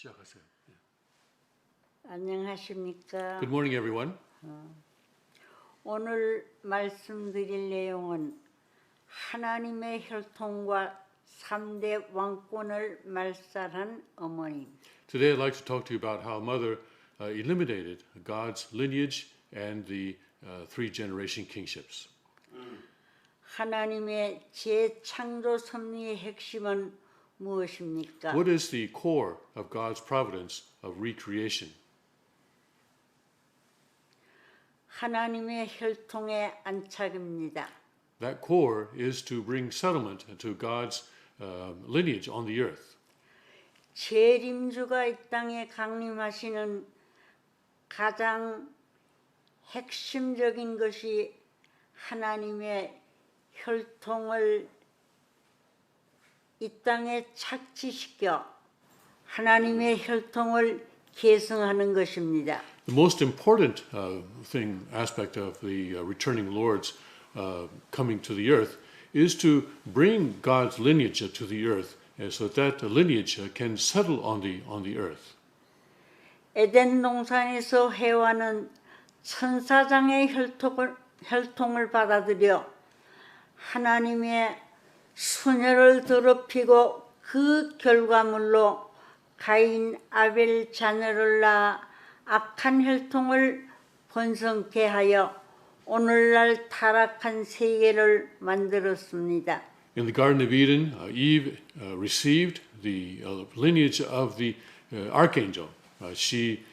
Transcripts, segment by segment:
시작하세요. 안녕하십니까? Good morning, everyone. 오늘 말씀드릴 내용은 하나님의 혈통과 3대 왕권을 말살한 어머님. Today I'd like to talk to you about how Mother eliminated God's lineage and the three-generation kingships. 하나님의 재창조 섭리의 핵심은 무엇입니까? What is the core of God's providence of recreation? 하나님의 혈통의 안착입니다. That core is to bring settlement to God's lineage on the earth. 재림주가 이 땅에 강림하시는 가장 핵심적인 것이 하나님의 혈통을 이 땅에 착지시켜 하나님의 혈통을 계승하는 것입니다. The most important aspect of the returning Lord's coming to the earth is to bring God's lineage to the earth so that the lineage can settle on the earth. 에덴 동산에서 해와는 천사장의 혈통을 받아들여 하나님의 수녀를 더럽히고 그 결과물로 가인 아벨 자녀를 낳아 악한 혈통을 번성케 하여 오늘날 타락한 세계를 만들었습니다. In the Garden of Eden, Eve received the lineage of the archangel. She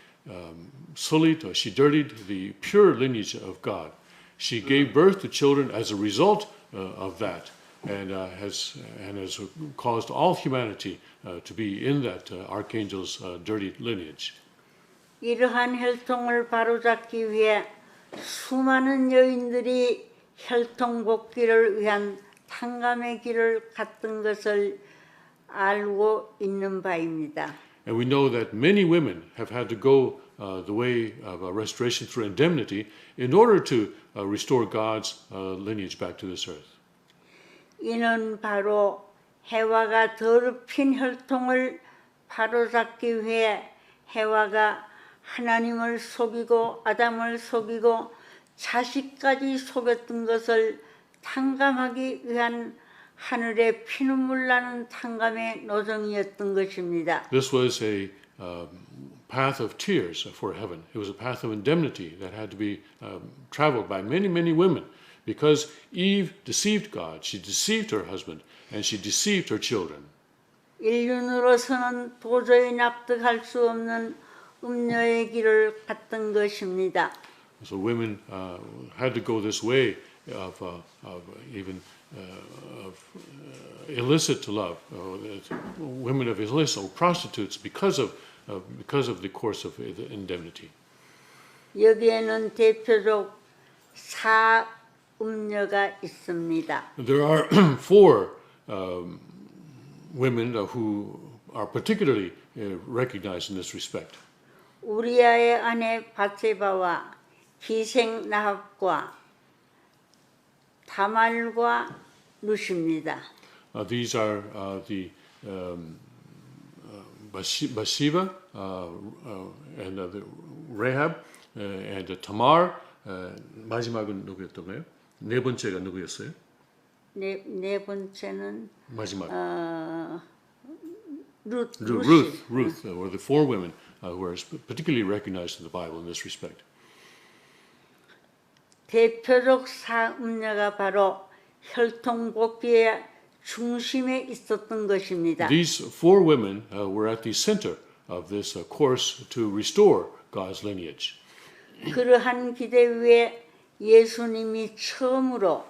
sullied, she dirtied the pure lineage of God. She gave birth to children as a result of that, and has caused all humanity to be in that archangel's dirty lineage. 이러한 혈통을 바로잡기 위해 수많은 여인들이 혈통 복귀를 위한 탕감의 길을 갔던 것을 알고 있는 바입니다. And we know that many women have had to go the way of restoration through indemnity in order to restore God's lineage back to this earth. 이는 바로 해와가 더럽힌 혈통을 바로잡기 위해 해와가 하나님을 속이고 아담을 속이고 자식까지 속였던 것을 탕감하기 위한 하늘의 피눈물 나는 탕감의 노정이었던 것입니다. This was a path of tears for heaven. It was a path of indemnity that had to be traveled by many, many women because Eve deceived God, she deceived her husband, and she deceived her children. 인륜으로서는 도저히 납득할 수 없는 음녀의 길을 갔던 것입니다. So women had to go this way of illicit love, women of illicit or prostitutes because of the course of indemnity. 여기에는 대표적 사음녀가 있습니다. There are four women who are particularly recognized in this respect. 우리아의 아내 바세바와 기생 나합과 다말과 룻입니다. These are the Bathsheba and the Rahab and Tamar. 마지막은 누구였던가요? 네 번째가 누구였어요? 네 번째는 마지막. Ruth were the four women who are particularly recognized in the Bible in this respect. 대표적 사음녀가 바로 혈통 복귀의 중심에 있었던 것입니다. These four women were at the center of this course to restore God's lineage. 그러한 기대 위에 예수님이 처음으로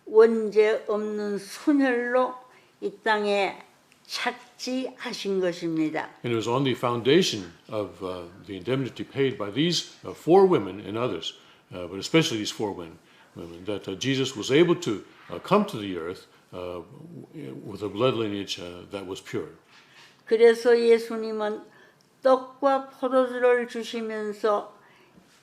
원죄 없는 순혈로 이 땅에 착지하신 것입니다. And it was on the foundation of the indemnity paid by these four women and others, but especially these four women, that Jesus was able to come to the earth with a blood lineage that was pure. 그래서 예수님은 떡과 포도주를 주시면서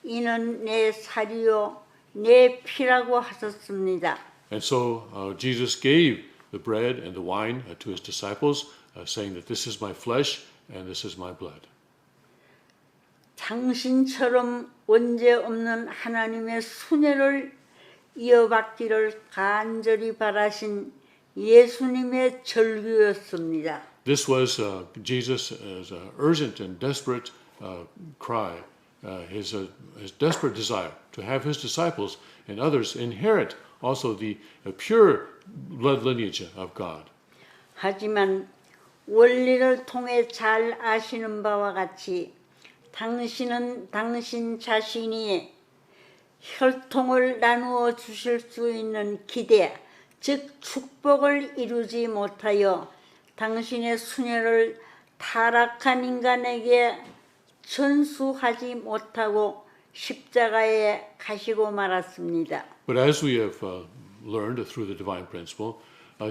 이는 내 살이요 내 피라고 하셨습니다. And so Jesus gave the bread and the wine to his disciples, saying that this is my flesh and this is my blood. 당신처럼 원죄 없는 하나님의 순회를 이어받기를 간절히 바라신 예수님의 절규였습니다. This was Jesus' urgent and desperate cry, his desperate desire to have his disciples and others inherit also the pure blood lineage of God. 하지만 원리를 통해 잘 아시는 바와 같이 당신은 당신 자신이 혈통을 나누어 주실 수 있는 기대, 즉 축복을 이루지 못하여 당신의 순혈을 타락한 인간에게 전수하지 못하고 십자가에 가시고 말았습니다. But as we have learned through the divine principle,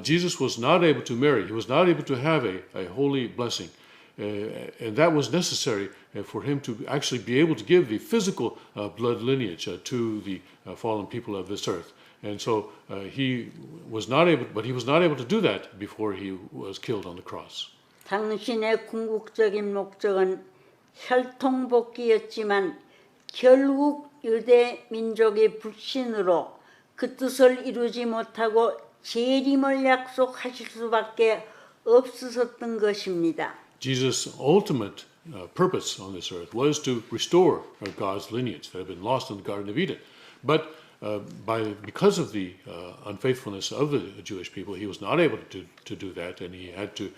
Jesus was not able to marry. He was not able to have a holy blessing. And that was necessary for him to actually be able to give the physical blood lineage to the fallen people of this earth. And so he was not able to do that before he was killed on the cross. 당신의 궁극적인 목적은 혈통 복귀였지만 결국 유대 민족의 불신으로 그 뜻을 이루지 못하고 재림을 약속하실 수밖에 없었던 것입니다. Jesus' ultimate purpose on this earth was to restore God's lineage that had been lost in the Garden of Eden. But because of the unfaithfulness of the Jewish people, he was not able to do that, and he had to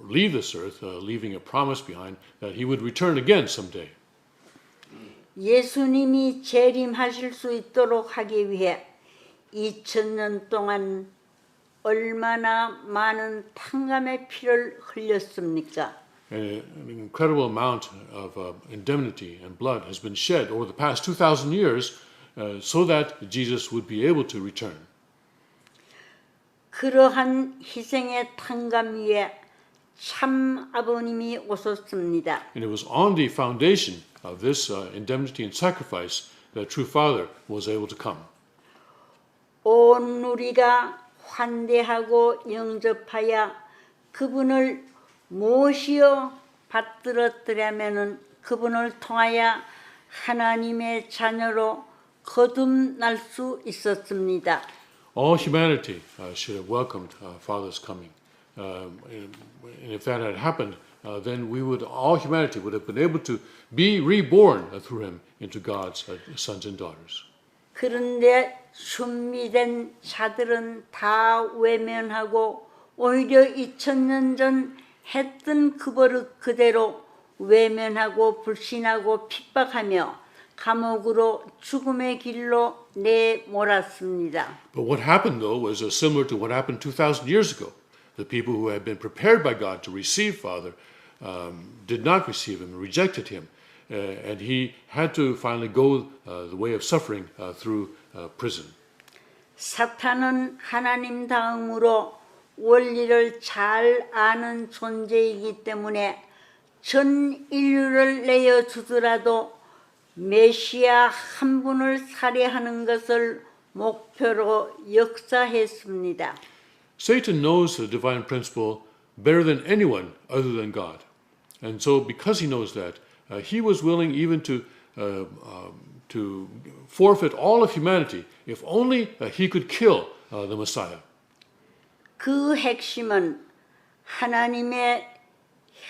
leave this earth, leaving a promise behind that he would return again someday. 예수님이 재림하실 수 있도록 하기 위해 2000년 동안 얼마나 많은 탕감의 피를 흘렸습니까? An incredible amount of indemnity and blood has been shed over the past 2,000 years so that Jesus would be able to return. 그러한 희생의 탕감 위에 참 아버님이 오셨습니다. And it was on the foundation of this indemnity and sacrifice that true Father was able to come. 온 누리가 환대하고 영접하여 그분을 모시어 받들었더라면은 그분을 통하여 하나님의 자녀로 거듭날 수 있었습니다. All humanity should have welcomed Father's coming. And if that had happened, then all humanity would have been able to be reborn through him into God's sons and daughters. 그런데 순미된 자들은 다 외면하고 오히려 2000년 전 했던 그 버릇 그대로 외면하고 불신하고 핍박하며 감옥으로 죽음의 길로 내몰았습니다. But what happened, though, was similar to what happened 2,000 years ago. The people who had been prepared by God to receive Father did not receive him, rejected him. And he had to finally go the way of suffering through prison. 사탄은 하나님 다음으로 원리를 잘 아는 존재이기 때문에 전 인류를 내어주더라도 메시아 한 분을 살해하는 것을 목표로 역사했습니다. Satan knows the divine principle better than anyone other than God. And so because he knows that, he was willing even to forfeit all of humanity if only he could kill the Messiah. 그 핵심은 하나님의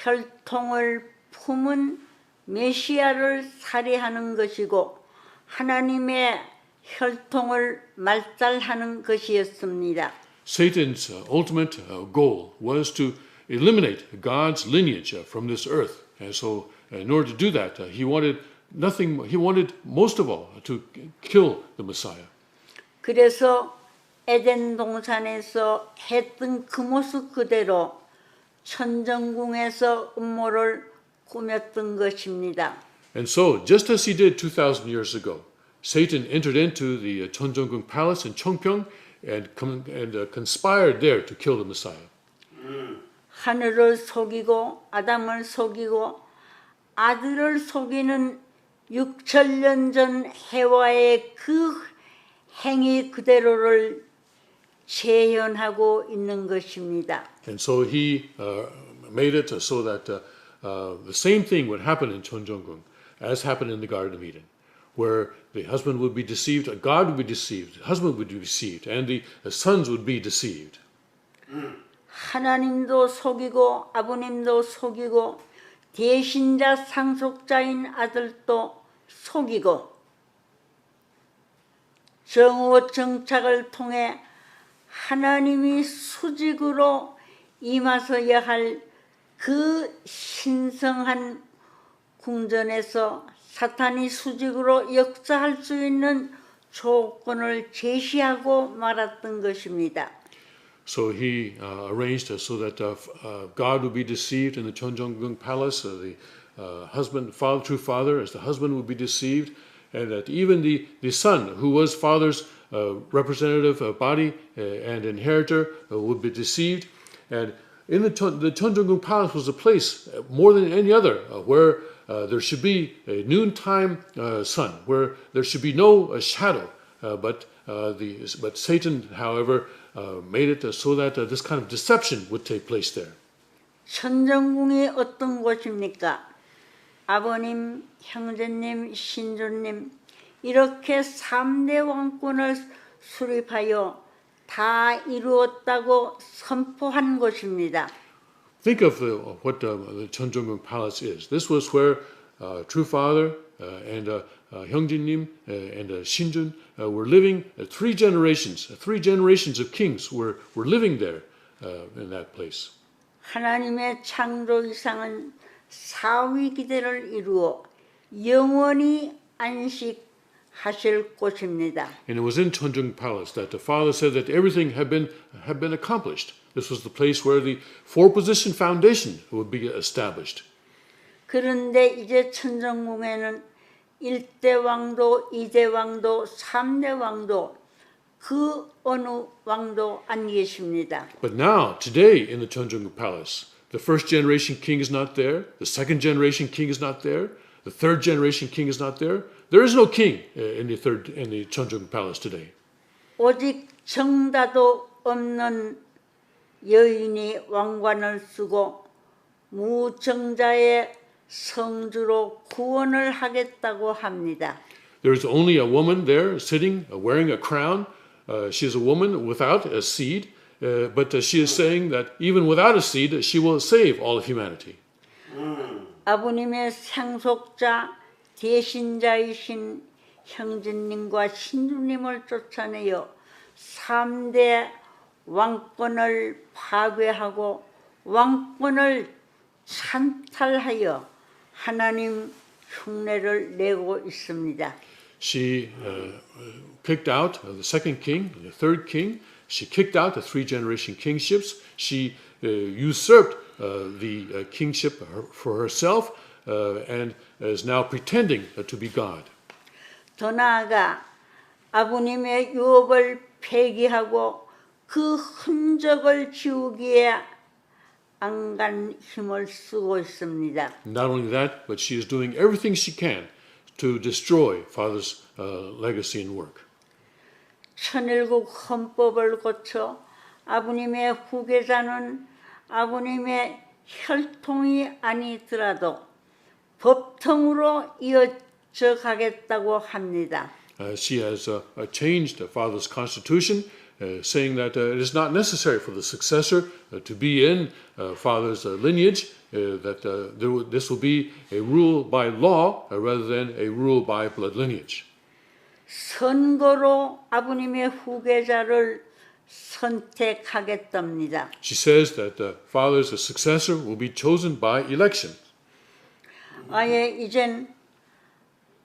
혈통을 품은 메시아를 살해하는 것이고 하나님의 혈통을 말살하는 것이었습니다. Satan's ultimate goal was to eliminate God's lineage from this earth. And so in order to do that, he wanted most of all to kill the Messiah. 그래서 에덴 동산에서 했던 그 모습 그대로 천정궁에서 음모를 꾸몄던 것입니다. And so, just as he did 2,000 years ago, Satan entered into the Cheonjeonggung Palace in Cheongpyeong and conspired there to kill the Messiah. 하늘을 속이고 아담을 속이고 아들을 속이는 6,000년 전 해와의 그 행위 그대로를 재현하고 있는 것입니다. And so he made it so that the same thing would happen in Cheonjeonggung as happened in the Garden of Eden, where the husband would be deceived, God would be deceived, the husband would be deceived, and the sons would be deceived. 하나님도 속이고 아버님도 속이고 대신자 상속자인 아들도 속이고 정오 정착을 통해 하나님이 수직으로 임하셔야 할 그 신성한 궁전에서 사탄이 수직으로 역사할 수 있는 조건을 제시하고 말았던 것입니다. So he arranged so that God would be deceived in the Cheonjeonggung palace, the husband, father, true father, as the husband would be deceived, and that even the son, who was father's representative body and inheritor, would be deceived. And in the Cheonjeonggung palace was a place more than any other where there should be a noontime sun, where there should be no shadow, but Satan, however, made it so that this kind of deception would take place there. 천정궁이 어떤 곳입니까? 아버님, 형제님, 신주님 이렇게 3대 왕권을 수립하여 다 이루었다고 선포한 곳입니다. Think of what the Cheonjeonggung Palace is. This was where True Father and Hyungjin-nim and Shinjun were living. Three generations of kings were living there in that place. 하나님의 창조 이상은 사위 기대를 이루어 영원히 안식하실 곳입니다. And it was in Cheonjeonggung Palace that the father said that everything had been accomplished. This was the place where the four-position foundation would be established. 그런데 이제 천정궁에는 1대 왕도, 2대 왕도, 3대 왕도 그 어느 왕도 안 계십니다. But now, today in the Cheonjeonggung Palace, the first generation king is not there, the second generation king is not there, the third generation king is not there. There is no king in the Cheonjeonggung Palace today. 오직 정다도 없는 여인이 왕관을 쓰고 무정자의 성주로 구원을 하겠다고 합니다. There is only a woman there sitting, wearing a crown. She is a woman without a seed, but she is saying that even without a seed, she will save all of humanity. 아버님의 상속자, 대신자이신 형제님과 신주님을 쫓아내어 3대 왕권을 파괴하고 왕권을 찬탈하여 하나님 흉내를 내고 있습니다. She kicked out the second king, the third king. She kicked out the three-generation kingships. She usurped the kingship for herself and is now pretending to be God. 더 나아가 아버님의 유업을 폐기하고 그 흔적을 지우기에 안간 힘을 쓰고 있습니다. Not only that, but she is doing everything she can to destroy Father's legacy and work. 천일국 헌법을 고쳐 아버님의 후계자는 아버님의 혈통이 아니더라도 법통으로 이어져 가겠다고 합니다. She has changed Father's constitution, saying that it is not necessary for the successor to be in Father's lineage, that this will be a rule by law rather than a rule by blood lineage. 선거로 아버님의 후계자를 선택하겠답니다. She says that Father's successor will be chosen by election. 아예 이젠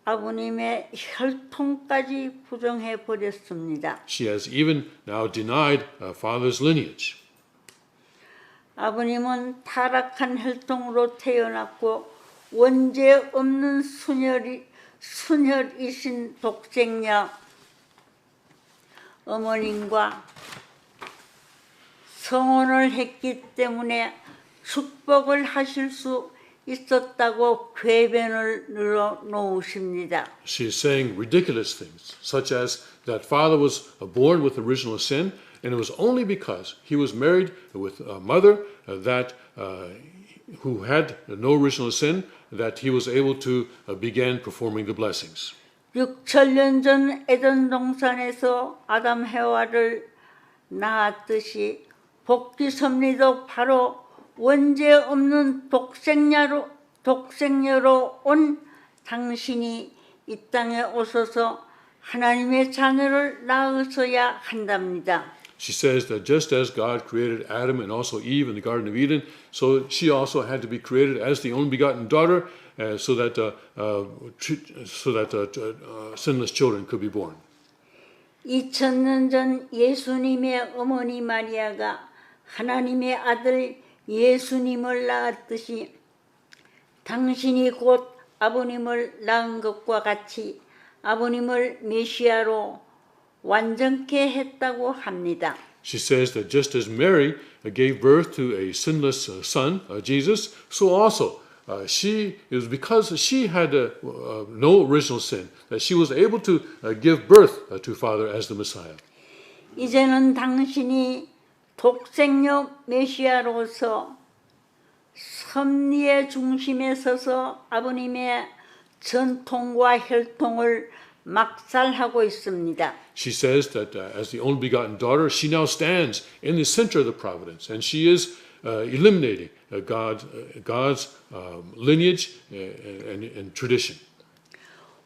아버님의 혈통까지 부정해 버렸습니다. She has even now denied Father's lineage. 아버님은 타락한 혈통으로 태어났고 원죄 없는 순혈이신 독생녀 어머님과 성혼을 했기 때문에 축복을 하실 수 있었다고 궤변을 늘어놓으십니다. She is saying ridiculous things, such as that Father was born with original sin, And it was only because he was married with a mother who had no original sin that he was able to begin performing the blessings. 6,000년 전 에덴 동산에서 아담 해와를 낳았듯이 복지 섭리도 바로 원죄 없는 독생녀로 온 당신이 이 땅에 오셔서 하나님의 자녀를 낳으셔야 한답니다. She says that just as God created Adam and also Eve in the Garden of Eden, so she also had to be created as the only begotten daughter, so that sinless children could be born. 2000년 전 예수님의 어머니 마리아가 하나님의 아들 예수님을 낳았듯이 당신이 곧 아버님을 낳은 것과 같이 아버님을 메시아로 완전케 했다고 합니다. She says that just as Mary gave birth to a sinless son, Jesus, so also it was because she had no original sin that she was able to give birth to Father as the Messiah. 이제는 당신이 독생녀 메시아로서 섭리의 중심에 서서 아버님의 전통과 혈통을 막살하고 있습니다. She says that as the only begotten daughter, she now stands in the center of the providence, and she is eliminating God's lineage and tradition.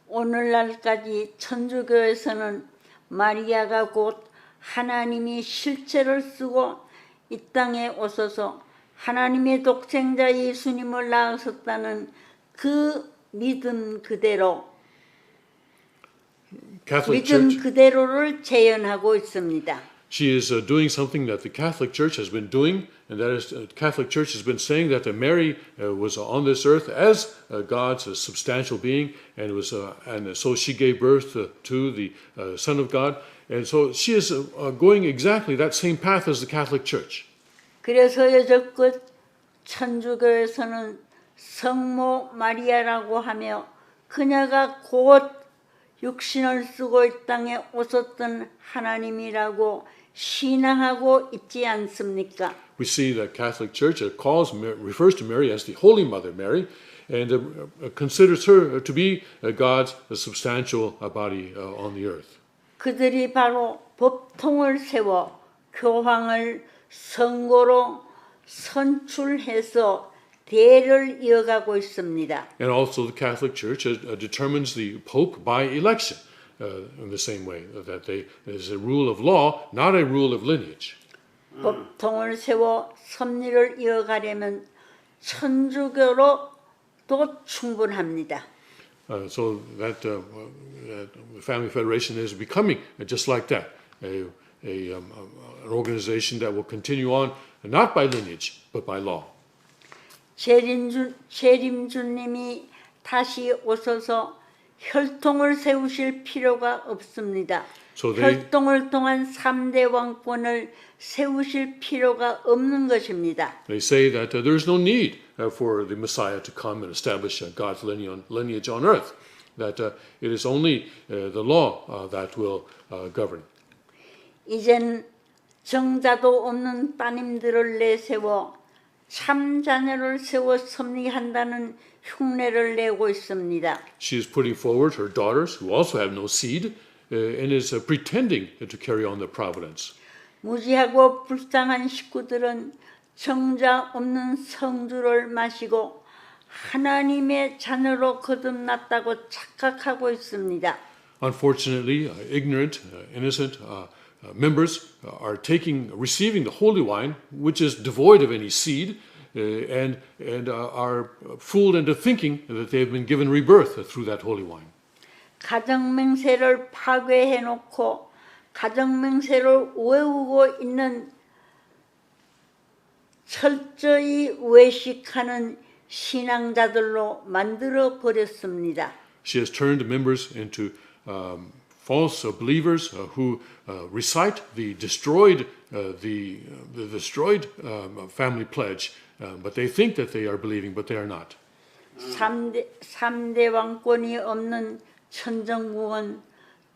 오늘날까지 천주교에서는 마리아가 곧 하나님이 실체를 쓰고 이 땅에 오셔서 하나님의 독생자 예수님을 낳으셨다는 그 믿음 그대로를 재현하고 있습니다. She is doing something that the Catholic Church has been doing, and that is the Catholic Church has been saying that Mary was on this earth as God's substantial being, and so she gave birth to the Son of God, and so she is going exactly that same path as the Catholic Church. 그래서 여태껏 천주교에서는 성모 마리아라고 하며 그녀가 곧 육신을 쓰고 이 땅에 오셨던 하나님이라고 신앙하고 있지 않습니까? We see that Catholic Church refers to Mary as the Holy Mother Mary, and considers her to be God's substantial body on the earth. 그들이 바로 법통을 세워 교황을 선거로 선출해서 대를 이어가고 있습니다. And also the Catholic Church determines the Pope by election in the same way, that it is a rule of law, not a rule of lineage. 법통을 세워 섭리를 이어가려면 천주교로도 충분합니다. So that Family Federation is becoming just like that, an organization that will continue on not by lineage but by law. 재림주님이 다시 오셔서 혈통을 세우실 필요가 없습니다. 혈통을 통한 3대 왕권을 세우실 필요가 없는 것입니다. They say that there is no need for the Messiah to come and establish God's lineage on earth, that it is only the law that will govern. 이젠 정자도 없는 따님들을 내세워 참 자녀를 세워 섭리한다는 흉내를 내고 있습니다. She is putting forward her daughters who also have no seed and is pretending to carry on the providence. 무지하고 불쌍한 식구들은 정자 없는 성주를 마시고 하나님의 자녀로 거듭났다고 착각하고 있습니다. Unfortunately, ignorant, innocent members are receiving the holy wine, which is devoid of any seed, and are fooled into thinking that they have been given rebirth through that holy wine. 가정맹세를 파괴해놓고 가정맹세를 외우고 있는 철저히 외식하는 신앙자들로 만들어 버렸습니다. She has turned members into false believers who recite the destroyed family pledge, but they think that they are believing, but they are not. 3대 왕권이 없는 천정국은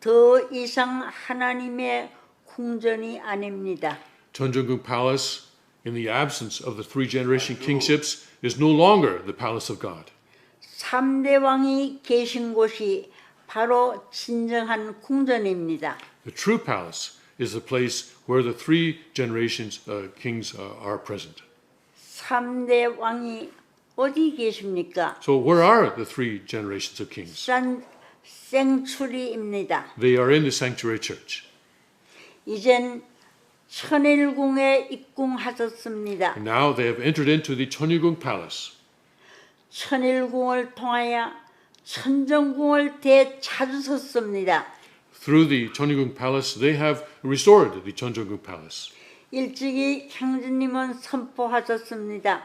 더 이상 하나님의 궁전이 아닙니다. Cheonjeongung Palace, in the absence of the three generation kingships, is no longer the palace of God. 3대 왕이 계신 곳이 바로 진정한 궁전입니다. The true palace is the place where the three generations kings are present. 3대 왕이 어디 계십니까? So where are the three generations of kings? 생추리입니다. They are in the sanctuary church. 이젠 천일궁에 입궁하셨습니다. And now they have entered into the Cheonjeongung Palace. 천일궁을 통하여 천정궁을 되찾으셨습니다. Through the Cheonjeongung Palace, they have restored the Cheonjeongung Palace. 일찍이 형제님은 선포하셨습니다.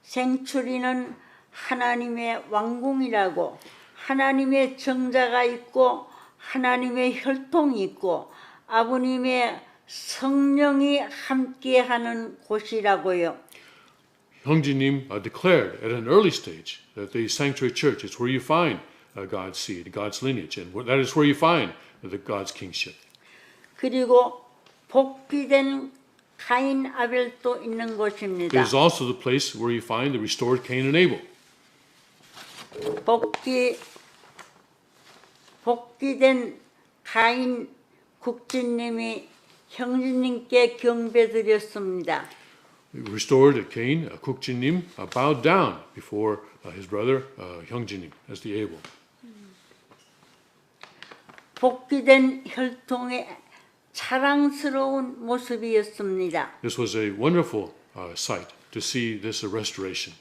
생추리는 하나님의 왕궁이라고, 하나님의 정자가 있고 하나님의 혈통이 있고 아버님의 성령이 함께하는 곳이라고요. Hyungjinim declared at an early stage that the sanctuary church is where you find God's seed, God's lineage, and that is where you find the God's kingship. 그리고 복귀된 가인 아벨도 있는 곳입니다. It is also the place where you find the restored Cain and Abel. 복귀된 가인 국진님이 형제님께 경배드렸습니다. Restored Cain, Kukjinim, bowed down before his brother Hyungjinim as the Abel. 복귀된 혈통의 자랑스러운 모습이었습니다. This was a wonderful sight to see this restoration.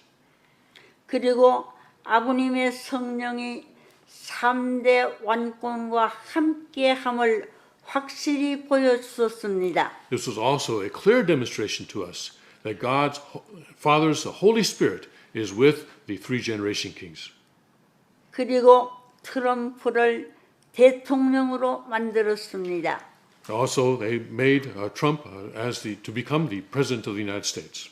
그리고 아버님의 성령이 3대 왕권과 함께함을 확실히 보여주었습니다. This was also a clear demonstration to us that God's Father's Holy Spirit is with the three generation kings. 그리고 트럼프를 대통령으로 만들었습니다. Also, they made Trump to become the president of the United States.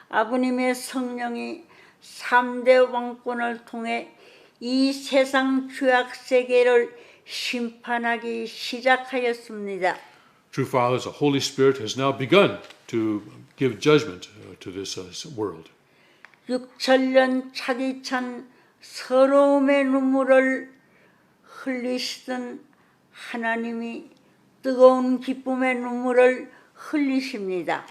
아버님의 성령이 3대 왕권을 통해 이 세상 죄악 세계를 심판하기 시작하였습니다. True Father's Holy Spirit has now begun to give judgment to this world. 6,000년 차디찬 서러움의 눈물을 흘리시던 하나님이 뜨거운 기쁨의 눈물을 흘리십니다.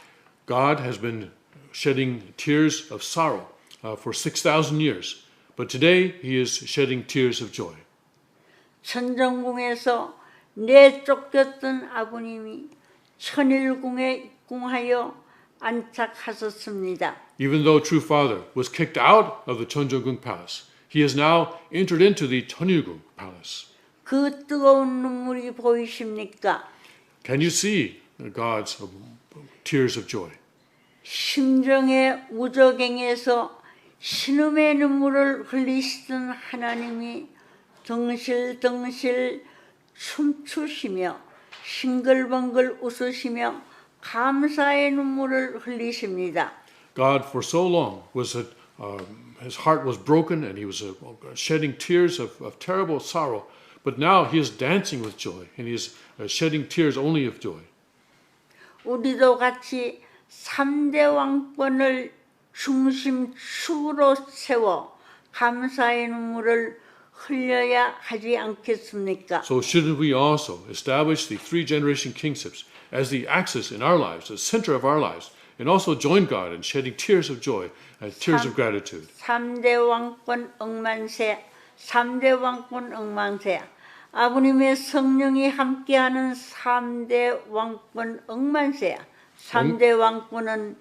God has been shedding tears of sorrow for 6,000 years, but today He is shedding tears of joy. 천정궁에서 내쫓겼던 아버님이 천일궁에 입궁하여 안착하셨습니다. Even though True Father was kicked out of the Cheonjeongung Palace, He has now entered into the Cheonjeongung Palace. 그 뜨거운 눈물이 보이십니까? Can you see God's tears of joy? 심정의 우저갱에서 신음의 눈물을 흘리시던 하나님이 덩실덩실 춤추시며 싱글벙글 웃으시며 감사의 눈물을 흘리십니다. God for so long his heart was broken and he was shedding tears of terrible sorrow, but now he is dancing with joy and he is shedding tears only of joy. 우리도 같이 3대 왕권을 중심축으로 세워 감사의 눈물을 흘려야 하지 않겠습니까? So shouldn't we also establish the three generation kingships as the axis in our lives, the center of our lives, and also join God in shedding tears of joy and tears of gratitude? 3대 왕권 억만세, 3대 왕권 억만세. 아버님의 성령이 함께하는 3대 왕권 억만세야. 3대 왕권은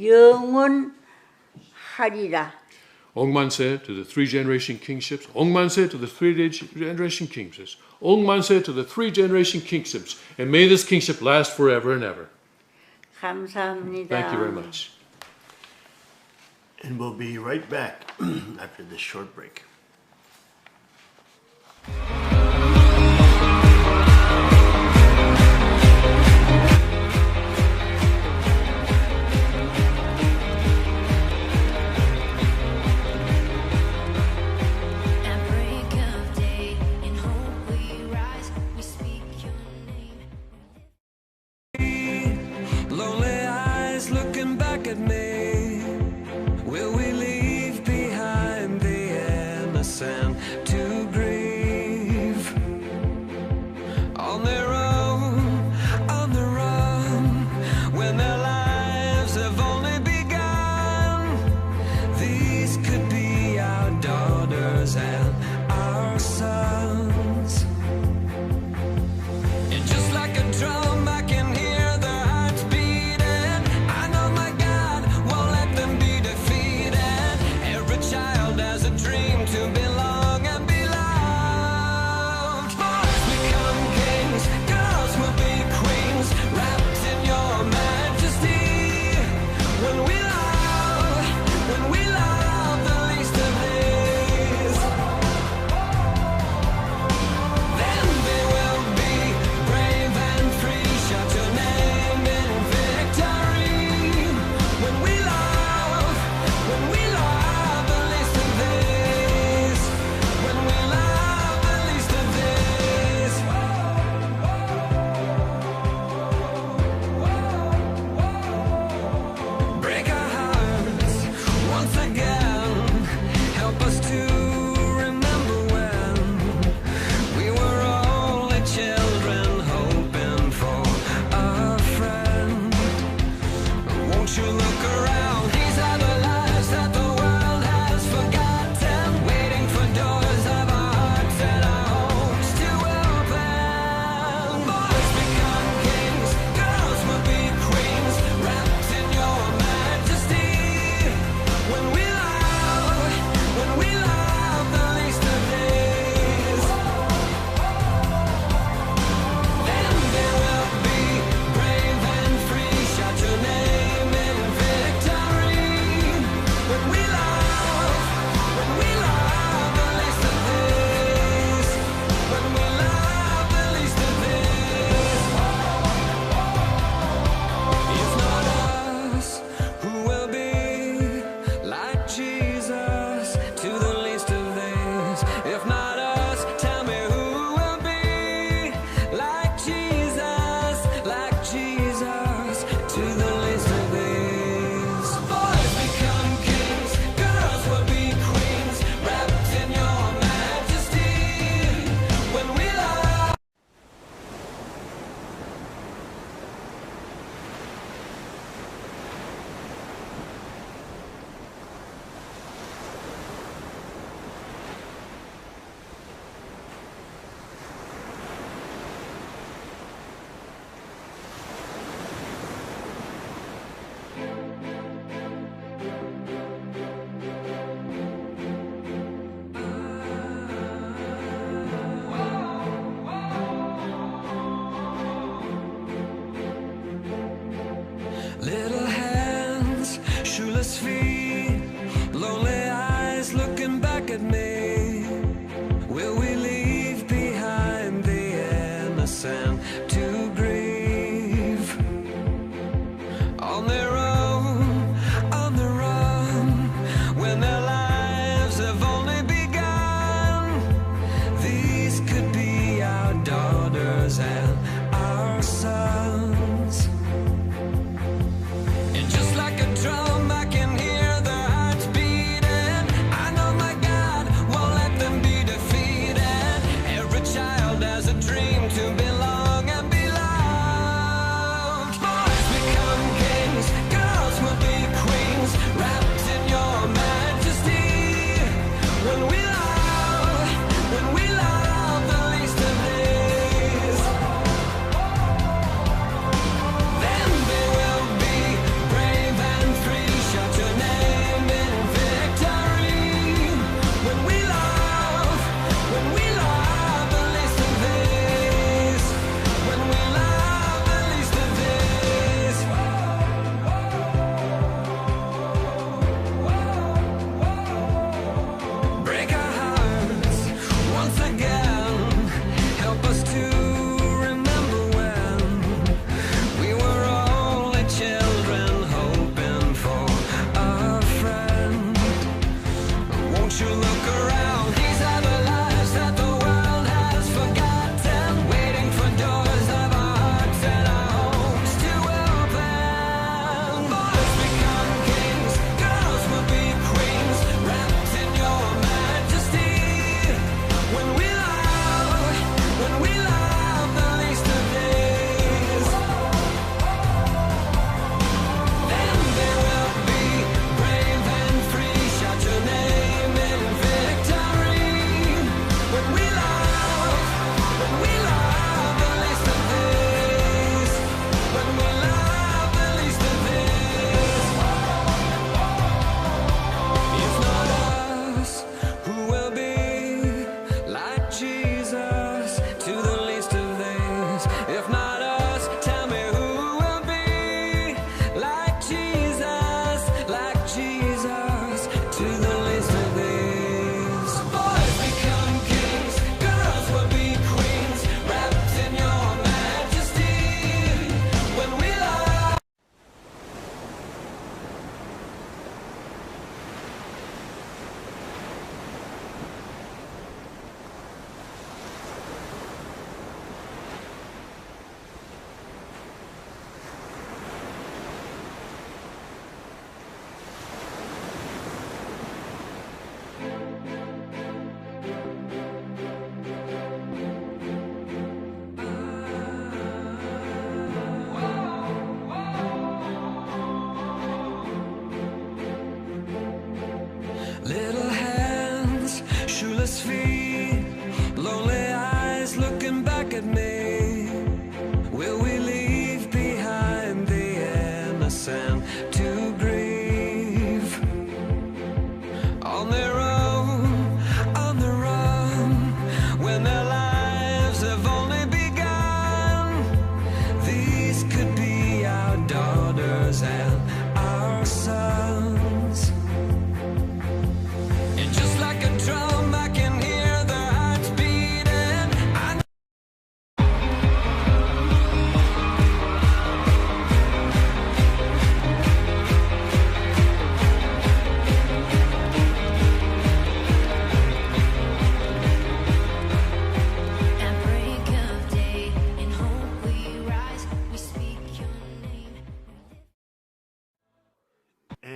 영원하리라. Ongmanse to the three generation kingships. Ongmanse to the three generation kingships. Ongmanse to the three generation kingships. And may this kingship last forever and ever. 감사합니다. Thank you very much. And we'll be right back after this short break. you look around, these are the lives that the world has forgotten, waiting for doors of our hearts and our homes to open. Boys become kings, girls will be queens, wrapped in your majesty. When we love the least of these, then there will be brave and free. Shout your name in victory.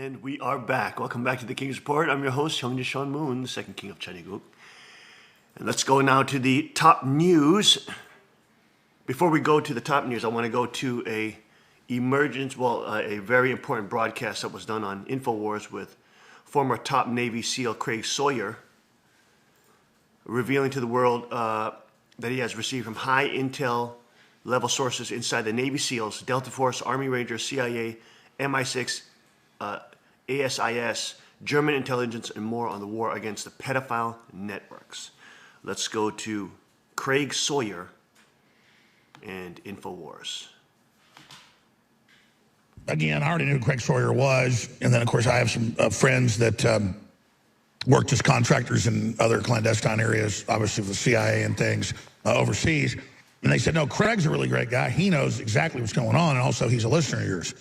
And we are back. Welcome back to the King's Report. I'm your host, Hyun Shil Moon, the second king of Chaniguk. And let's go now to the top news. Before we go to the top news, I want to go to a very important broadcast that was done on InfoWars with former top Navy SEAL Craig Sawyer, revealing to the world that he has received from high intel level sources inside the Navy SEALs, Delta Force, Army Rangers, CIA, MI6, ASIS, German intelligence, and more on the war against the pedophile networks. Let's go to Craig Sawyer and InfoWars. Again, I already knew who Craig Sawyer was, and then, of course, I have some friends that worked as contractors in other clandestine areas, obviously with the CIA and things overseas, and they said, no, Craig's a really great guy. He knows exactly what's going on, and also he's a listener of yours.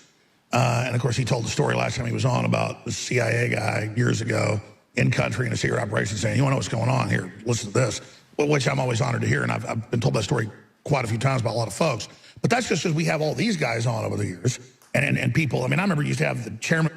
And, of course, he told the story last time he was on about the CIA guy years ago in country in a secret operation saying, you want to know what's going on here? Listen to this, which I'm always honored to hear, and I've been told that story quite a few times by a lot of folks. But that's just because we have all these guys on over the years. And people, I mean, I remember you used to have the chairman.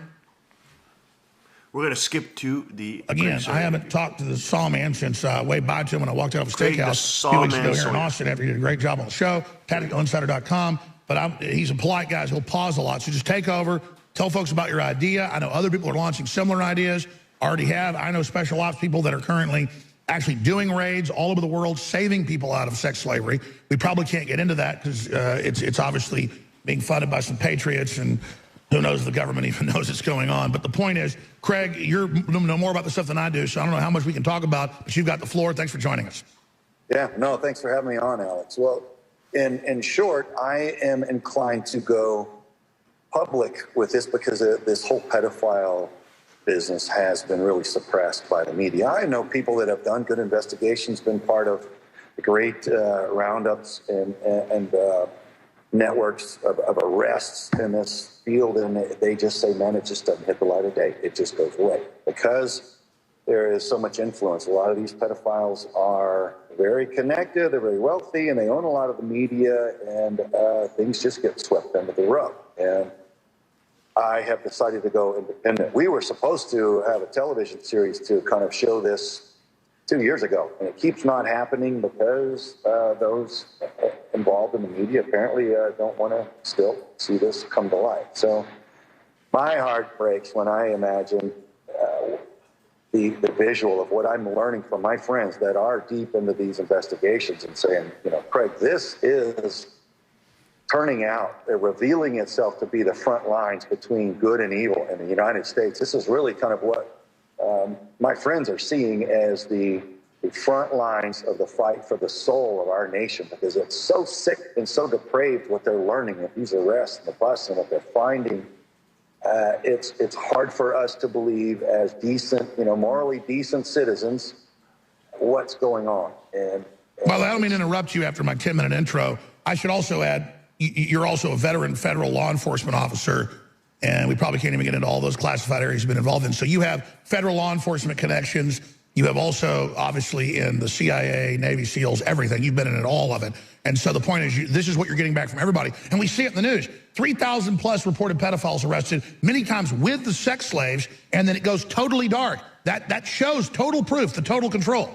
We're going to skip to the... Again, I haven't talked to the Sawman since waved by to him when I walked out of a steakhouse a few weeks ago here in Austin after he did a great job on the show, tacticalinsider.com. But he's a polite guy, so he'll pause a lot. So just take over, tell folks about your idea. I know other people are launching similar ideas, already have. I know special ops people that are currently actually doing raids all over the world, saving people out of sex slavery. We probably can't get into that because it's obviously being funded by some patriots, and who knows if the government even knows it's going on. But the point is, Craig, you know more about this stuff than I do, so I don't know how much we can talk about, but you've got the floor. Thanks for joining us. Yeah, no, thanks for having me on, Alex. Well, in short, I am inclined to go public with this because this whole pedophile business has been really suppressed by the media. I know people that have done good investigations, been part of the great roundups and networks of arrests in this field, and they just say, man, it just doesn't hit the light of day. It just goes away because there is so much influence. A lot of these pedophiles are very connected, they're very wealthy, and they own a lot of the media, and things just get swept under the rug. And I have decided to go independent. We were supposed to have a television series to kind of show this 2 years ago, and it keeps not happening because those involved in the media apparently don't want to still see this come to light. So my heart breaks when I imagine the visual of what I'm learning from my friends that are deep into these investigations and saying, you know, Craig, this is turning out, revealing itself to be the front lines between good and evil in the United States. This is really kind of what my friends are seeing as the front lines of the fight for the soul of our nation, because it's so sick and so depraved what they're learning with these arrests and the bus and what they're finding. It's hard for us to believe as decent, morally decent citizens what's going on. Well, I don't mean to interrupt you after my 10-minute intro. I should also add, you're also a veteran federal law enforcement officer, and we probably can't even get into all those classified areas you've been involved in. So you have federal law enforcement connections. You have also, obviously, in the CIA, Navy SEALs, everything. You've been in all of it. And so the point is, this is what you're getting back from everybody. And we see it in the news. 3,000 plus reported pedophiles arrested, many times with the sex slaves, and then it goes totally dark. That shows total proof, the total control.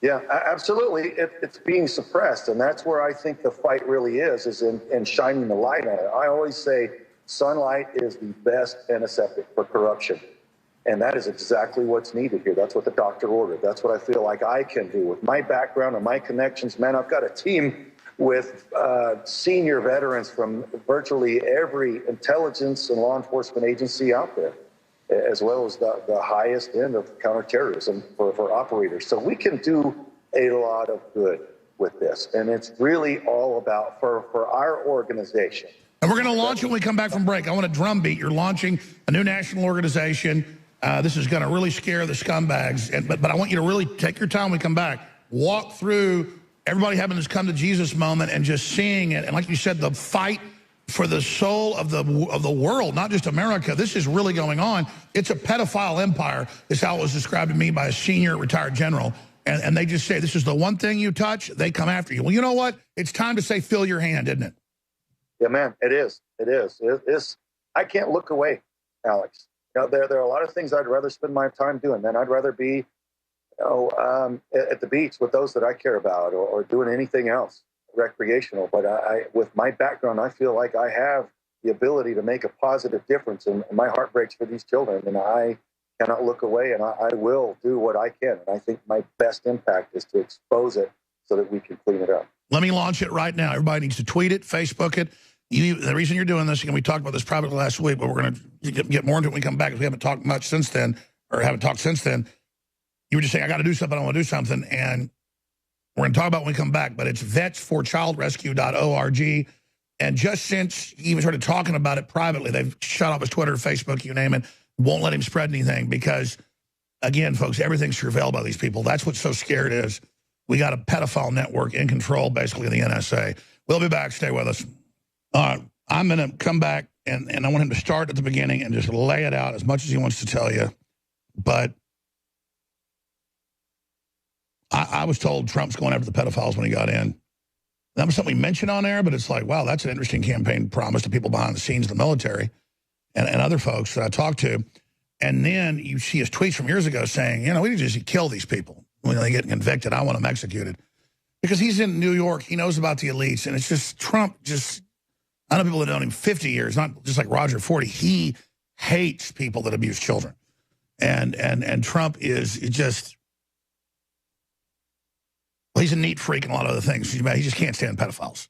Yeah, absolutely. It's being suppressed, and that's where I think the fight really is in shining the light on it. I always say sunlight is the best antiseptic for corruption, and that is exactly what's needed here. That's what the doctor ordered. That's what I feel like I can do with my background and my connections. Man, I've got a team with senior veterans from virtually every intelligence and law enforcement agency out there, as well as the highest end of counterterrorism for operators. So we can do a lot of good with this. And it's really all about, for our organization. And we're going to launch it when we come back from break. I want a drumbeat. You're launching a new national organization. This is going to really scare the scumbags. But I want you to really take your time when we come back. Walk through everybody having this come to Jesus moment and just seeing it. And like you said, the fight for the soul of the world, not just America. This is really going on. It's a pedophile empire, is how it was described to me by a senior retired general. And they just say, this is the one thing you touch, they come after you. Well, you know what? It's time to say, fill your hand, isn't it? Yeah, man, it is. It is. I can't look away Alex. There are a lot of things I'd rather spend my time doing. Man, I'd rather be, at the beach with those that I care about, or doing anything else recreational. But with my background, I feel like I have the ability to make a positive difference, and my heart breaks for these children, and I cannot look away, and I will do what I can. And I think my best impact is to expose it so that we can clean it up. Let me launch it right now. Everybody needs to tweet it, Facebook it. The reason you're doing this, and we talked about this privately last week, but we're going to get more into it when we come back, because we haven't talked much since then, or haven't talked since then. You were just saying, I got to do something, I want to do something, and we're going to talk about it when we come back, but it's vetsforchildrescue.org. And just since he even started talking about it privately, they've shut off his Twitter, Facebook, you name it, won't let him spread anything because, again, folks, everything's surveilled by these people. That's what's so scared is we got a pedophile network in control, basically, of the NSA. We'll be back. Stay with us. I'm going to come back, and I want him to start at the beginning and just lay it out as much as he wants to tell you. But I was told Trump's going after the pedophiles when he got in. That was something we mentioned on there, but it's like, wow, that's an interesting campaign promise to people behind the scenes of the military and other folks that I talked to. And then you see his tweets from years ago saying, we need to just kill these people when they get convicted. I want them executed. Because he's in New York. He knows about the elites. And it's just Trump I know people that have known him 50 years, not just like Roger 40. He hates people that abuse children. And Trump is just... Well, he's a neat freak and a lot of other things. He just can't stand pedophiles.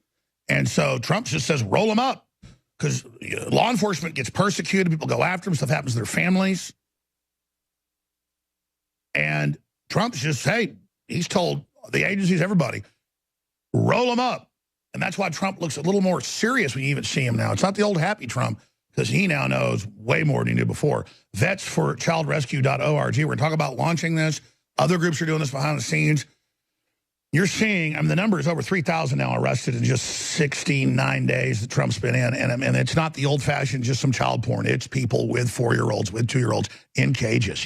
And so Trump just says, roll them up. Because law enforcement gets persecuted. People go after them. Stuff happens to their families. And Trump's just, hey, he's told the agencies, everybody, roll them up. And that's why Trump looks a little more serious when you even see him now. It's not the old happy Trump, because he now knows way more than he knew before. Vetsforchildrescue.org. We're going to talk about launching this. Other groups are doing this behind the scenes. You're seeing, the number is over 3,000 now arrested in just 69 days that Trump's been in. And it's not the old-fashioned, just some child porn. It's people with 4-year-olds, with 2-year-olds in cages.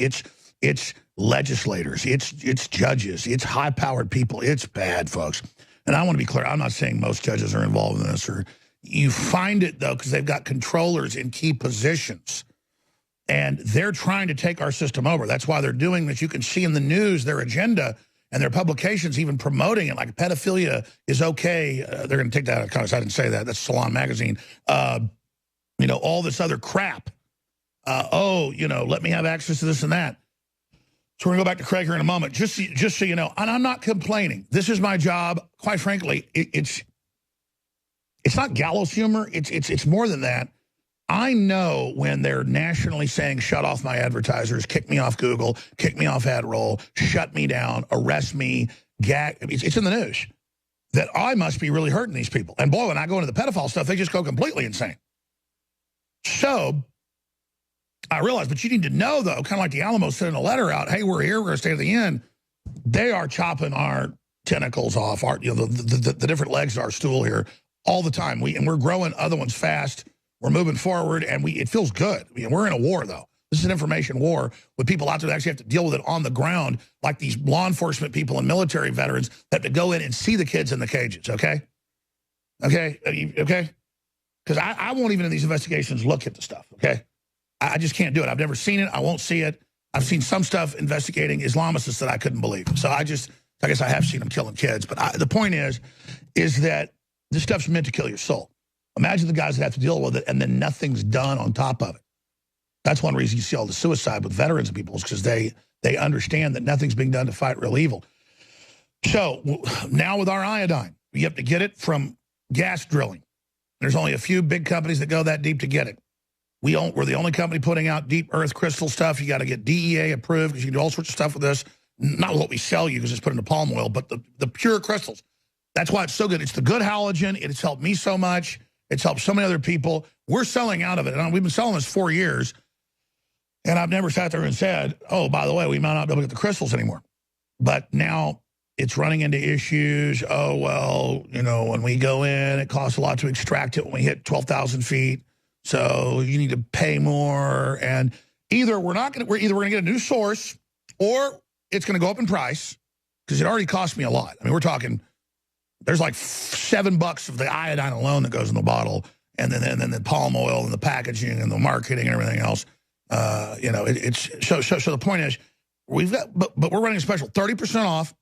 It's legislators. It's judges. It's high-powered people. It's bad, folks. And I want to be clear. I'm not saying most judges are involved in this. Or you find it, though, because they've got controllers in key positions. And they're trying to take our system over. That's why they're doing this. You can see in the news their agenda and their publications even promoting it, like pedophilia is okay. They're going to take that out of context. I didn't say that. That's Salon Magazine. All this other crap. Let me have access to this and that. So we're going to go back to Craig here in a moment. Just so you know, and I'm not complaining. This is my job. Quite frankly, it's not gallows humor. It's more than that. I know when they're nationally saying, shut off my advertisers, kick me off Google, kick me off AdRoll, shut me down, arrest me, gag. It's in the news that I must be really hurting these people. And boy, when I go into the pedophile stuff, they just go completely insane. So I realize, but you need to know, though, kind of like the Alamo sending a letter out, hey, we're here, we're going to stay to the end. They are chopping our tentacles off, the different legs of our stool here all the time. We're growing other ones fast. We're moving forward, and it feels good. We're in a war, though. This is an information war with people out there that actually have to deal with it on the ground, like these law enforcement people and military veterans that have to go in and see the kids in the cages, okay? Okay? Okay? Because I won't even in these investigations look at the stuff, okay? I just can't do it. I've never seen it. I won't see it. I've seen some stuff investigating Islamicists that I couldn't believe. So I guess I have seen them killing kids. But the point is that this stuff's meant to kill your soul. Imagine the guys that have to deal with it, and then nothing's done on top of it. That's one reason you see all the suicide with veterans and people is because they understand that nothing's being done to fight real evil. So now with our iodine, you have to get it from gas drilling. There's only a few big companies that go that deep to get it. We're the only company putting out deep earth crystal stuff. You got to get DEA approved because you can do all sorts of stuff with this. Not what we sell you because it's put into palm oil, but the pure crystals. That's why it's so good. It's the good halogen. It's helped me so much. It's helped so many other people. We're selling out of it. And we've been selling this 4 years. And I've never sat there and said, oh, by the way, we might not be able to get the crystals anymore. But now it's running into issues. Oh, well, when we go in, it costs a lot to extract it when we hit 12,000 feet. So you need to pay more. And either we're going to get a new source or it's going to go up in price because it already cost me a lot. We're talking, there's like $7 of the iodine alone that goes in the bottle, and then the palm oil and the packaging and the marketing and everything else. You know, so the point is, we've got, but we're running a special 30% off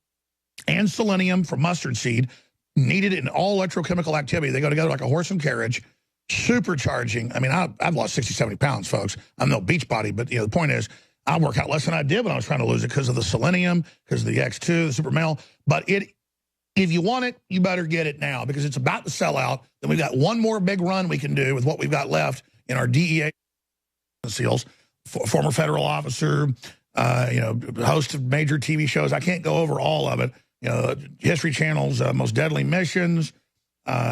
and selenium for mustard seed, needed in all electrochemical activity. They go together like a horse and carriage, supercharging. I mean, I've lost 60, 70 pounds, folks. I'm no beach body, but you know, the point is, I work out less than I did when I was trying to lose it because of the selenium, because of the X2, the super male. But if you want it, you better get it now because it's about to sell out. Then we've got one more big run we can do with what we've got left in our DEA SEALs, former federal officer, you know, host of major TV shows. I can't go over all of it. You know, History Channel's Most Deadly Missions.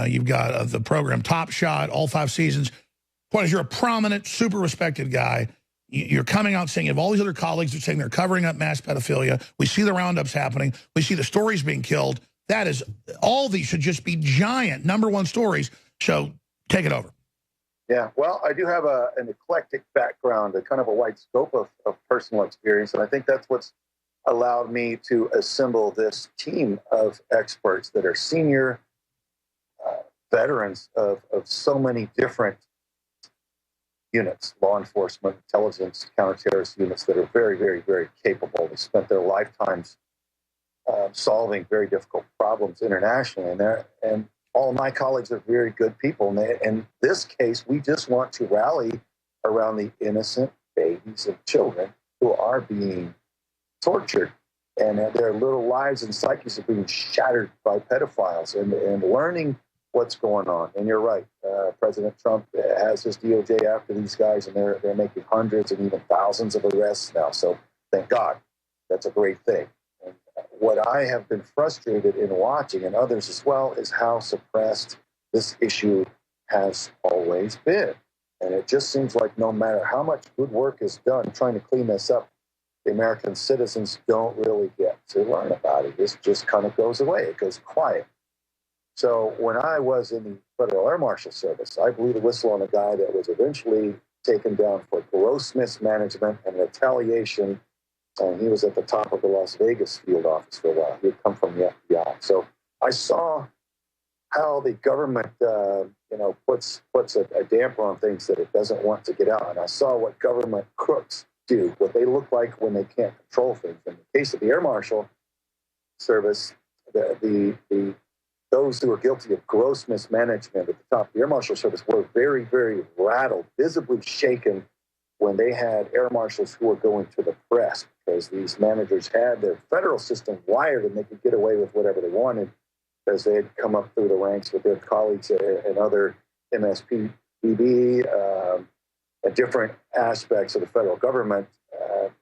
You've got the program Top Shot, all 5 seasons. Point is, you're a prominent, super respected guy. You're coming out saying you have all these other colleagues that are saying they're covering up mass pedophilia. We see the roundups happening. We see the stories being killed. That is, all these should just be giant #1 stories. So take it over. Yeah, well, I do have an eclectic background, a kind of a wide scope of personal experience, and I think that's what's allowed me to assemble this team of experts that are senior veterans of so many different units, law enforcement, intelligence, counterterrorist units that are very, very, very capable. They spent their lifetimes solving very difficult problems internationally, and all my colleagues are very good people. And in this case, we just want to rally around the innocent babies and children who are being tortured, and their little lives and psyches are being shattered by pedophiles, and learning what's going on. And you're right, President Trump has his DOJ after these guys, and they're making hundreds and even thousands of arrests now. So thank God, that's a great thing. And what I have been frustrated in watching, and others as well, is how suppressed this issue has always been. And it just seems like no matter how much good work is done trying to clean this up, the American citizens don't really get to learn about it. This just kind of goes away. It goes quiet. So when I was in the Federal Air Marshal Service, I blew the whistle on a guy that was eventually taken down for gross mismanagement and retaliation. And he was at the top of the Las Vegas field office for a while. He had come from the FBI. So I saw how the government, puts a damper on things that it doesn't want to get out. And I saw what government crooks do, what they look like when they can't control things. In the case of the Air Marshal Service, those who are guilty of gross mismanagement at the top of the Air Marshal Service were very, very rattled, visibly shaken when they had air marshals who were going to the press, because these managers had their federal system wired and they could get away with whatever they wanted because they had come up through the ranks with their colleagues and other MSPB and different aspects of the federal government,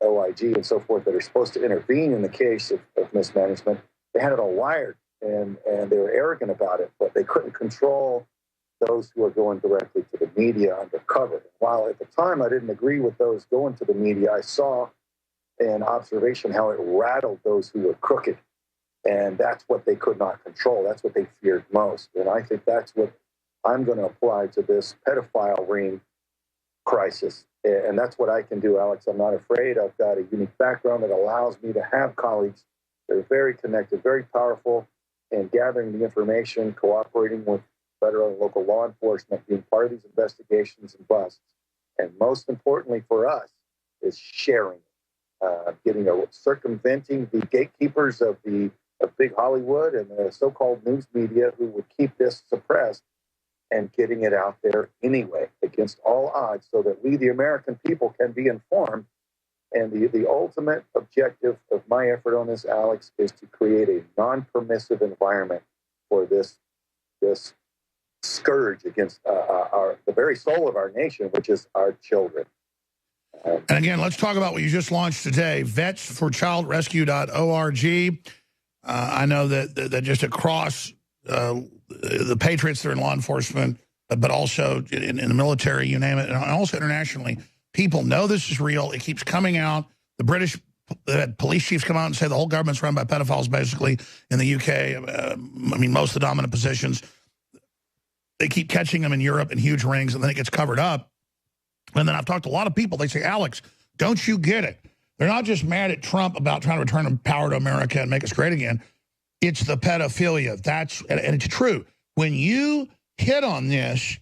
OIG and so forth, that are supposed to intervene in the case of mismanagement. They had it all wired, and they were arrogant about it, but they couldn't control those who are going directly to the media undercover. While at the time I didn't agree with those going to the media, I saw in observation how it rattled those who were crooked. And that's what they could not control. That's what they feared most. And I think that's what I'm going to apply to this pedophile ring crisis. And that's what I can do, Alex. I'm not afraid. I've got a unique background that allows me to have colleagues that are very connected, very powerful, and gathering the information, cooperating with federal and local law enforcement, being part of these investigations and busts. And most importantly for us is sharing, circumventing the gatekeepers of big Hollywood and the so-called news media who would keep this suppressed, and getting it out there anyway against all odds so that we, the American people, can be informed. And the ultimate objective of my effort on this, Alex, is to create a non-permissive environment for this scourge against the very soul of our nation, which is our children. And again, let's talk about what you just launched today, vetsforchildrescue.org. I know that just across the patriots that are in law enforcement, but also in the military, you name it, and also internationally, people know this is real. It keeps coming out. The British police chiefs come out and say the whole government's run by pedophiles, basically, in the UK. Most of the dominant positions. They keep catching them in Europe in huge rings, and then it gets covered up. And then I've talked to a lot of people. They say, Alex, don't you get it? They're not just mad at Trump about trying to return power to America and make us great again. It's the pedophilia. And it's true. When you hit on this,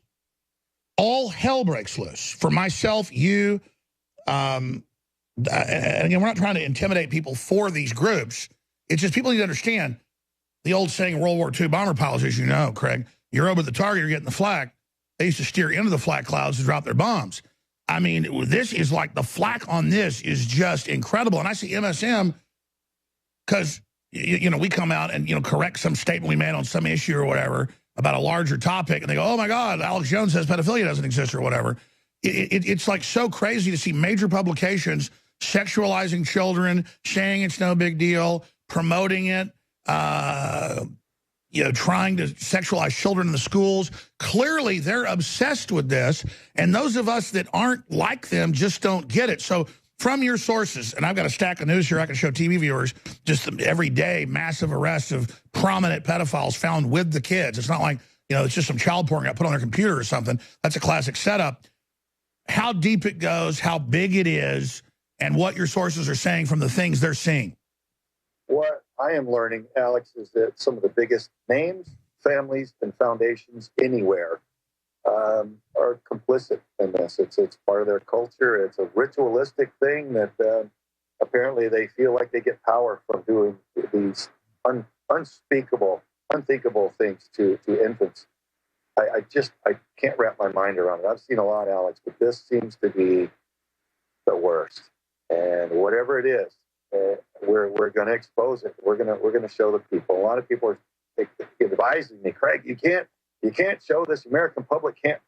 all hell breaks loose. For myself, you, And again, we're not trying to intimidate people for these groups. It's just people need to understand the old saying of World War II bomber pilots, as you know, Craig, you're over the target, you're getting the flak. They used to steer into the flak clouds to drop their bombs. I mean, this is like the flak on this is just incredible. And I see MSM because, you know, we come out and, you know, correct some statement we made on some issue or whatever about a larger topic. And they go, oh, my God, Alex Jones says pedophilia doesn't exist or whatever. It's like so crazy to see major publications sexualizing children, saying it's no big deal, promoting it, you know, trying to sexualize children in the schools. Clearly, they're obsessed with this, and those of us that aren't like them just don't get it. So from your sources, and I've got a stack of news here I can show TV viewers, just every day, massive arrests of prominent pedophiles found with the kids. It's not like, you know, it's just some child porn got put on their computer or something. That's a classic setup. How deep it goes, how big it is, and what your sources are saying from the things they're seeing. What I am learning, Alex, is that some of the biggest names, families, and foundations anywhere are complicit in this. It's part of their culture. It's a ritualistic thing that apparently they feel like they get power from doing these unspeakable, unthinkable things to infants. I can't wrap my mind around it. I've seen a lot, Alex, but this seems to be the worst. And whatever it is, we're going to expose it. We're going to show the people. A lot of people are advising me, Craig, you can't show this. American public can't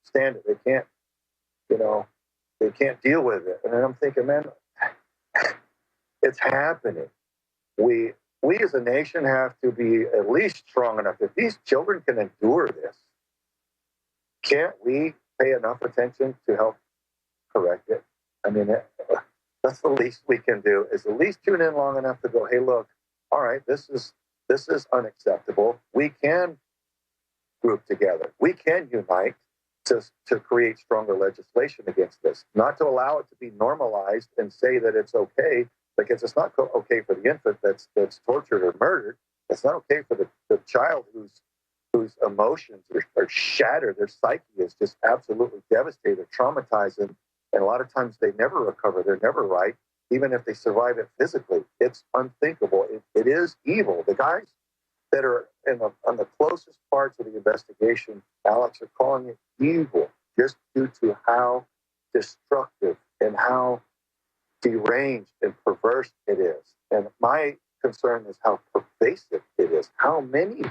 stand it. They can't, you know, they can't deal with it. And then I'm thinking, man, it's happening. We as a nation have to be at least strong enough. If these children can endure this, can't we pay enough attention to help correct it? I mean, that's the least we can do, is at least tune in long enough to go, hey, look, all right, this is unacceptable. We can group together. We can unite to create stronger legislation against this, not to allow it to be normalized and say that it's okay, because it's not okay for the infant that's tortured or murdered. It's not okay for the child whose emotions are shattered. Their psyche is just absolutely devastated, traumatized, and a lot of times they never recover. They're never right, even if they survive it physically. It's unthinkable. It is evil. The guys that are on the closest parts of the investigation, Alex, are calling it evil just due to how destructive and how deranged and perverse it is. And my concern is how pervasive it is, how many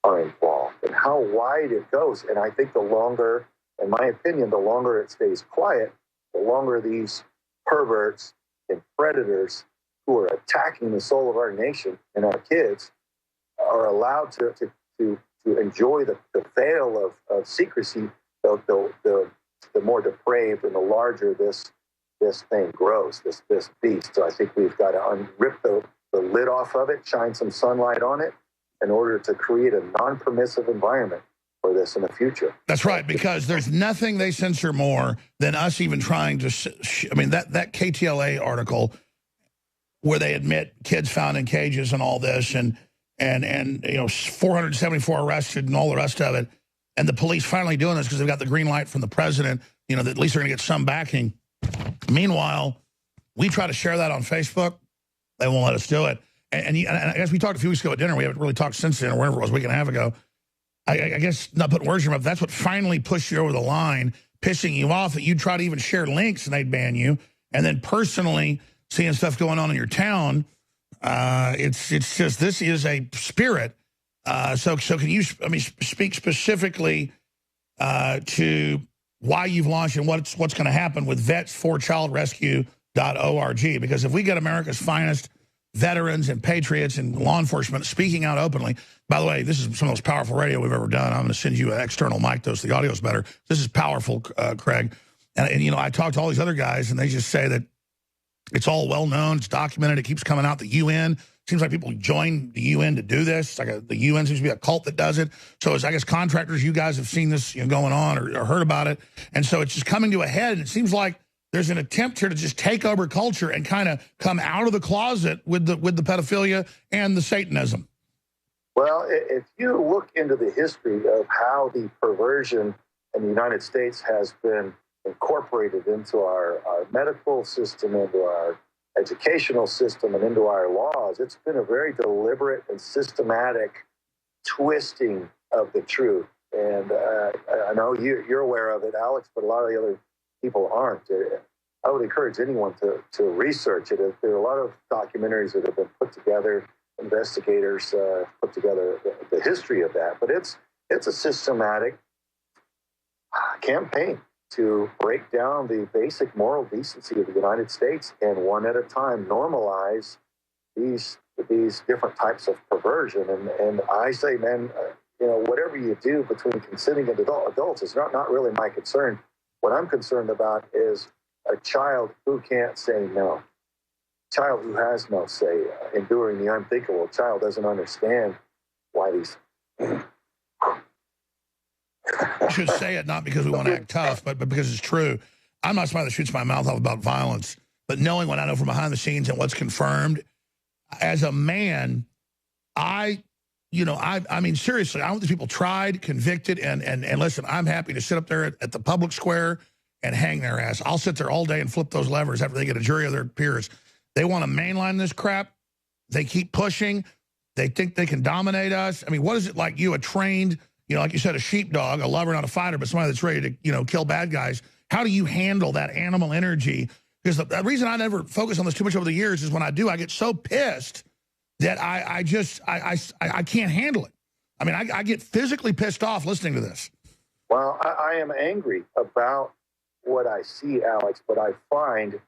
are involved, and how wide it goes. And I think the longer, in my opinion, the longer it stays quiet, the longer these perverts and predators who are attacking the soul of our nation and our kids are allowed to enjoy the veil of secrecy, the more depraved and the larger this thing grows, this beast. So I think we've got to rip the lid off of it, shine some sunlight on it in order to create a non-permissive environment for this in the future. That's right, because there's nothing they censor more than us even trying to, I mean, that KTLA article where they admit kids found in cages and all this, and you know, 474 arrested and all the rest of it, and the police finally doing this because they've got the green light from the president, you know, that at least they're going to get some backing. Meanwhile, we try to share that on Facebook. They won't let us do it. And I guess we talked a few weeks ago at dinner. We haven't really talked since then, or whatever it was, a week and a half ago. I guess, not putting words in your mouth, that's what finally pushed you over the line, pissing you off, that you'd try to even share links and they'd ban you. And then personally seeing stuff going on in your town, it's just, this is a spirit. So can you, I mean, speak specifically to why you've launched and what's going to happen with vets4childrescue.org? Because if we get America's finest veterans and patriots and law enforcement speaking out openly. By the way, this is some of the most powerful radio we've ever done. I'm going to send you an external mic, though, so the audio's better. This is powerful, Craig. And, you know, I talked to all these other guys, and they just say that it's all well-known. It's documented. It keeps coming out. The UN, seems like people join the UN to do this. It's like the UN seems to be a cult that does it. So as I guess contractors, you guys have seen this, you know, going on or heard about it. And so it's just coming to a head, and it seems like there's an attempt here to just take over culture and kind of come out of the closet with the pedophilia and the Satanism. Well, if you look into the history of how the perversion in the United States has been incorporated into our medical system, into our educational system, and into our laws. It's been a very deliberate and systematic twisting of the truth. And I know you're aware of it, Alex, but a lot of the other people aren't. I would encourage anyone to research it. There are a lot of documentaries that have been put together, investigators put together the history of that. But it's a systematic campaign to break down the basic moral decency of the United States and one at a time normalize these different types of perversion. And I say, man, whatever you do between consenting and adults is not really my concern. What I'm concerned about is a child who can't say no, a child who has no say, enduring the unthinkable. A child doesn't understand why these. We should say it not because we want to act tough, but because it's true. I'm not somebody that shoots my mouth off about violence, but knowing what I know from behind the scenes and what's confirmed, as a man, I mean, seriously, I want these people tried, convicted, and listen, I'm happy to sit up there at the public square and hang their ass. I'll sit there all day and flip those levers after they get a jury of their peers. They want to mainline this crap. They keep pushing. They think they can dominate us. I mean, what is it like you, a trained, like you said, a sheepdog, a lover, not a fighter, but somebody that's ready to, kill bad guys? How do you handle that animal energy? Because the reason I never focus on this too much over the years is when I do, I get so pissed that I can't handle it. I mean, I get physically pissed off listening to this. Well, I am angry about what I see, Alex, but I find,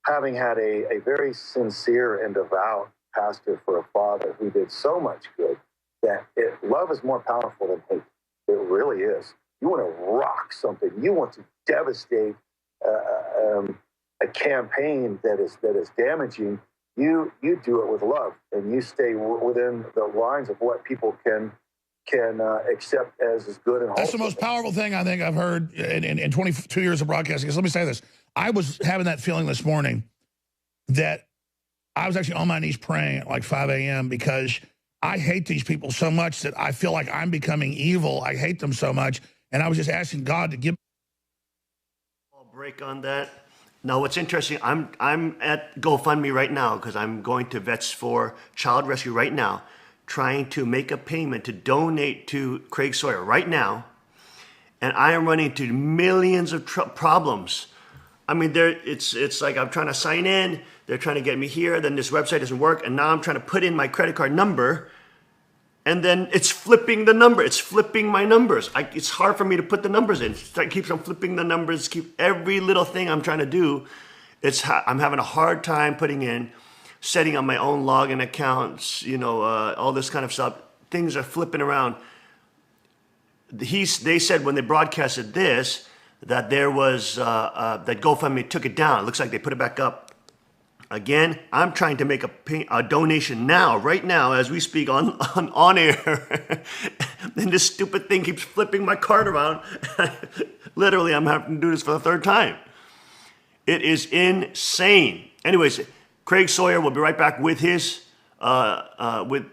having had a very sincere and devout pastor for a father who did so much good, that love is more powerful than hate. It really is. You want to rock something. You want to devastate a campaign that is damaging. You do it with love, and you stay within the lines of what people can accept as good and wholesome. That's the most powerful thing I think I've heard in 22 years of broadcasting. Because let me say this. I was having that feeling this morning that I was actually on my knees praying at like 5 a.m. because I hate these people so much that I feel like I'm becoming evil. I hate them so much. And I was just asking God to give. I'll break on that. Now, what's interesting, I'm at GoFundMe right now because I'm going to Vets for Child Rescue right now, trying to make a payment to donate to Craig Sawyer right now. And I am running into millions of problems. I mean, it's like I'm trying to sign in. They're trying to get me here. Then this website doesn't work. And now I'm trying to put in my credit card number. And then it's flipping the number. It's flipping my numbers. It's hard for me to put the numbers in. It keeps on flipping the numbers. Keep every little thing I'm trying to do. I'm having a hard time putting in, setting up my own login accounts. All this kind of stuff. Things are flipping around. They said when they broadcasted this that there was that GoFundMe took it down. It looks like they put it back up. Again, I'm trying to make a donation now, right now, as we speak on air. And this stupid thing keeps flipping my card around. Literally, I'm having to do this for the third time. It is insane. Anyways, Craig Sawyer will be right back with with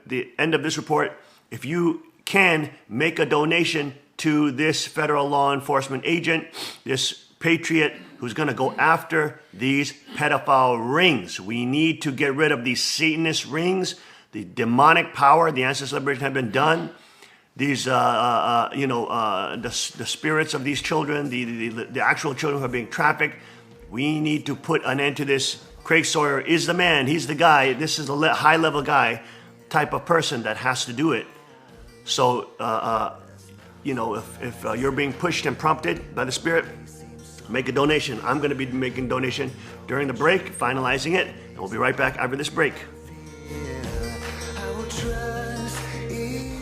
the end of this report. If you can make a donation to this federal law enforcement agent, this patriot who's going to go after these pedophile rings. We need to get rid of these Satanist rings, the demonic power. The ancestral liberation have been done. These, the spirits of these children, the actual children who are being trafficked. We need to put an end to this. Craig Sawyer is the man. He's the guy. This is a high-level guy type of person that has to do it. So, if you're being pushed and prompted by the Spirit, make a donation. I'm going to be making a donation during the break, finalizing it, and we'll be right back after this break. I will trust in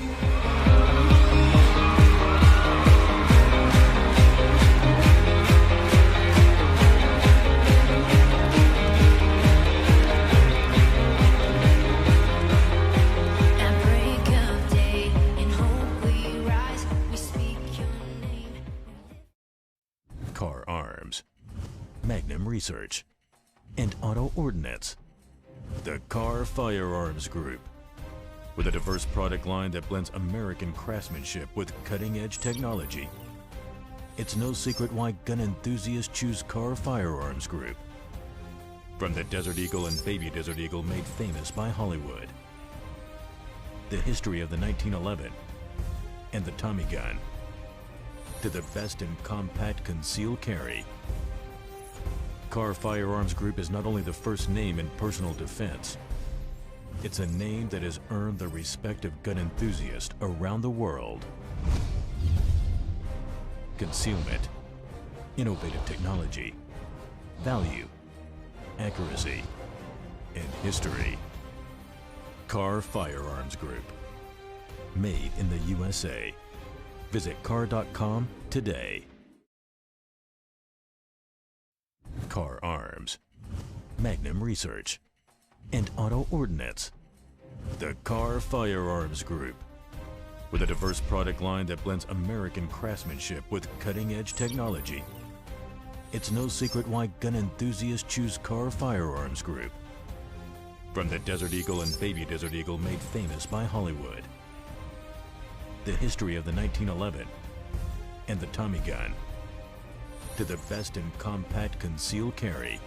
at break of day, in hope we rise, we speak your name. Car Arms, Magnum Research, and Auto Ordnance. The Car Firearms Group. With a diverse product line that blends American craftsmanship with cutting-edge technology. It's no secret why gun enthusiasts choose Carr Firearms Group. From the Desert Eagle and Baby Desert Eagle made famous by Hollywood, the history of the 1911 and the Tommy gun, to the best in compact concealed carry, Carr Firearms Group is not only the first name in personal defense, it's a name that has earned the respect of gun enthusiasts around the world. Concealment, innovative technology, value, accuracy, and history. Carr Firearms Group. Made in the USA. Visit carr.com today. Carr Arms, Magnum Research, and Auto Ordnance. The Carr Firearms Group. With a diverse product line that blends American craftsmanship with cutting-edge technology. It's no secret why gun enthusiasts choose Carr Firearms Group. From the Desert Eagle and Baby Desert Eagle made famous by Hollywood, the history of the 1911 and the Tommy gun, to the best in compact concealed carry,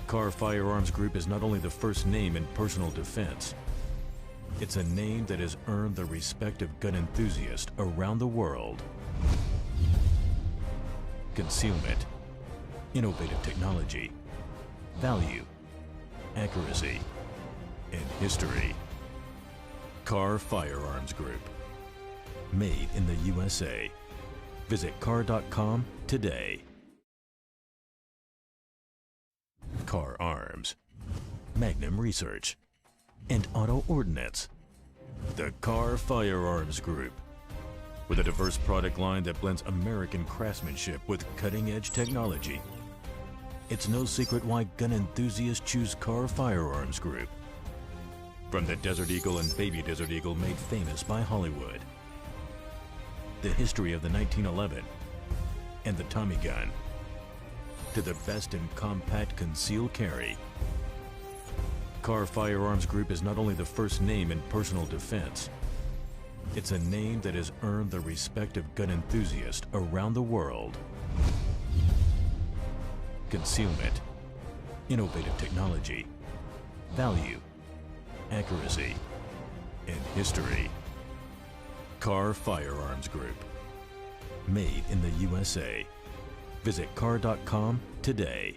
Carr Firearms Group is not only the first name in personal defense, it's a name that has earned the respect of gun enthusiasts around the world. Concealment, innovative technology, value, accuracy, and history. Carr Firearms Group. Made in the USA. Visit carr.com today. Carr Arms, Magnum Research, and Auto Ordnance. The Carr Firearms Group. With a diverse product line that blends American craftsmanship with cutting-edge technology. It's no secret why gun enthusiasts choose Carr Firearms Group. From the Desert Eagle and Baby Desert Eagle made famous by Hollywood, the history of the 1911 and the Tommy gun, to the best in compact concealed carry, Carr Firearms Group is not only the first name in personal defense, it's a name that has earned the respect of gun enthusiasts around the world. Concealment, innovative technology, value, accuracy, and history. Carr Firearms Group. Made in the USA. Visit carr.com today.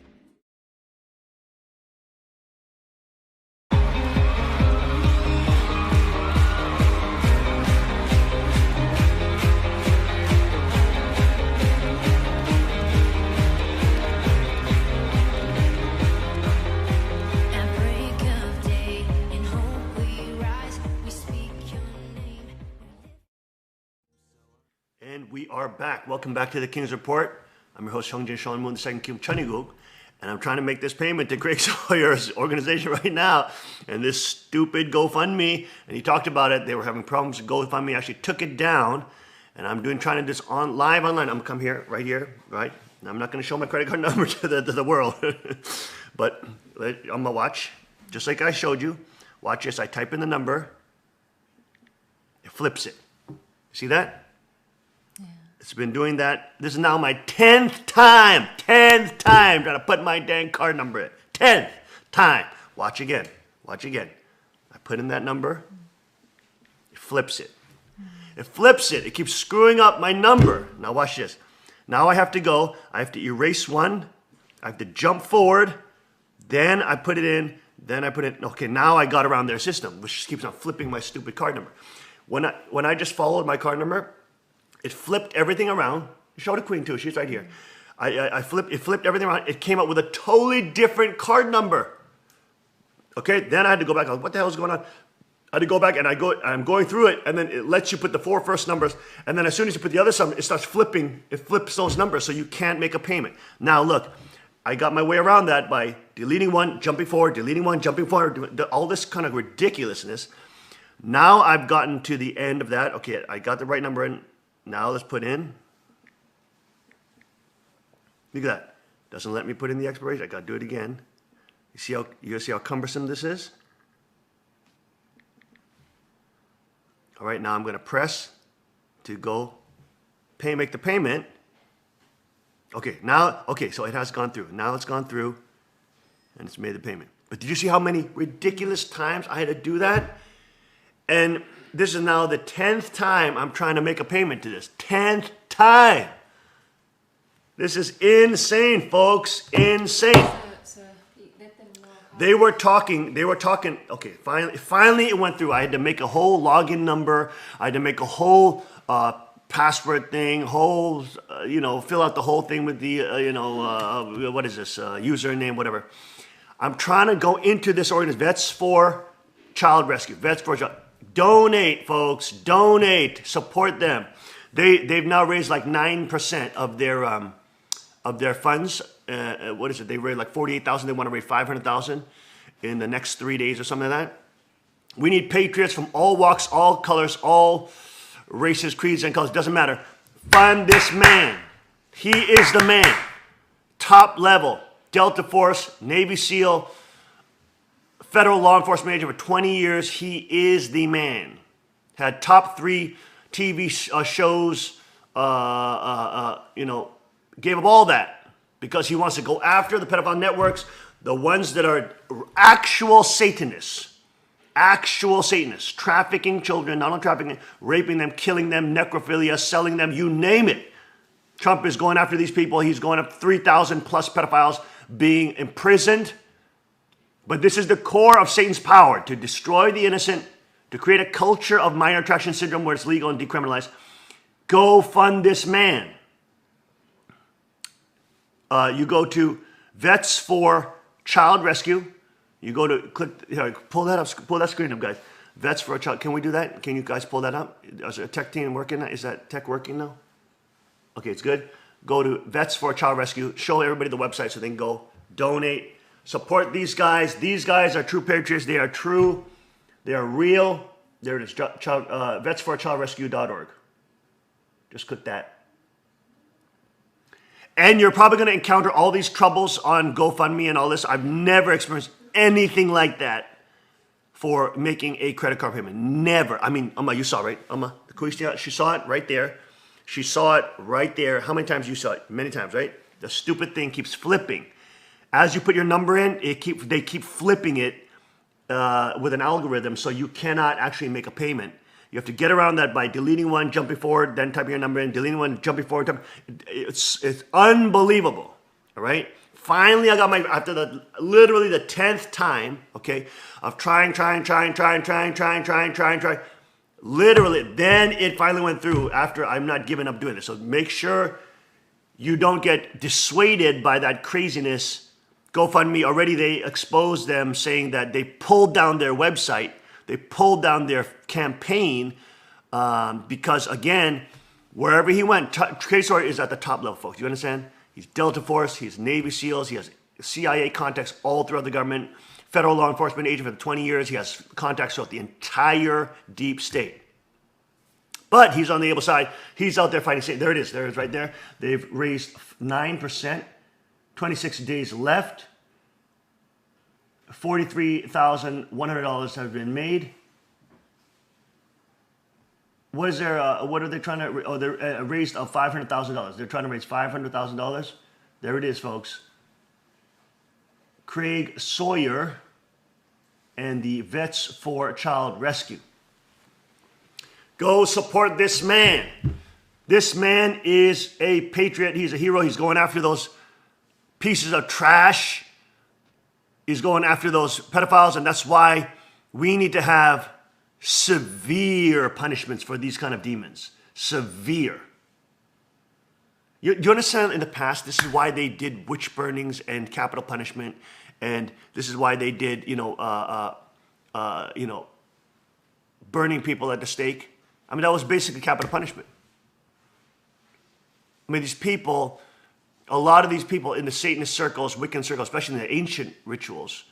And we are back. Welcome back to the King's Report. I'm your host, Hyun Shil Kang, the second king of Chuniguk, and I'm trying to make this payment to Greg Sawyer's organization right now. And this stupid GoFundMe, and he talked about it. They were having problems with GoFundMe. Actually took it down, and I'm trying to do this live online. I'm gonna come here, right here, right. Now, I'm not gonna show my credit card number to the world, but on my watch, just like I showed you. Watch this. I type in the number. It flips it. See that? It's been doing that. This is now my 10th time trying to put my dang card number in. 10th time. Watch again. Watch again. I put in that number. It flips it. It flips it. It keeps screwing up my number. Now watch this. Now I have to go. I have to erase one. I have to jump forward. Then I put it in. Then I put it. Okay, now I got around their system, which keeps on flipping my stupid card number. When I just followed my card number, it flipped everything around. Show the queen too. She's right here. It flipped everything around. It came up with a totally different card number. Okay, then I had to go back. I was, what the hell is going on? I had to go back and I'm going through it, and then it lets you put the 4 first numbers, and then as soon as you put the other sum, it starts flipping. It flips those numbers, so you can't make a payment. Now look, I got my way around that by deleting one, jumping forward, deleting one, jumping forward, all this kind of ridiculousness. Now I've gotten to the end of that. Okay, I got the right number in. Now let's put in. Look at that. Doesn't let me put in the expiration. I got to do it again. You see how cumbersome this is? All right, now I'm going to press to go make the payment. Okay, now, so it has gone through. Now it's gone through, and it's made the payment. But did you see how many ridiculous times I had to do that? And this is now the 10th time I'm trying to make a payment to this. 10th time. This is insane, folks. Insane. They were talking, okay, finally it went through. I had to make a whole login number. I had to make a whole password thing, fill out the whole thing with the, what is this, username, whatever. I'm trying to go into this organization, Vets for Child Rescue, Vets for Child. Donate, folks, donate, support them. They've now raised like 9% of their funds. What is it? They raised like 48,000. They want to raise 500,000 in the next 3 days or something like that. We need patriots from all walks, all colors, all races, creeds, and colors. Doesn't matter. Fund this man. He is the man. Top level. Delta Force, Navy SEAL, federal law enforcement agent for 20 years. He is the man. Had top 3 TV shows, gave up all that because he wants to go after the pedophile networks, the ones that are actual Satanists, trafficking children, not only trafficking, raping them, killing them, necrophilia, selling them, you name it. Trump is going after these people. He's going up 3,000 plus pedophiles being imprisoned. But this is the core of Satan's power, to destroy the innocent, to create a culture of minor attraction syndrome where it's legal and decriminalized. Go fund this man. You go to Vets for Child Rescue. You go to click here, pull that screen up, guys. Vets for a Child. Can we do that? Can you guys pull that up? Is a tech team working? Is that tech working now? Okay, it's good. Go to Vets for Child Rescue. Show everybody the website so they can go donate. Support these guys. These guys are true patriots. They are true. They are real. There it is. vetsforchildrescue.org. Just click that. And you're probably going to encounter all these troubles on GoFundMe and all this. I've never experienced anything like that for making a credit card payment. Never. I mean, Amma, you saw it, right? Amma, she saw it right there. She saw it right there. How many times you saw it? Many times, right? The stupid thing keeps flipping. As you put your number in, they keep flipping it with an algorithm, so you cannot actually make a payment. You have to get around that by deleting one, jumping forward, then typing your number in, deleting one, jumping forward. It's unbelievable, all right? Finally, I got after literally the 10th time, okay, of trying. Literally, then it finally went through after I'm not giving up doing this. So make sure you don't get dissuaded by that craziness. GoFundMe, already they exposed them saying that they pulled down their website. They pulled down their campaign because, again, wherever he went, Tracor is at the top level, folks. You understand? He's Delta Force. He's Navy SEALs. He has CIA contacts all throughout the government. Federal law enforcement agent for 20 years. He has contacts throughout the entire deep state. But he's on the able side. He's out there fighting Satan. There it is. There it is right there. They've raised 9%. 26 days left. $43,100 have been made. What is there? What are they trying to? Oh, they raised $500,000. They're trying to raise $500,000. There it is, folks. Craig Sawyer and the Vets for Child Rescue. Go support this man. This man is a patriot. He's a hero. He's going after those pieces of trash. He's going after those pedophiles, and that's why we need to have severe punishments for these kind of demons. Severe. You understand, in the past, this is why they did witch burnings and capital punishment, and this is why they did, burning people at the stake. I mean, that was basically capital punishment. I mean, these people, a lot of these people in the Satanist circles, Wiccan circles, especially in the ancient rituals,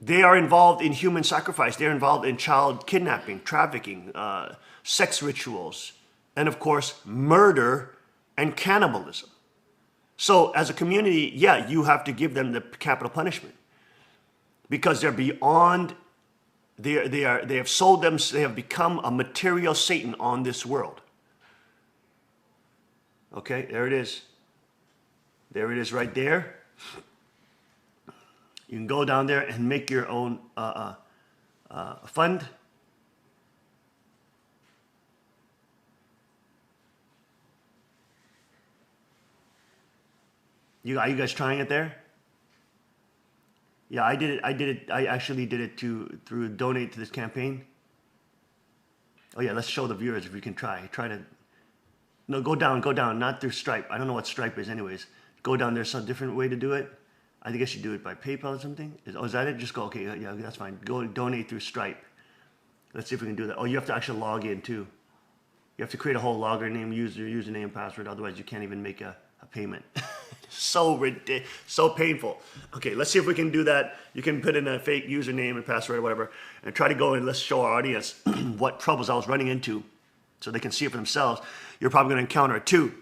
they are involved in human sacrifice. They're involved in child kidnapping, trafficking, sex rituals, and of course, murder and cannibalism. So as a community, yeah, you have to give them the capital punishment because they're beyond, they have sold them, they have become a material Satan on this world. Okay, there it is. There it is right there. You can go down there and make your own fund. Are you guys trying it there? Yeah, I did it. I actually did it through donate to this campaign. Oh yeah, let's show the viewers if we can try. Try to. No, go down, not through Stripe. I don't know what Stripe is anyways. Go down, there's some different way to do it. I think I should do it by PayPal or something. Is that it? Just go, okay, yeah, that's fine. Go donate through Stripe. Let's see if we can do that. Oh, you have to actually log in too. You have to create a whole login name, username, password. Otherwise, you can't even make a payment. So ridiculous, so painful. Okay, let's see if we can do that. You can put in a fake username and password or whatever, and try to go and let's show our audience what troubles I was running into so they can see it for themselves. You're probably going to encounter it too.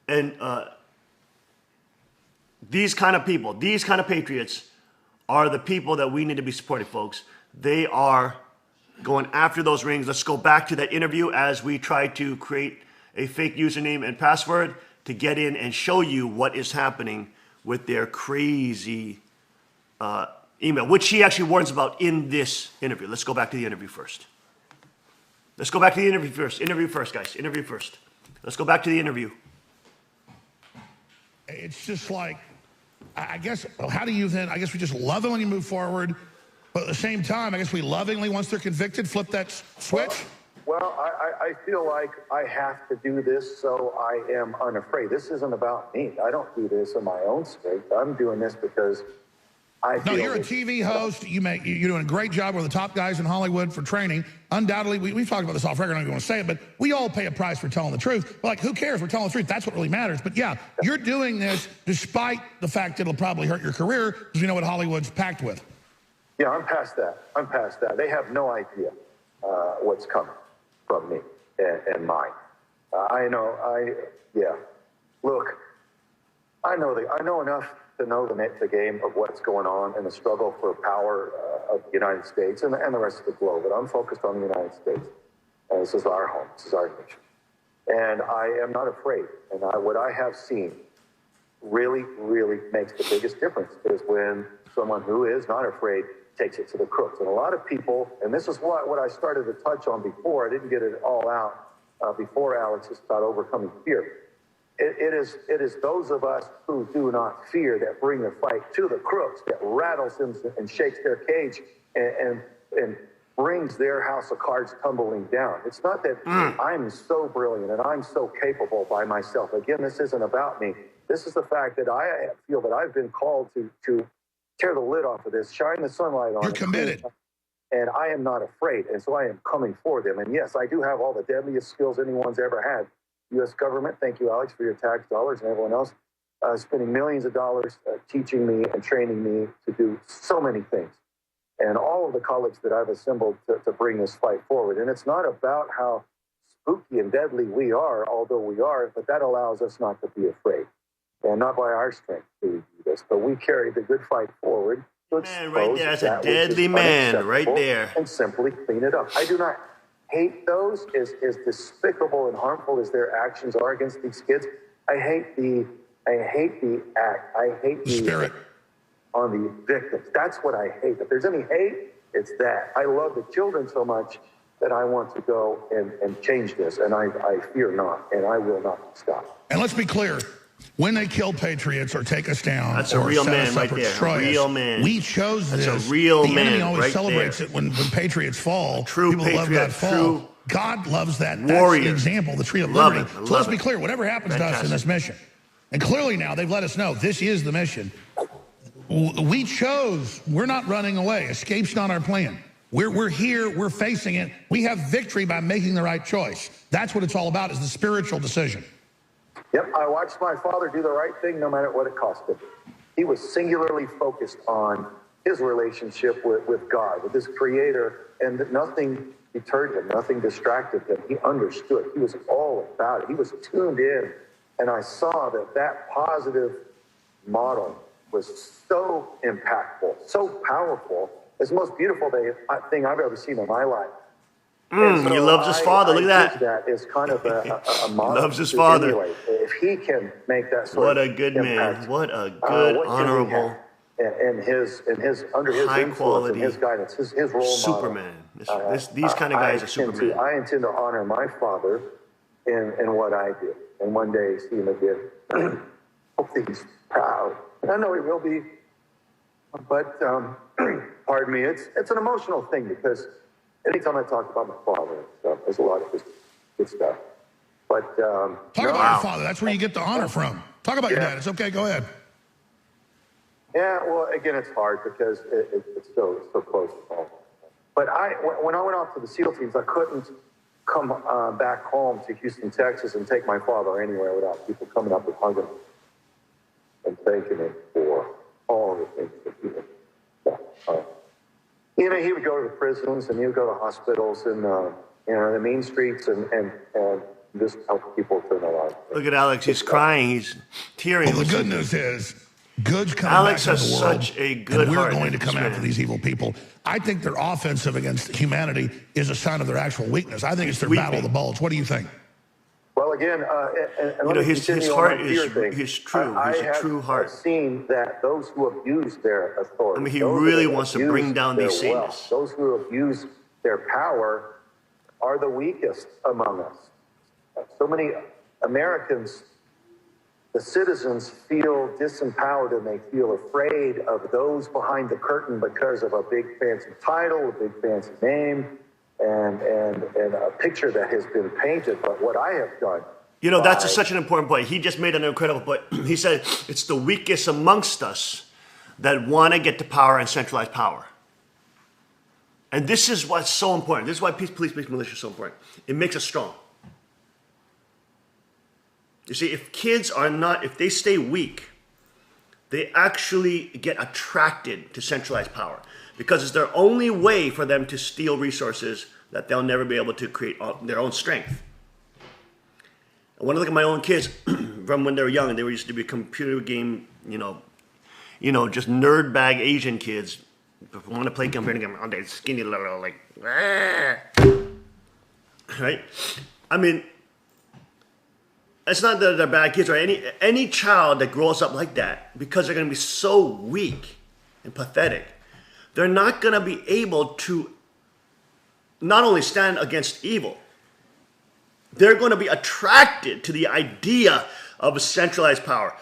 And these kind of people, these kind of patriots are the people that we need to be supporting, folks. They are going after those rings. Let's go back to that interview as we try to create a fake username and password to get in and show you what is happening with their crazy email, which he actually warns about in this interview. Let's go back to the interview first. Let's go back to the interview first. Interview first, guys. Interview first. Let's go back to the interview. It's just like, I guess, how do you then, I guess we just lovingly move forward, but at the same time, I guess we lovingly, once they're convicted, flip that switch? Well, I feel like I have to do this, so I am unafraid. This isn't about me. I don't do this in my own strength. I'm doing this because I feel... No, you're a TV host. You're doing a great job. We're the top guys in Hollywood for training. Undoubtedly, we've talked about this off record. I don't even want to say it, but we all pay a price for telling the truth. But like, who cares? We're telling the truth. That's what really matters. But yeah, you're doing this despite the fact it'll probably hurt your career because you know what Hollywood's packed with. Yeah, I'm past that. I'm past that. They have no idea what's coming from me and mine. Look, I know enough to know the game of what's going on and the struggle for power of the United States and the rest of the globe. But I'm focused on the United States. And this is our home. This is our nation. And I am not afraid. And what I have seen really, really makes the biggest difference is when someone who is not afraid takes it to the crooks. And a lot of people, and this is what I started to touch on before, I didn't get it all out before, Alex, is about overcoming fear. It is those of us who do not fear that bring the fight to the crooks, that rattles them and shakes their cage and brings their house of cards tumbling down. It's not that I'm so brilliant and I'm so capable by myself. Again, this isn't about me. This is the fact that I feel that I've been called to tear the lid off of this, shine the sunlight on it. You're committed. And I am not afraid. And so I am coming for them. And yes, I do have all the deadliest skills anyone's ever had. U.S. government, thank you, Alex, for your tax dollars and everyone else spending millions of dollars teaching me and training me to do so many things. And all of the colleagues that I've assembled to bring this fight forward. And it's not about how spooky and deadly we are, although we are, but that allows us not to be afraid. And not by our strength do we do this, but we carry the good fight forward. Man, right there, that's a deadly man, right there. And simply clean it up. I do not hate those, as despicable and harmful as their actions are against these kids. I hate the act. I hate the spirit on the victims. That's what I hate. If there's any hate, it's that. I love the children so much that I want to go and change this, and I fear not, and I will not stop. And let's be clear. When they kill patriots or take us down, that's a real man right there. A real man. We chose this. That's a real man. The enemy always right celebrates there. it when patriots fall. True people patriot, love that fall. true God loves that. warrior. That's the example, the tree of Love liberty. it. So let's be clear. Whatever happens to us in this mission, and clearly now they've let us know this is the mission. We chose. We're not running away. Escape's not our plan. We're here. We're facing it. We have victory by making the right choice. That's what it's all about. Is the spiritual decision. Yep, I watched my father do the right thing no matter what it cost him. He was singularly focused on his relationship with God, with his creator, and nothing deterred him, nothing distracted him. He understood. He was all about it. He was tuned in, and I saw that positive model was so impactful, so powerful. It's the most beautiful thing I've ever seen in my life. And so he loves his father. Look at use that as kind of a model. Loves his to father. emulate. If he can make that sort What of a good impact, man. What a good, what can we honorable, have? And his under his high influence quality and his guidance, his role Superman. model. These kind of guys are Superman. I intend to honor my father in what I do, and one day see him again. Hopefully he's proud. And I know he will be. But pardon me, it's an emotional thing because anytime I talk about my father and stuff, there's a lot of good stuff. But talk about your father. That's where you get the honor from. Talk about your dad. It's okay. Go ahead. Yeah, well, again, it's hard because it's so close to home. But when I went off to the SEAL teams, I couldn't come back home to Houston, Texas, and take my father anywhere without people coming up and hugging him and thanking him for all the things that he did. He would go to the prisons and he would go to the hospitals and the mean streets and just help people turn their lives. Look at Alex. He's crying. He's tearing. Well, the good news is good's coming Alex back into has the world, such a good and we're heart. going to come after these evil people. I think their offensive against humanity is a sign of their actual weakness. I think it's their battle of the bulge. What do you think? Well, again, his heart is true. He's a true heart. I've seen that those who abuse their authority, I mean, he really wants to bring down these Satanists. Those who abuse their power are the weakest among us. So many Americans, the citizens, feel disempowered and they feel afraid of those behind the curtain because of a big fancy title, a big fancy name, and a picture that has been painted. But what I have done, that's such an important point. He just made an incredible point. He said it's the weakest amongst us that want to get to power and centralize power. And this is what's so important. This is why peace, police, militia is so important. It makes us strong. You see, if they stay weak, they actually get attracted to centralized power because it's their only way for them to steal resources that they'll never be able to create their own strength. I want to look at my own kids from when they were young. They used to be computer game, just nerd bag Asian kids. Want to play computer game all day, skinny little like, right? I mean, it's not that they're bad kids or any child that grows up like that, because they're going to be so weak and pathetic, they're not going to be able to not only stand against evil, they're going to be attracted to the idea of a centralized power,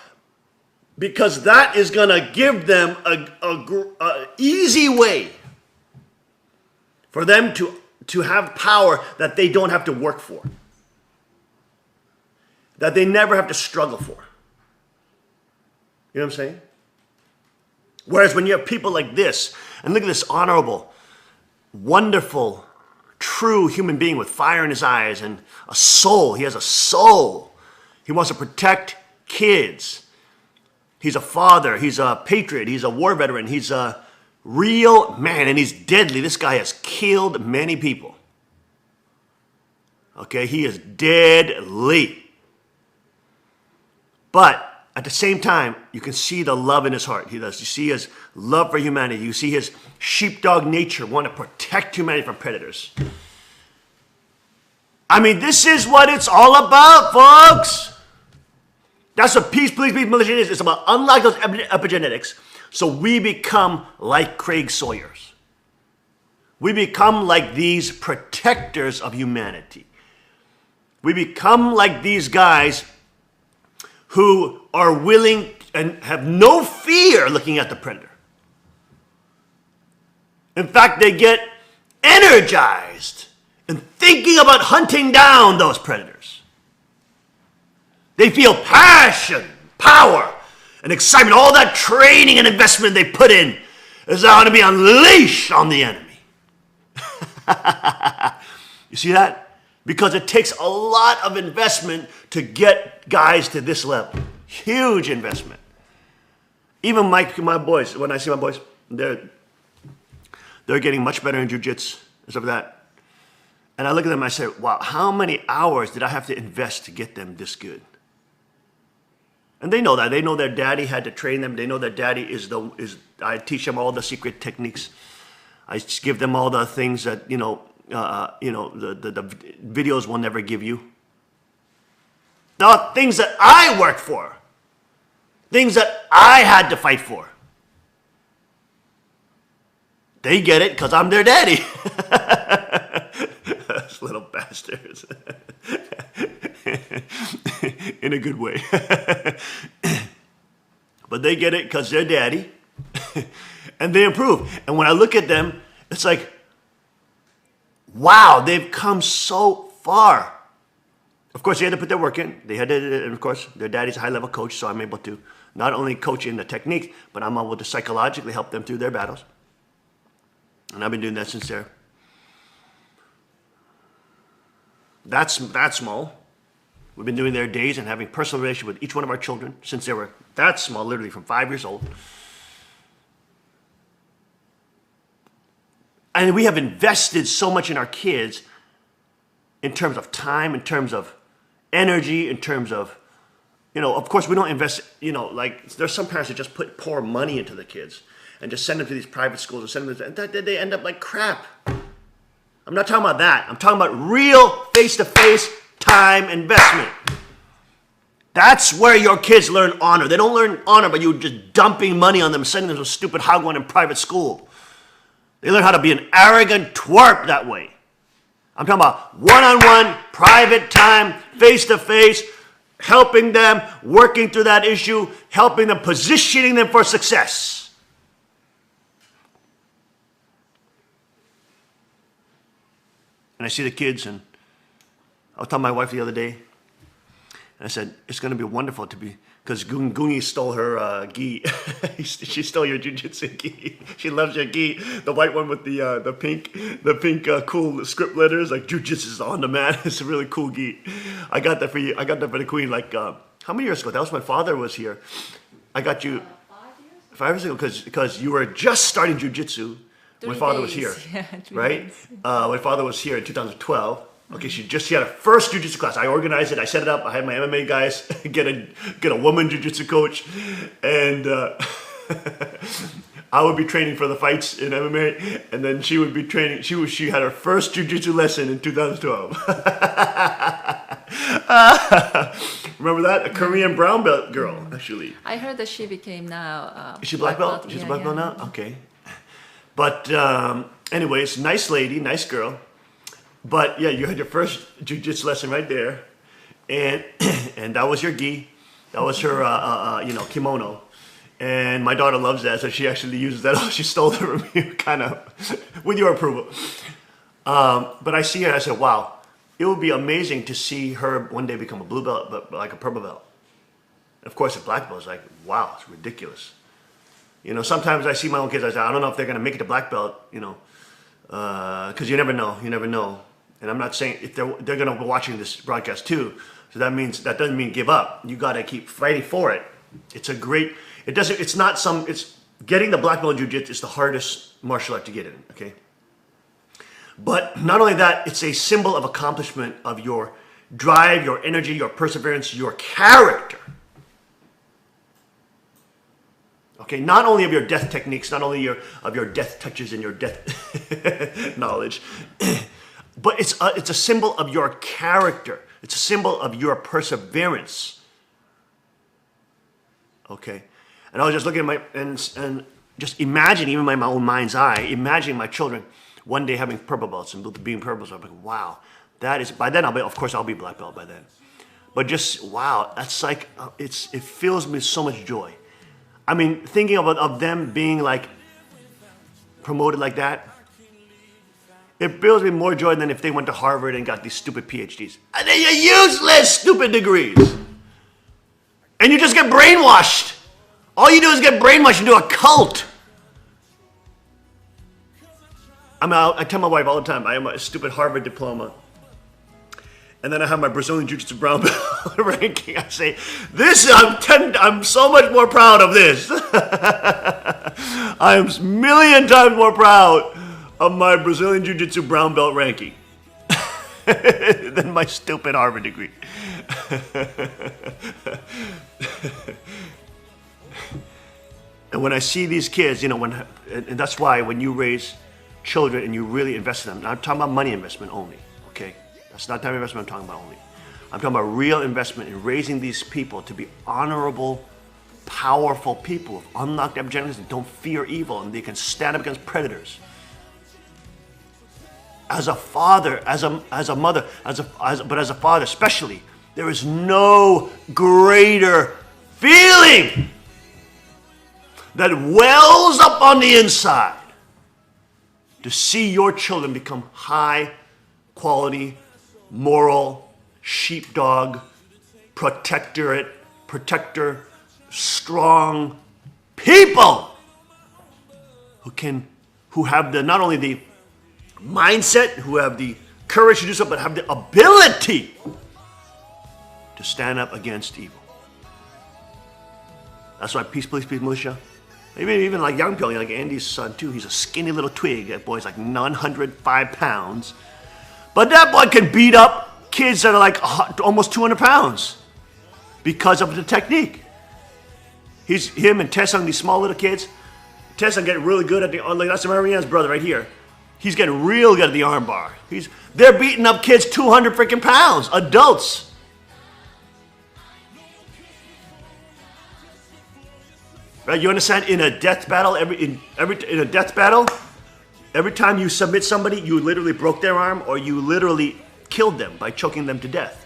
because that is going to give them a easy way for them to have power that they don't have to work for, that they never have to struggle for. You know what I'm saying? Whereas when you have people like this, and look at this honorable, wonderful, true human being with fire in his eyes and a soul. He has a soul. He wants to protect kids. He's a father. He's a patriot. He's a war veteran. He's a real man, and he's deadly. This guy has killed many people. Okay, he is deadly. But at the same time, you can see the love in his heart. He does. You see his love for humanity. You see his sheepdog nature, want to protect humanity from predators. I mean, this is what it's all about, folks. That's what peace, police, militia is. It's about unlock those epigenetics so we become like Craig Sawyers. We become like these protectors of humanity. We become like these guys who are willing and have no fear looking at the predator. In fact, they get energized in thinking about hunting down those predators. They feel passion, power, and excitement. All that training and investment they put in is now going to be unleashed on the enemy. You see that? Because it takes a lot of investment to get guys to this level. Huge investment. Even my boys, when I see my boys, they're getting much better in jiu-jitsu and stuff like that. And I look at them and I say, wow, how many hours did I have to invest to get them this good? And they know that. They know their daddy had to train them. They know their daddy I teach them all the secret techniques. I give them all the things that, the videos will never give you. The things that I worked for, things that I had to fight for. They get it because I'm their daddy. Those little bastards. In a good way. But they get it because they're daddy. And they improve. And when I look at them, it's like, wow, they've come so far. Of course, they had to put their work in. They had to, and of course, their daddy's a high-level coach, so I'm able to not only coach in the technique, but I'm able to psychologically help them through their battles. And I've been doing that since they're that small. We've been doing their days and having personal relationship with each one of our children since they were that small, literally from 5 years old. And we have invested so much in our kids in terms of time, in terms of energy, in terms of, of course we don't invest, like there's some parents that just pour money into the kids and just send them to these private schools and send them and they end up like crap. I'm not talking about that. I'm talking about real face-to-face time investment. That's where your kids learn honor. They don't learn honor by you just dumping money on them, sending them to a stupid hogwash in private school. They learn how to be an arrogant twerp that way. I'm talking about one-on-one, private time, face-to-face, helping them, working through that issue, helping them, positioning them for success. And I see the kids, and I was telling my wife the other day, and I said, it's going to be wonderful to be, because Goonie stole her gi. She stole your jiu-jitsu gi. She loves your gi. The white one with the pink cool script letters, like jiu-jitsu is on the mat. It's a really cool gi. I got that for you. I got that for the queen, like, how many years ago? That was when my father was here. I got you 5 years ago, because you were just starting jiu-jitsu when father was here, right? When father was here in 2012. Okay, she had her first jiu-jitsu class. I organized it. I set it up. I had my MMA guys get a woman jiu-jitsu coach, and I would be training for the fights in MMA, and then she would be training. She had her first jiu-jitsu lesson in 2012. Remember that? A Korean brown belt girl, actually. I heard that she became now. Is she black belt? She's a black belt now. Okay, but anyways, nice lady, nice girl. But yeah, you had your first jiu-jitsu lesson right there, and that was your gi, that was her kimono, and my daughter loves that, so she actually uses that. She stole it from you, kind of, with your approval. But I see her, and I said, wow, it would be amazing to see her one day become a blue belt, but like a purple belt. Of course, a black belt is like, wow, it's ridiculous. Sometimes I see my own kids, I say, I don't know if they're gonna make it to black belt, because you never know. And I'm not saying if they're going to be watching this broadcast too. So that doesn't mean give up. You got to keep fighting for it. It's getting the black belt in jiu-jitsu is the hardest martial art to get in, okay? But not only that, it's a symbol of accomplishment of your drive, your energy, your perseverance, your character. Okay, not only of your death techniques, not only of your death touches and your death knowledge, but it's a symbol of your character. It's a symbol of your perseverance. Okay, and I was just looking at and just imagining, even in my own mind's eye, imagining my children one day having purple belts and being purple belts. I'm like, wow, that is. By then, of course I'll be black belt by then. But just wow, that's like it fills me with so much joy. I mean, thinking of them being like promoted like that, it fills me more joy than if they went to Harvard and got these stupid PhDs. And they're useless, stupid degrees. And you just get brainwashed. All you do is get brainwashed into a cult. I tell my wife all the time, I have a stupid Harvard diploma. And then I have my Brazilian Jiu-Jitsu brown belt ranking. I say, I'm so much more proud of this. I am a million times more proud of my Brazilian Jiu-Jitsu brown belt ranking than my stupid Harvard degree. And when I see these kids, and that's why when you raise children and you really invest in them. Now, I'm talking about money investment only, okay? That's not the type of investment I'm talking about only. I'm talking about real investment in raising these people to be honorable, powerful people with unlocked epigenetics that don't fear evil and they can stand up against predators. As a father, as a mother, but as a father especially, there is no greater feeling that wells up on the inside to see your children become high quality, moral, sheepdog, protector, strong people who have not only the mindset, who have the courage to do so, but have the ability to stand up against evil. That's why Peace, Police, Peace, Militia. Even like young people, like Andy's son too. He's a skinny little twig. That boy's like 905 pounds. But that boy can beat up kids that are like almost 200 pounds because of the technique. Him and Tessung, these small little kids. Tessung getting really good at like that's Marianne's brother right here. He's getting real good at the arm bar. They're beating up kids 200 freaking pounds, adults. Right? You understand? In a death battle, in a death battle, every time you submit somebody, you literally broke their arm or you literally killed them by choking them to death.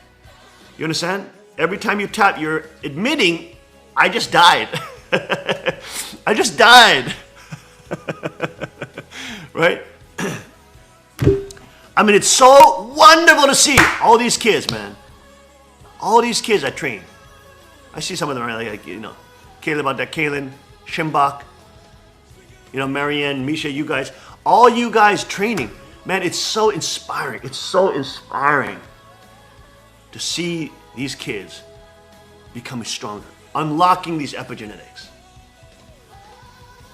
You understand? Every time you tap, you're admitting, I just died. I just died. Right? I mean, it's so wonderful to see all these kids, man. All these kids I train. I see some of them like Caleb out there, Kaylin, Shimbok, Marianne, Misha, you guys. All you guys training. Man, it's so inspiring. It's so inspiring to see these kids becoming stronger, unlocking these epigenetics.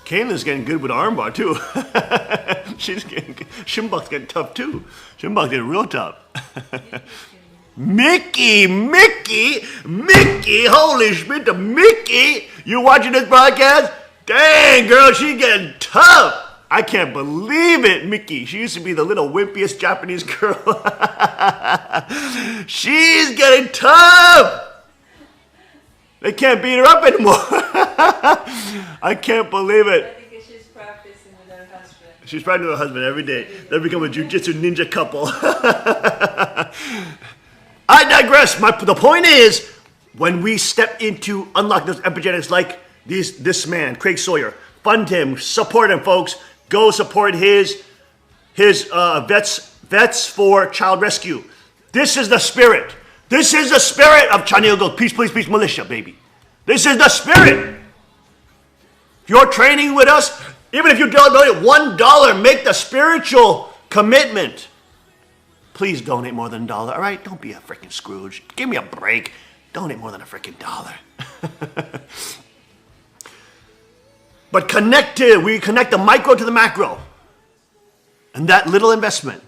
Kaylin's getting good with armbar too. Shimbok's getting tough too. Shimbok's getting real tough. Mickey, holy shit, Mickey, you watching this broadcast? Dang, girl, she getting tough. I can't believe it, Mickey. She used to be the little wimpiest Japanese girl. She's getting tough. They can't beat her up anymore. I can't believe it. I think she's practicing with her husband. She's practicing with her husband every day. They become a jiu-jitsu ninja couple. I digress. The point is, when we step into unlock those epigenetics like this man, Craig Sawyer, fund him, support him, folks. Go support his Vets for Child Rescue. This is the spirit. This is the spirit of Chanyogo Peace, Police, Peace Militia, baby. This is the spirit. If you're training with us, even if you donate $1, make the spiritual commitment. Please donate more than $1, all right? Don't be a freaking Scrooge. Give me a break. Donate more than a freaking $1. But we connect the micro to the macro. And that little investment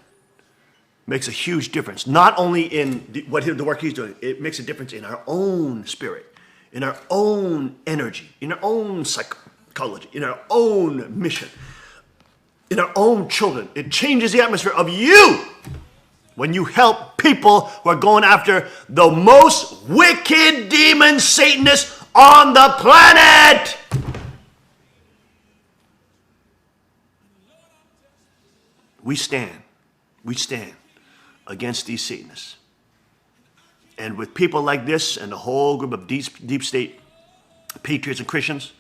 makes a huge difference. Not only in the work he's doing, it makes a difference in our own spirit, in our own energy, in our own psychology, in our own mission, in our own children. It changes the atmosphere of you when you help people who are going after the most wicked demon Satanists on the planet. We stand against these Satanists. And with people like this and the whole group of deep state patriots and Christians,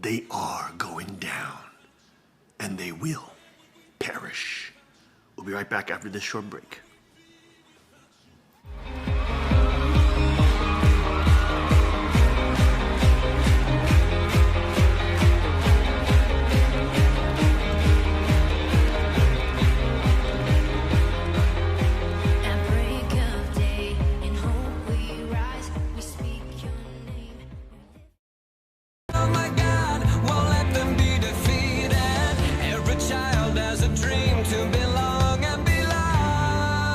they are going down and they will perish. We'll be right back after this short break. Every child has a dream to belong and be loved.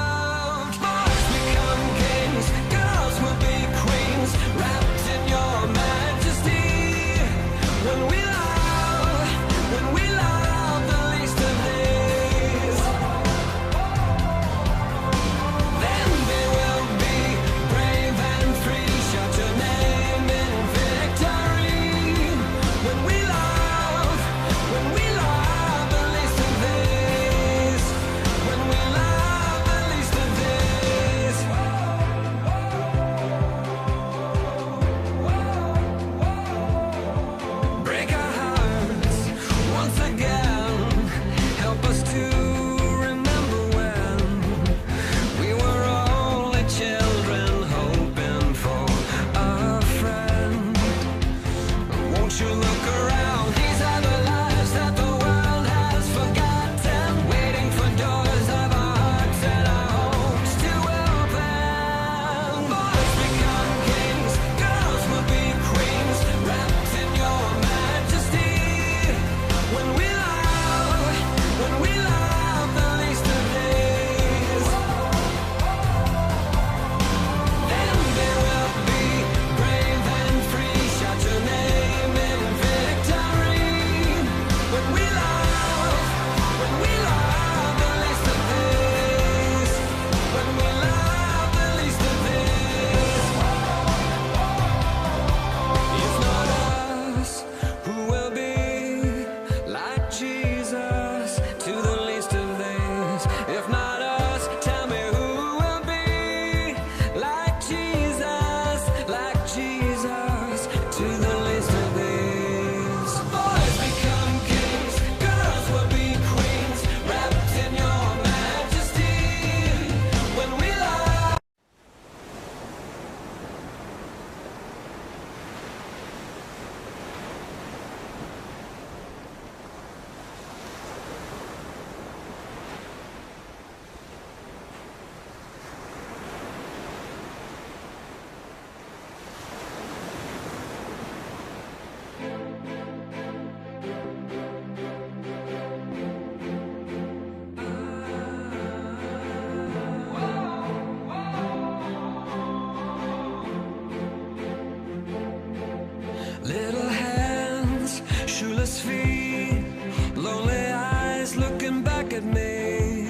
me?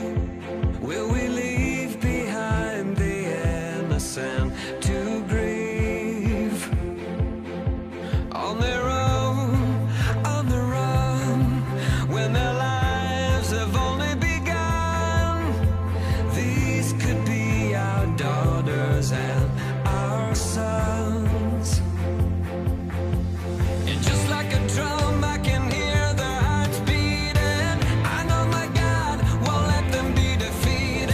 Will we leave behind the innocent to grieve? On their own, on the run, when their lives have only begun. These could be our daughters and our sons. And just like a drum, I can hear their hearts beating. I know my God won't let them be defeated.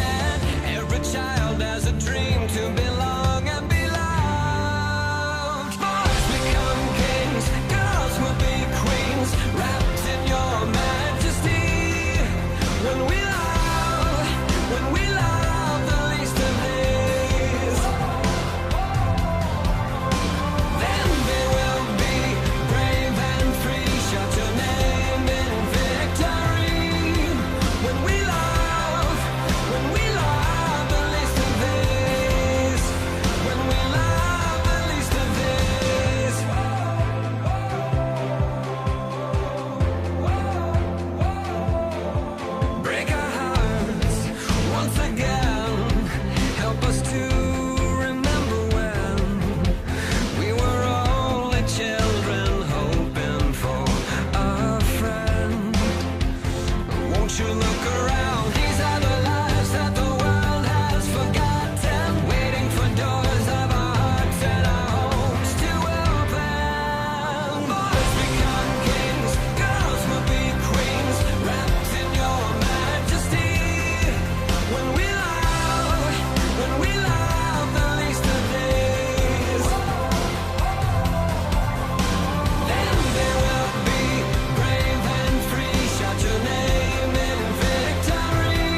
Every child has a dream to belong and be loved. Boys become kings, girls will be queens, wrapped in your majesty. When we love the least of these, then they will be brave and free. Shout your name in victory. When we love the least of these, when we love the least of these. Break our hearts once again. Help us to remember when we were only children hoping for a friend. Won't you look around? These are the lives that the world has forgotten, waiting for doors of our hearts and our homes to open. Boys become kings, girls will be queens, wrapped in your majesty. When we love the least of these, then they will be brave and free. Shout your name in victory.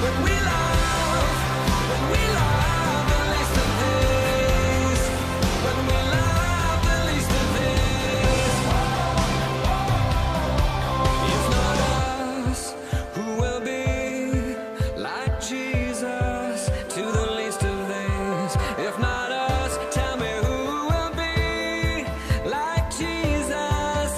When we love the least of these, when we love the least of these. If not us, who will be like Jesus to the least of these? If not us, tell me who will be like Jesus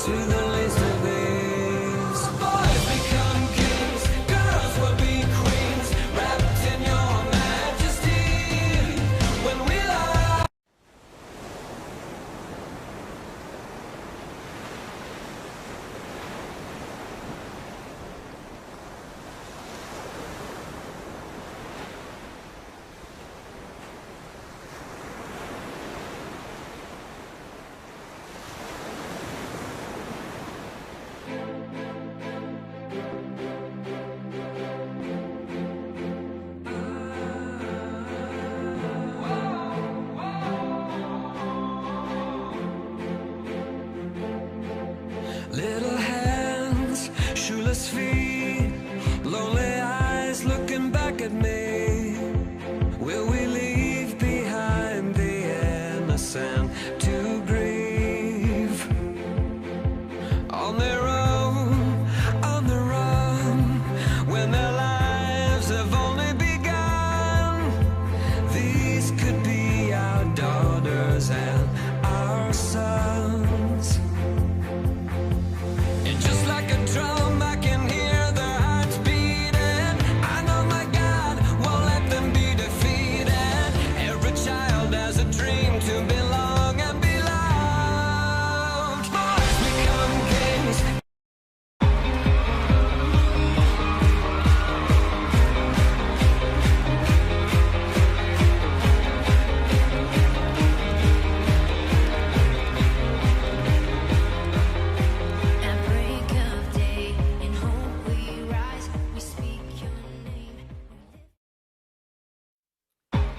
to the least of these. Boys become kings, girls will be queens, wrapped in your majesty. When we love. Little hands, shoeless feet, lonely eyes looking back at me. Will we leave behind the innocent to grieve? On their own, on the run, when their lives have only begun. These could be our daughters and our sons. And just like a drum, I can hear their hearts beating. I know my God won't let them be defeated. Every child has a dream to belong and be loved. Boys become kings. At break of day, in hope we rise, we speak your name.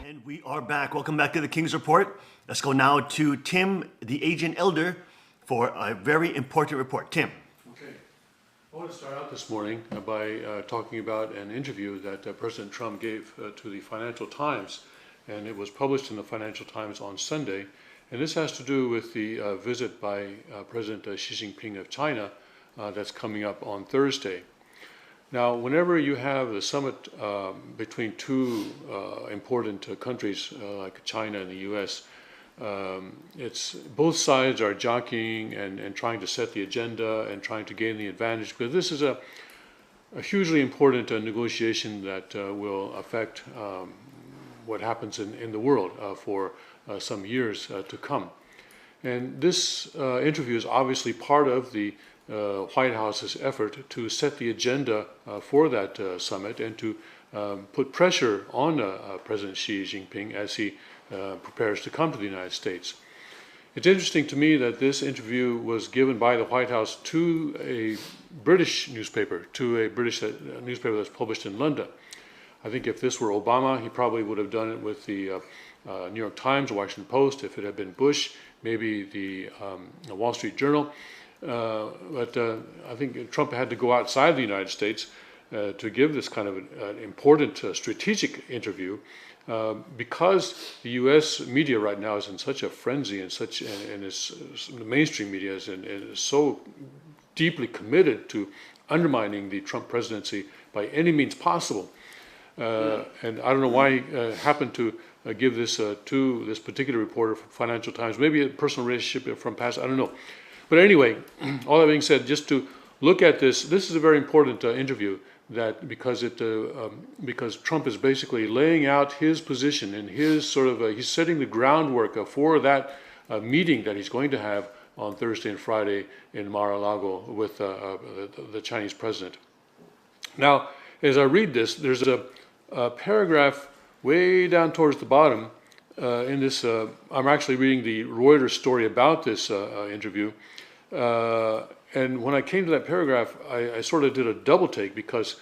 And we are back. Welcome back to the King's Report. Let's go now to Tim, the Agent Elder, for a very important report. Tim. Okay. I want to start out this morning by talking about an interview that President Trump gave to the Financial Times, and it was published in the Financial Times on Sunday. And this has to do with the visit by President Xi Jinping of China that's coming up on Thursday. Now, whenever you have the summit between two important countries like China and the U.S., it's both sides are jockeying and trying to set the agenda and trying to gain the advantage, because this is a hugely important negotiation that will affect what happens in the world for some years to come. And this interview is obviously part of the White House's effort to set the agenda for that summit and to put pressure on President Xi Jinping as he prepares to come to the United States. It's interesting to me that this interview was given by the White House to a British newspaper, newspaper that's published in London. I think if this were Obama, he probably would have done it with the New York Times, Washington Post. If it had been Bush, maybe the Wall Street Journal. But I think Trump had to go outside the United States to give this kind of an important strategic interview because the U.S. media right now is in such a frenzy and the mainstream media is so deeply committed to undermining the Trump presidency by any means possible. And I don't know why he happened to give this to this particular reporter from Financial Times, maybe a personal relationship from past, I don't know. But anyway, all that being said, just to look at this is a very important interview that because Trump is basically laying out his position and his he's setting the groundwork for that meeting that he's going to have on Thursday and Friday in Mar-a-Lago with the Chinese president. Now, as I read this, there's a paragraph way down towards the bottom in this. I'm actually reading the Reuters story about this interview. And when I came to that paragraph, I sort of did a double take because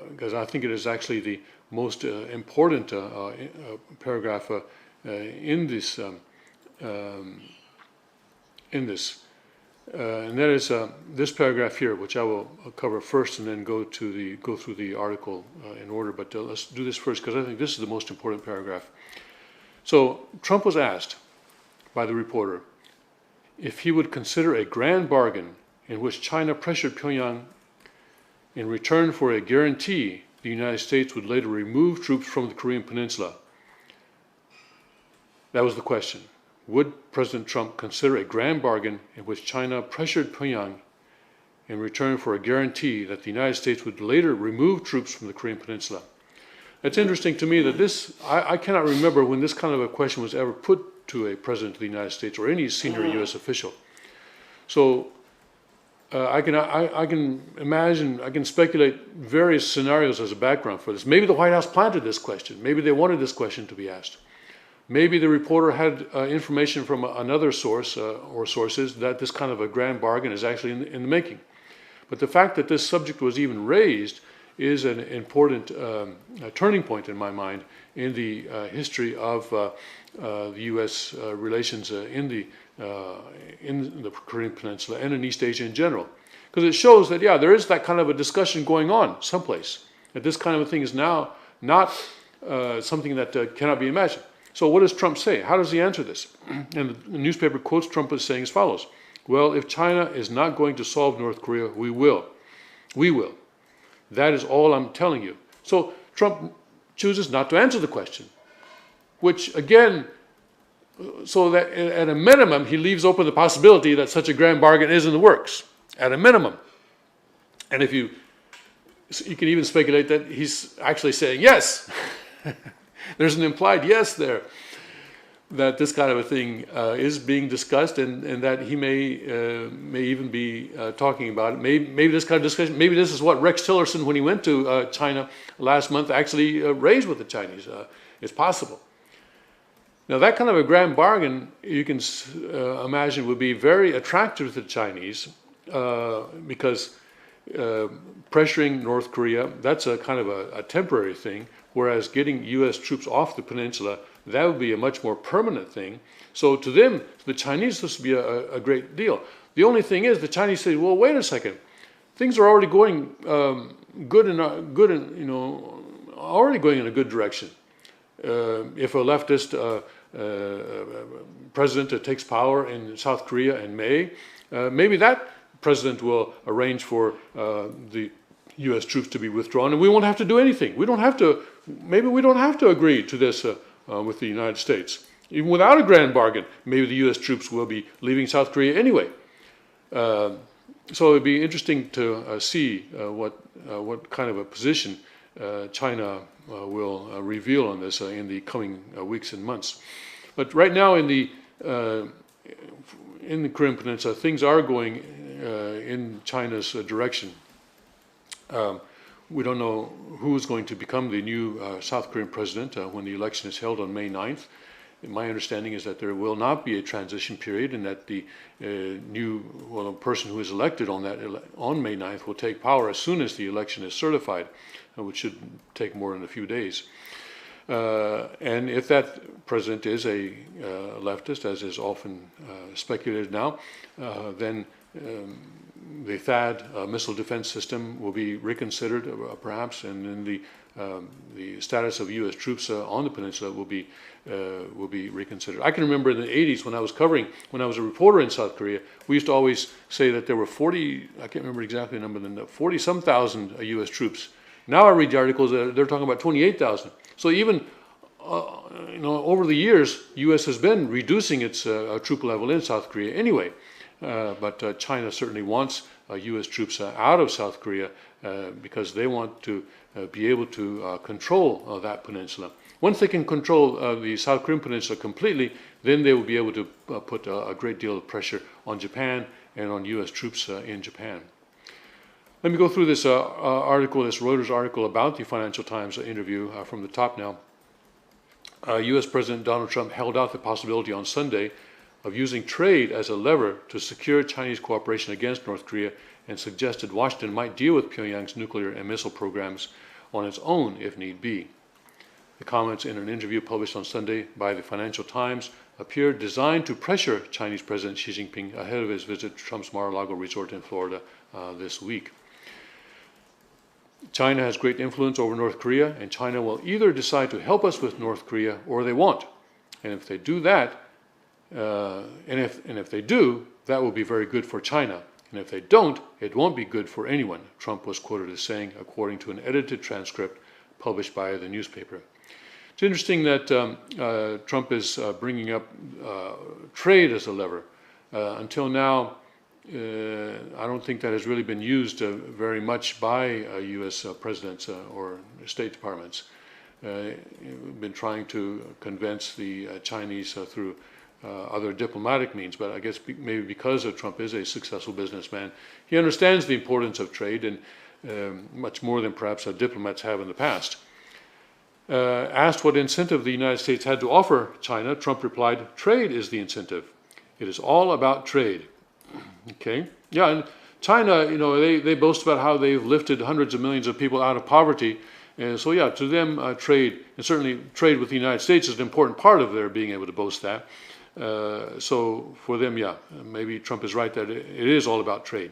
because I think it is actually the most important paragraph in this. And that is this paragraph here, which I will cover first, and then go through the article in order. But let's do this first because I think this is the most important paragraph. So Trump was asked by the reporter if he would consider a grand bargain in which China pressured Pyongyang in return for a guarantee the United States would later remove troops from the Korean Peninsula. That was the question. Would President Trump consider a grand bargain in which China pressured Pyongyang in return for a guarantee that the United States would later remove troops from the Korean Peninsula? It's interesting to me that I cannot remember when this kind of a question was ever put to a president of the United States or any senior U.S. official. So I can imagine, I can speculate various scenarios as a background for this. Maybe the White House planted this question. Maybe they wanted this question to be asked. Maybe the reporter had information from another source or sources that this kind of a grand bargain is actually in the making. But the fact that this subject was even raised is an important turning point in my mind in the history of the U.S. relations in the Korean Peninsula and in East Asia in general. Because it shows that, yeah, there is that kind of a discussion going on someplace, that this kind of a thing is now not something that cannot be imagined. So what does Trump say? How does he answer this? And the newspaper quotes Trump as saying as follows: well, if China is not going to solve North Korea, we will. We will. That is all I'm telling you. So Trump chooses not to answer the question, which again, so that at a minimum, he leaves open the possibility that such a grand bargain is in the works, at a minimum. And if you can even speculate that he's actually saying yes. There's an implied yes there, that this kind of a thing is being discussed, and that he may even be talking about it. Maybe this kind of discussion, maybe this is what Rex Tillerson, when he went to China last month, actually raised with the Chinese. It's possible. Now, that kind of a grand bargain, you can imagine, would be very attractive to the Chinese because pressuring North Korea, that's a kind of a temporary thing, whereas getting U.S. troops off the peninsula, that would be a much more permanent thing. So to them, to the Chinese, this would be a great deal. The only thing is, the Chinese say, well, wait a second, things are already going already going in a good direction. If a leftist president takes power in South Korea in May, maybe that president will arrange for the U.S. troops to be withdrawn, and we won't have to do anything. We don't have to maybe we don't have to agree to this with the United States. Even without a grand bargain, maybe the U.S. troops will be leaving South Korea anyway. So it'd be interesting to see what kind of a position China will reveal on this in the coming weeks and months. But right now in the Korean Peninsula, things are going in China's direction. We don't know who is going to become the new South Korean president when the election is held on May 9th. My understanding is that there will not be a transition period, and that the person who is elected on May 9th will take power as soon as the election is certified, which should take more than a few days. And if that president is a leftist, as is often speculated now, then the THAAD missile defense system will be reconsidered, perhaps, and then the status of U.S. troops on the peninsula will be reconsidered. I can remember in the 80s when I was a reporter in South Korea, we used to always say that there were 40, I can't remember exactly the number, 40-some thousand U.S. troops. Now I read the articles that they're talking about 28,000. So even over the years, U.S. has been reducing its troop level in South Korea anyway. But China certainly wants U.S. troops out of South Korea because they want to be able to control that peninsula. Once they can control the South Korean peninsula completely, then they will be able to put a great deal of pressure on Japan and on U.S. troops in Japan. Let me go through this article, this Reuters article about the Financial Times interview from the top now. U.S. President Donald Trump held out the possibility on Sunday of using trade as a lever to secure Chinese cooperation against North Korea, and suggested Washington might deal with Pyongyang's nuclear and missile programs on its own if need be. The comments in an interview published on Sunday by the Financial Times appear designed to pressure Chinese President Xi Jinping ahead of his visit to Trump's Mar-a-Lago resort in Florida this week. China has great influence over North Korea, and China will either decide to help us with North Korea or they won't. And if they do that, and if they do, that will be very good for China. And if they don't, it won't be good for anyone, Trump was quoted as saying, according to an edited transcript published by the newspaper. It's interesting that Trump is bringing up trade as a lever. Until now, I don't think that has really been used very much by U.S. presidents or State Departments. We've been trying to convince the Chinese through other diplomatic means, but I guess maybe because Trump is a successful businessman, he understands the importance of trade, and much more than perhaps diplomats have in the past. Asked what incentive the United States had to offer China, Trump replied, "Trade is the incentive. It is all about trade." Okay, yeah, and China, they boast about how they've lifted hundreds of millions of people out of poverty. And so, yeah, to them, trade, and certainly trade with the United States is an important part of their being able to boast that. So for them, yeah, maybe Trump is right that it is all about trade.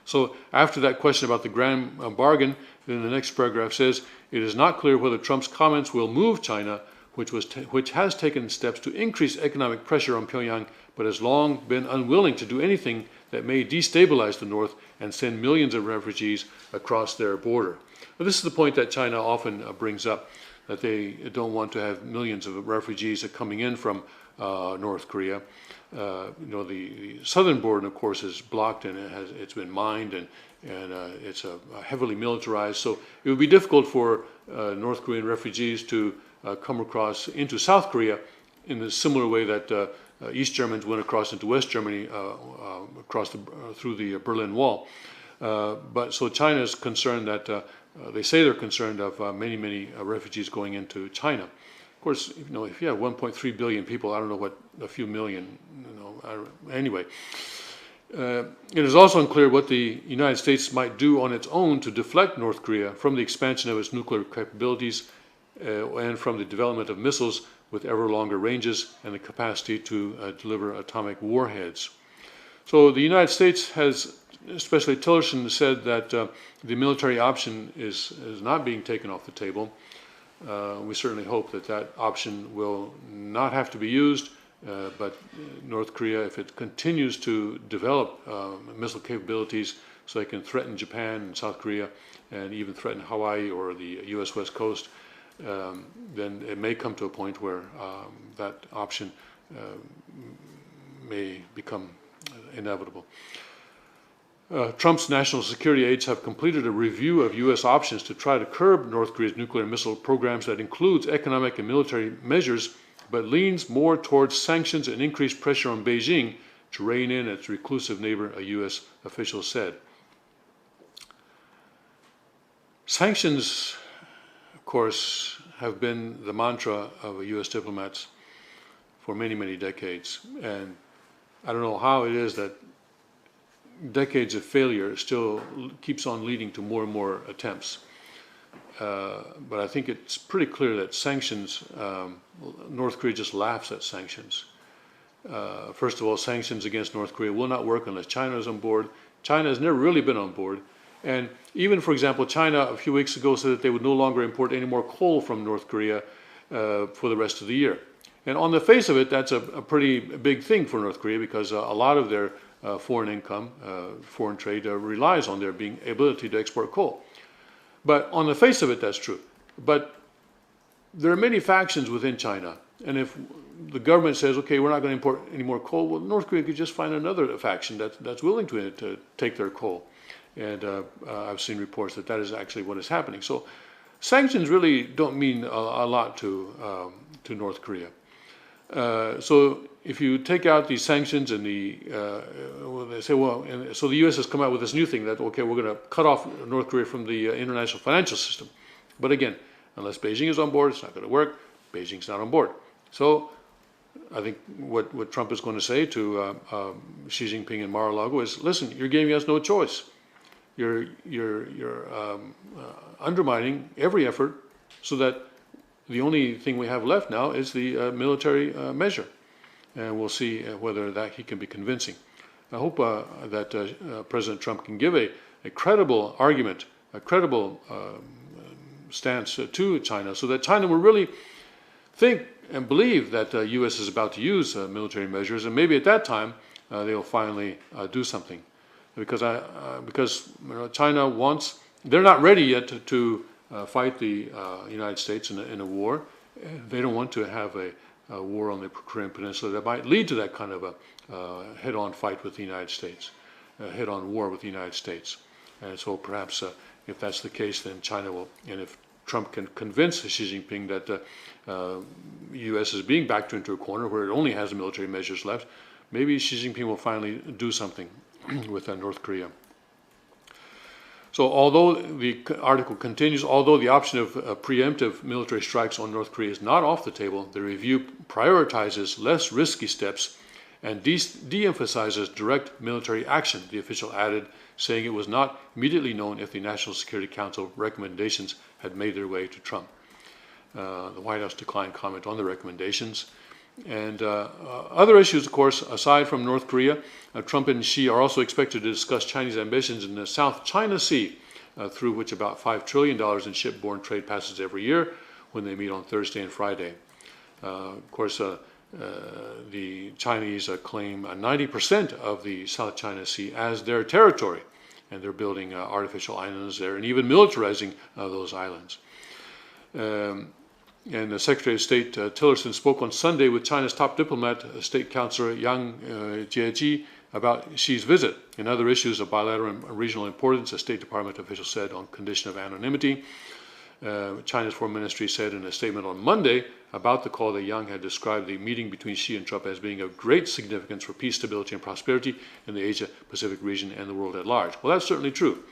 So after that question about the grand bargain, then the next paragraph says, it is not clear whether Trump's comments will move China, which has taken steps to increase economic pressure on Pyongyang, but has long been unwilling to do anything that may destabilize the North and send millions of refugees across their border. Now, this is the point that China often brings up, that they don't want to have millions of refugees coming in from North Korea. The southern border, of course, is blocked, and it's been mined, and it's heavily militarized. So it would be difficult for North Korean refugees to come across into South Korea in the similar way that East Germans went across into West Germany through the Berlin Wall. But so China is concerned that they say they're concerned of many refugees going into China. Of course, if you have 1.3 billion people, I don't know what a few million, anyway. It is also unclear what the United States might do on its own to deflect North Korea from the expansion of its nuclear capabilities and from the development of missiles with ever longer ranges and the capacity to deliver atomic warheads. So the United States has, especially Tillerson, said that the military option is not being taken off the table. We certainly hope that that option will not have to be used, but North Korea, if it continues to develop missile capabilities so they can threaten Japan and South Korea and even threaten Hawaii or the U.S. West Coast, then it may come to a point where that option may become inevitable. Trump's national security aides have completed a review of U.S. options to try to curb North Korea's nuclear missile programs that includes economic and military measures, but leans more towards sanctions and increased pressure on Beijing to rein in its reclusive neighbor, a U.S. official said. Sanctions, of course, have been the mantra of U.S. diplomats for many, many decades. And I don't know how it is that decades of failure still keeps on leading to more and more attempts. But I think it's pretty clear that sanctions, North Korea just laughs at sanctions. First of all, sanctions against North Korea will not work unless China is on board. China has never really been on board. And even, for example, China a few weeks ago said that they would no longer import any more coal from North Korea for the rest of the year. And on the face of it, that's a pretty big thing for North Korea because a lot of their foreign income, foreign trade relies on their ability to export coal. But on the face of it, that's true. But there are many factions within China. And if the government says, okay, we're not going to import any more coal, well, North Korea could just find another faction that's willing to take their coal. And I've seen reports that that is actually what is happening. So sanctions really don't mean a lot to North Korea. So if you take out these sanctions and they say, well, and so the U.S. has come out with this new thing that, okay, we're going to cut off North Korea from the international financial system. But again, unless Beijing is on board, it's not going to work. Beijing's not on board. So I think what Trump is going to say to Xi Jinping and Mar-a-Lago is, listen, you're giving us no choice. You're undermining every effort so that the only thing we have left now is the military measure. And we'll see whether that he can be convincing. I hope that President Trump can give a credible argument, a credible stance to China so that China will really think and believe that the U.S. is about to use military measures, and maybe at that time they'll finally do something. Because China wants, they're not ready yet to fight the United States in a war. They don't want to have a war on the Korean Peninsula that might lead to that kind of a head-on fight with the United States, a head-on war with the United States. And so perhaps if that's the case, then China will, and if Trump can convince Xi Jinping that the U.S. is being backed into a corner where it only has military measures left, maybe Xi Jinping will finally do something with North Korea. So although the article continues, although the option of preemptive military strikes on North Korea is not off the table, the review prioritizes less risky steps and de-emphasizes direct military action, the official added, saying it was not immediately known if the National Security Council recommendations had made their way to Trump. The White House declined comment on the recommendations. And other issues, of course, aside from North Korea, Trump and Xi are also expected to discuss Chinese ambitions in the South China Sea, through which about $5 trillion in shipborne trade passes every year when they meet on Thursday and Friday. Of course, the Chinese claim 90% of the South China Sea as their territory, and they're building artificial islands there and even militarizing those islands. And the Secretary of State Tillerson spoke on Sunday with China's top diplomat, State Counselor Yang Jiechi, about Xi's visit and other issues of bilateral and regional importance, a State Department official said on condition of anonymity. China's Foreign Ministry said in a statement on Monday about the call that Yang had described the meeting between Xi and Trump as being of great significance for peace, stability, and prosperity in the Asia-Pacific region and the world at large. Well, that's certainly true.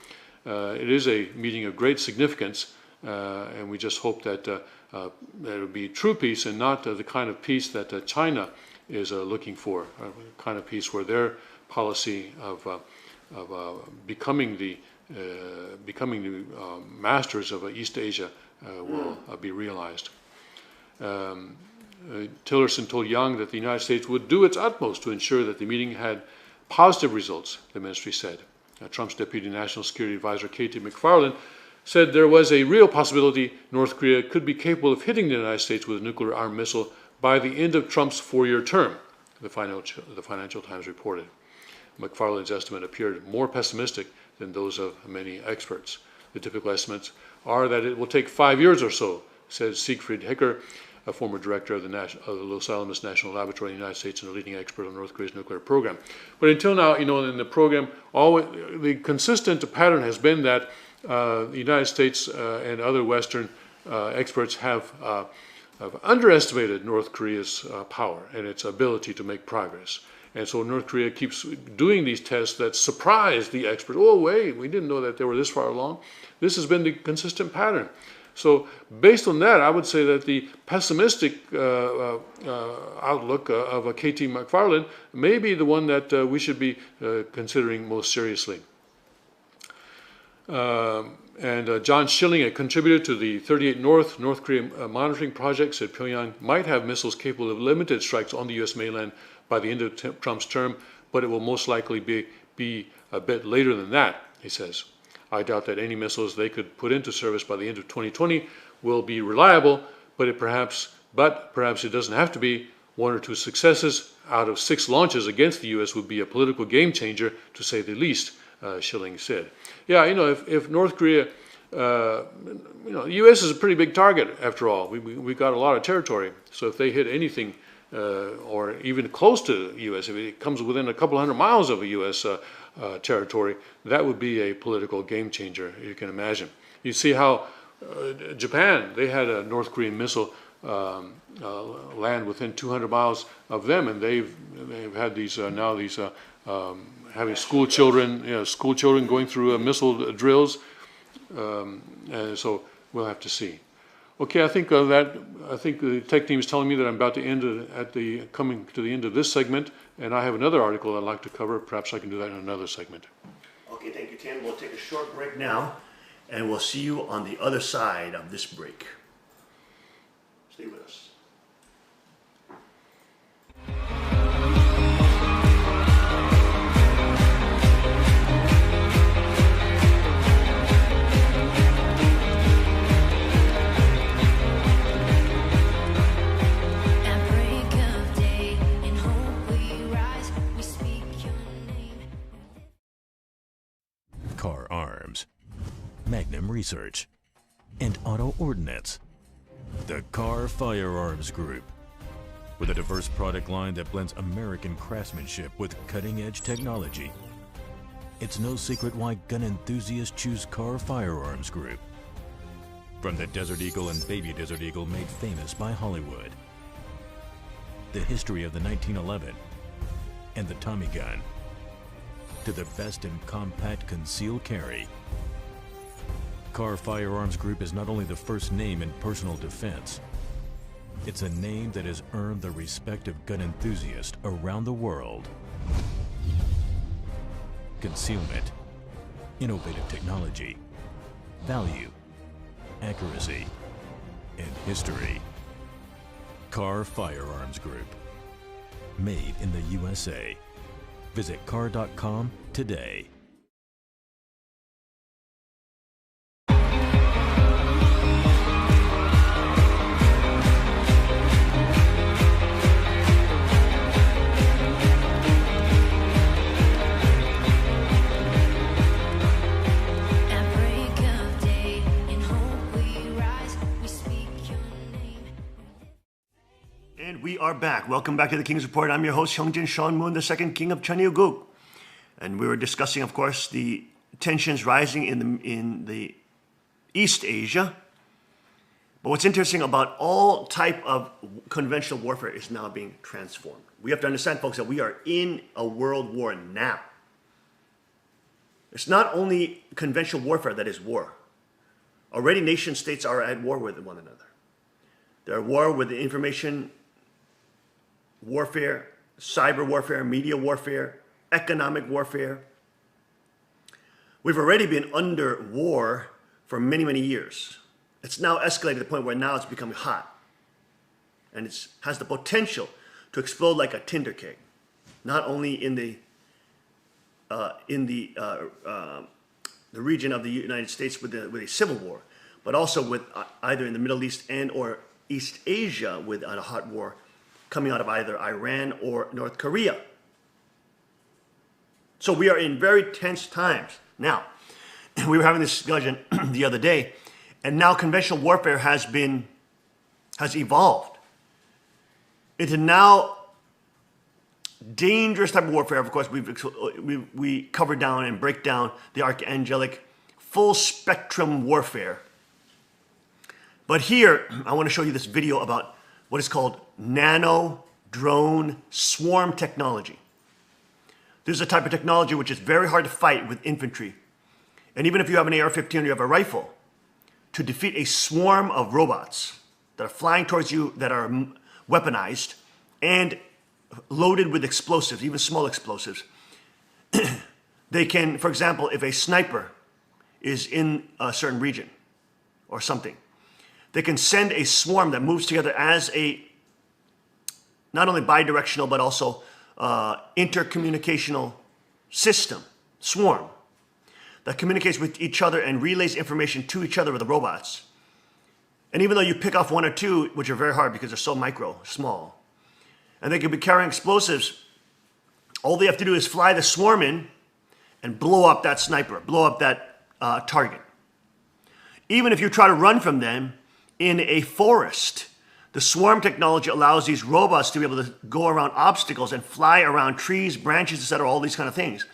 It is a meeting of great significance, and we just hope that that it will be true peace and not the kind of peace that China is looking for, a kind of peace where their policy of becoming the masters of East Asia will be realized. Tillerson told Yang that the United States would do its utmost to ensure that the meeting had positive results, the ministry said. Trump's Deputy National Security Advisor, Katie McFarland, said there was a real possibility North Korea could be capable of hitting the United States with a nuclear-armed missile by the end of Trump's 4-year term, the Financial Times reported. McFarland's estimate appeared more pessimistic than those of many experts. The typical estimates are that it will take 5 years or so, says Siegfried Hicker, a former director of the Los Alamos National Laboratory in the United States and a leading expert on North Korea's nuclear program. But until now, in the program, the consistent pattern has been that the United States and other Western experts have underestimated North Korea's power and its ability to make progress. And so North Korea keeps doing these tests that surprise the experts. Oh, wait, we didn't know that they were this far along. This has been the consistent pattern. So based on that, I would say that the pessimistic outlook of KT McFarland may be the one that we should be considering most seriously. And John Schilling, a contributor to the 38 North Korean monitoring project, said Pyongyang might have missiles capable of limited strikes on the U.S. mainland by the end of Trump's term, but it will most likely be a bit later than that, he says. I doubt that any missiles they could put into service by the end of 2020 will be reliable, but perhaps it doesn't have to be. 1 or 2 successes out of 6 launches against the U.S. would be a political game changer, to say the least, Schilling said. Yeah, if North Korea, the U.S. is a pretty big target after all. We got a lot of territory, so if they hit anything or even close to the U.S., if it comes within a couple hundred miles of a U.S. Territory, that would be a political game changer, you can imagine. You see how Japan, they had a North Korean missile land within 200 miles of them, and they've had these having school children going through missile drills, and so we'll have to see. Okay, I think the tech team is telling me that I'm about to coming to the end of this segment, and I have another article I'd like to cover. Perhaps I can do that in another segment. Okay, thank you, Tan. We'll take a short break now, and we'll see you on the other side of this break. Stay with us. Car Arms, Magnum Research, and Auto Ordnance. The Car Firearms Group. With a diverse product line that blends American craftsmanship with cutting-edge technology. It's no secret why gun enthusiasts choose Car Firearms Group. From the Desert Eagle and Baby Desert Eagle made famous by Hollywood. The history of the 1911 and the Tommy gun. To the best in compact concealed carry. Car Firearms Group is not only the first name in personal defense, it's a name that has earned the respect of gun enthusiasts around the world. Concealment, innovative technology, value, accuracy, and history. Car Firearms Group. Made in the USA. Visit car.com today. And we are back. Welcome back to the King's Report. I'm your host, Hyun Shil Moon, the second king of Cheongguk. And we were discussing, of course, the tensions rising in the East Asia. But what's interesting about all type of conventional warfare is now being transformed. We have to understand, folks, that we are in a world war now. It's not only conventional warfare that is war. Already nation states are at war with one another. They're at war with the information warfare, cyber warfare, media warfare, economic warfare. We've already been under war for many, many years. It's now escalated to the point where now it's becoming hot. And it has the potential to explode like a tinder keg. Not only in the region of the United States with a civil war, but also with either in the Middle East and or East Asia with a hot war coming out of either Iran or North Korea. So we are in very tense times. Now, we were having this discussion the other day, and now conventional warfare has evolved into now dangerous type of warfare. Of course, we cover down and break down the archangelic full spectrum warfare. But here, I want to show you this video about what is called nano drone swarm technology. This is a type of technology which is very hard to fight with infantry. And even if you have an AR-15 or you have a rifle, to defeat a swarm of robots that are flying towards you, that are weaponized and loaded with explosives, even small explosives, they can, for example, if a sniper is in a certain region or something, they can send a swarm that moves together as a not only bidirectional but also intercommunicational system, swarm, that communicates with each other and relays information to each other with the robots. And even though you pick off one or two, which are very hard because they're so micro, small, and they could be carrying explosives, all they have to do is fly the swarm in and blow up that sniper, blow up that target. Even if you try to run from them in a forest, the swarm technology allows these robots to be able to go around obstacles and fly around trees, branches, etc., all these kind of things,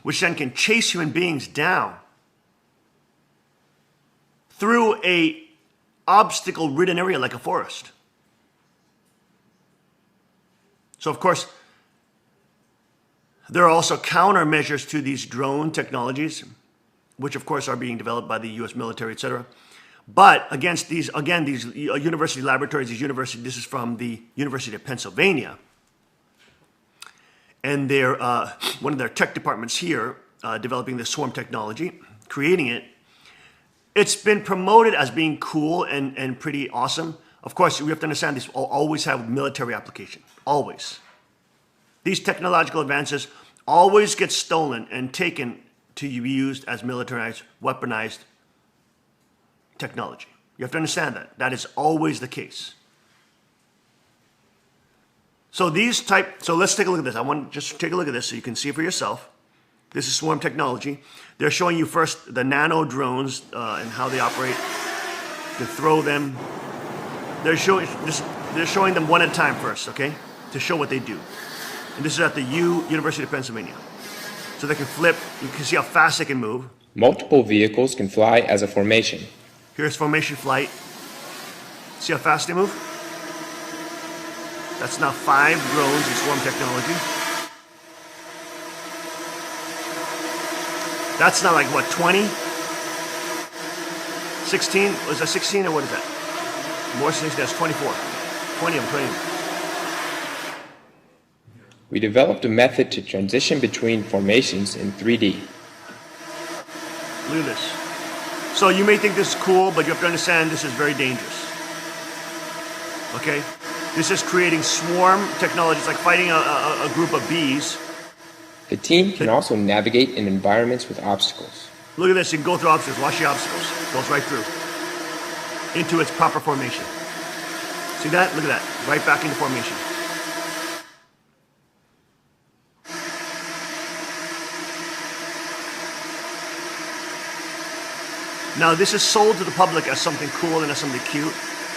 which then can chase human beings down through a obstacle-ridden area like a forest. So, of course, there are also countermeasures to these drone technologies, which, of course, are being developed by the U.S. military, etc. But against these, again, these university laboratories, this is from the University of Pennsylvania, and they're one of their tech departments here developing this swarm technology, creating it. It's been promoted as being cool and pretty awesome. Of course, we have to understand these always have military application, always. These technological advances always get stolen and taken to be used as militarized, weaponized technology. You have to understand that. That is always the case. So let's take a look at this. I want to just take a look at this so you can see for yourself. This is swarm technology. They're showing you first the nano drones and how they operate. To throw them. They're showing them one at a time first, okay? To show what they do. And this is at the University of Pennsylvania. So they can flip. You can see how fast they can move. Multiple vehicles can fly as a formation. Here's formation flight. See how fast they move? That's now 5 drones in swarm technology. That's now like what, 20? 16? Was that 16 or what is that? More than 16, that's 24. 20 of them, 20 of them. We developed a method to transition between formations in 3D. Look at this. So you may think this is cool, but you have to understand this is very dangerous. Okay? This is creating swarm technology. It's like fighting a group of bees. The team can also navigate in environments with obstacles. Look at this. You can go through obstacles. Watch the obstacles. Goes right through. Into its proper formation. See that? Look at that. Right back into formation. Now, this is sold to the public as something cool and as something cute.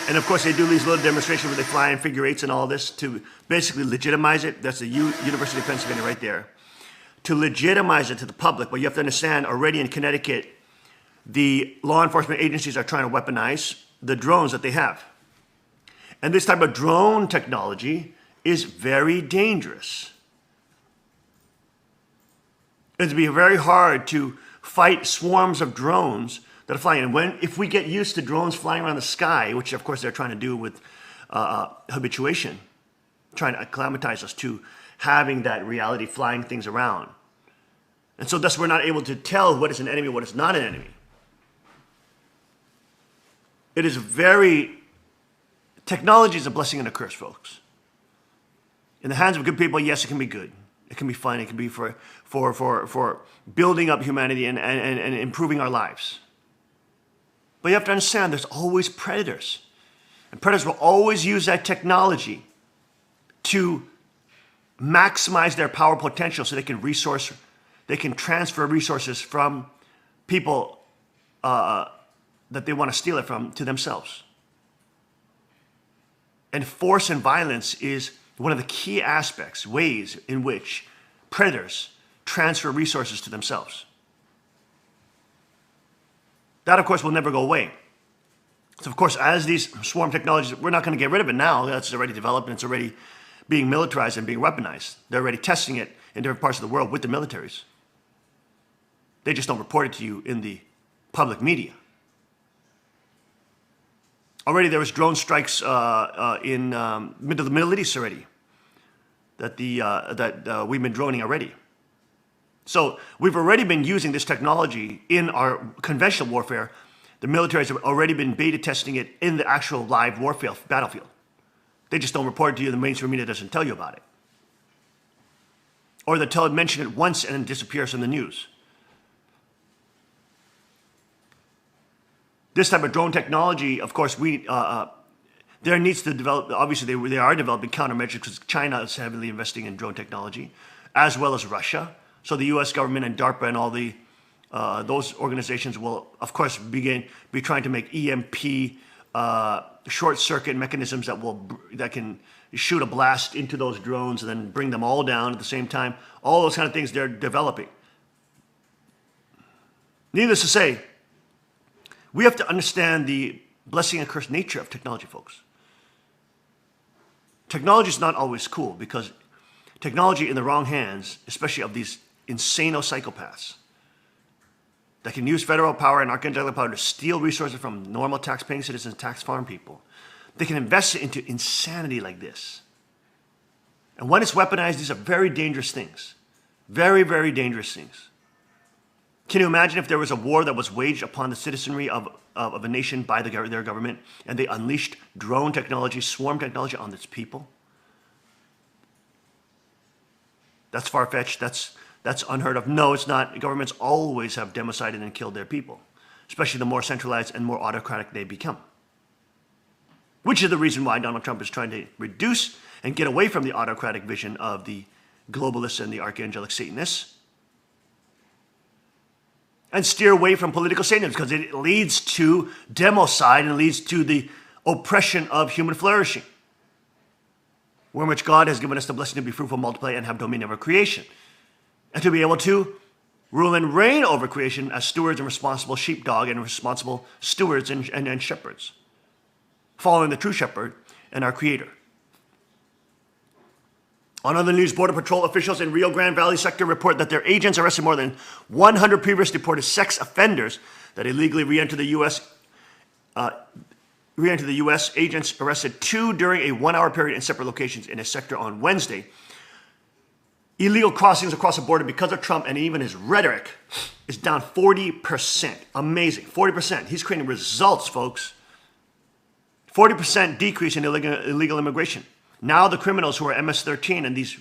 And of course, they do these little demonstrations where they fly in figure eights and all this to basically legitimize it. That's the University of Pennsylvania right there. To legitimize it to the public. But you have to understand, already in Connecticut, the law enforcement agencies are trying to weaponize the drones that they have. And this type of drone technology is very dangerous. It'd be very hard to fight swarms of drones that are flying. And if we get used to drones flying around the sky, which of course they're trying to do with habituation, trying to acclimatize us to having that reality, flying things around. And so thus we're not able to tell what is an enemy, what is not an enemy. It is technology is a blessing and a curse, folks. In the hands of good people, yes, it can be good. It can be fun. It can be for building up humanity and improving our lives. But you have to understand there's always predators. And predators will always use that technology to maximize their power potential so they can resource they can transfer resources from people that they want to steal it from to themselves. And force and violence is one of the key aspects, ways in which predators transfer resources to themselves. That, of course, will never go away. So, of course, as these swarm technologies, we're not going to get rid of it now. That's already developed and it's already being militarized and being weaponized. They're already testing it in different parts of the world with the militaries. They just don't report it to you in the public media. Already there was drone strikes in the Middle East already that we've been droning already. So we've already been using this technology in our conventional warfare. The militaries have already been beta testing it in the actual live warfare battlefield. They just don't report it to you. The mainstream media doesn't tell you about it. Or they'll mention it once and then disappears from the news. This type of drone technology, of course, there needs to develop, obviously they are developing countermeasures because China is heavily investing in drone technology, as well as Russia. So the US government and DARPA and all those organizations will, of course, be trying to make EMP short circuit mechanisms that can shoot a blast into those drones and then bring them all down at the same time. All those kind of things they're developing. Needless to say, we have to understand the blessing and curse nature of technology, folks. Technology is not always cool because technology in the wrong hands, especially of these insano psychopaths that can use federal power and archangelic power to steal resources from normal tax-paying citizens, tax farm people, they can invest it into insanity like this. And when it's weaponized, these are very dangerous things. Very, very dangerous things. Can you imagine if there was a war that was waged upon the citizenry of a nation by their government and they unleashed drone technology, swarm technology on its people? That's far-fetched. That's unheard of. No, it's not. Governments always have democided and killed their people, especially the more centralized and more autocratic they become. Which is the reason why Donald Trump is trying to reduce and get away from the autocratic vision of the globalists and the archangelic Satanists and steer away from political Satanism because it leads to democide and leads to the oppression of human flourishing, in which God has given us the blessing to be fruitful, multiply, and have dominion over creation, and to be able to rule and reign over creation as stewards and responsible sheepdog and responsible stewards and shepherds, following the true shepherd and our Creator. On other news, Border Patrol officials in Rio Grande Valley sector report that their agents arrested more than 100 previously deported sex offenders that illegally re-entered the U.S. Agents arrested 2 during a 1-hour period in separate locations in a sector on Wednesday. Illegal crossings across the border because of Trump and even his rhetoric is down 40%. Amazing. 40%. He's creating results, folks. 40% decrease in illegal immigration. Now the criminals who are MS-13 and these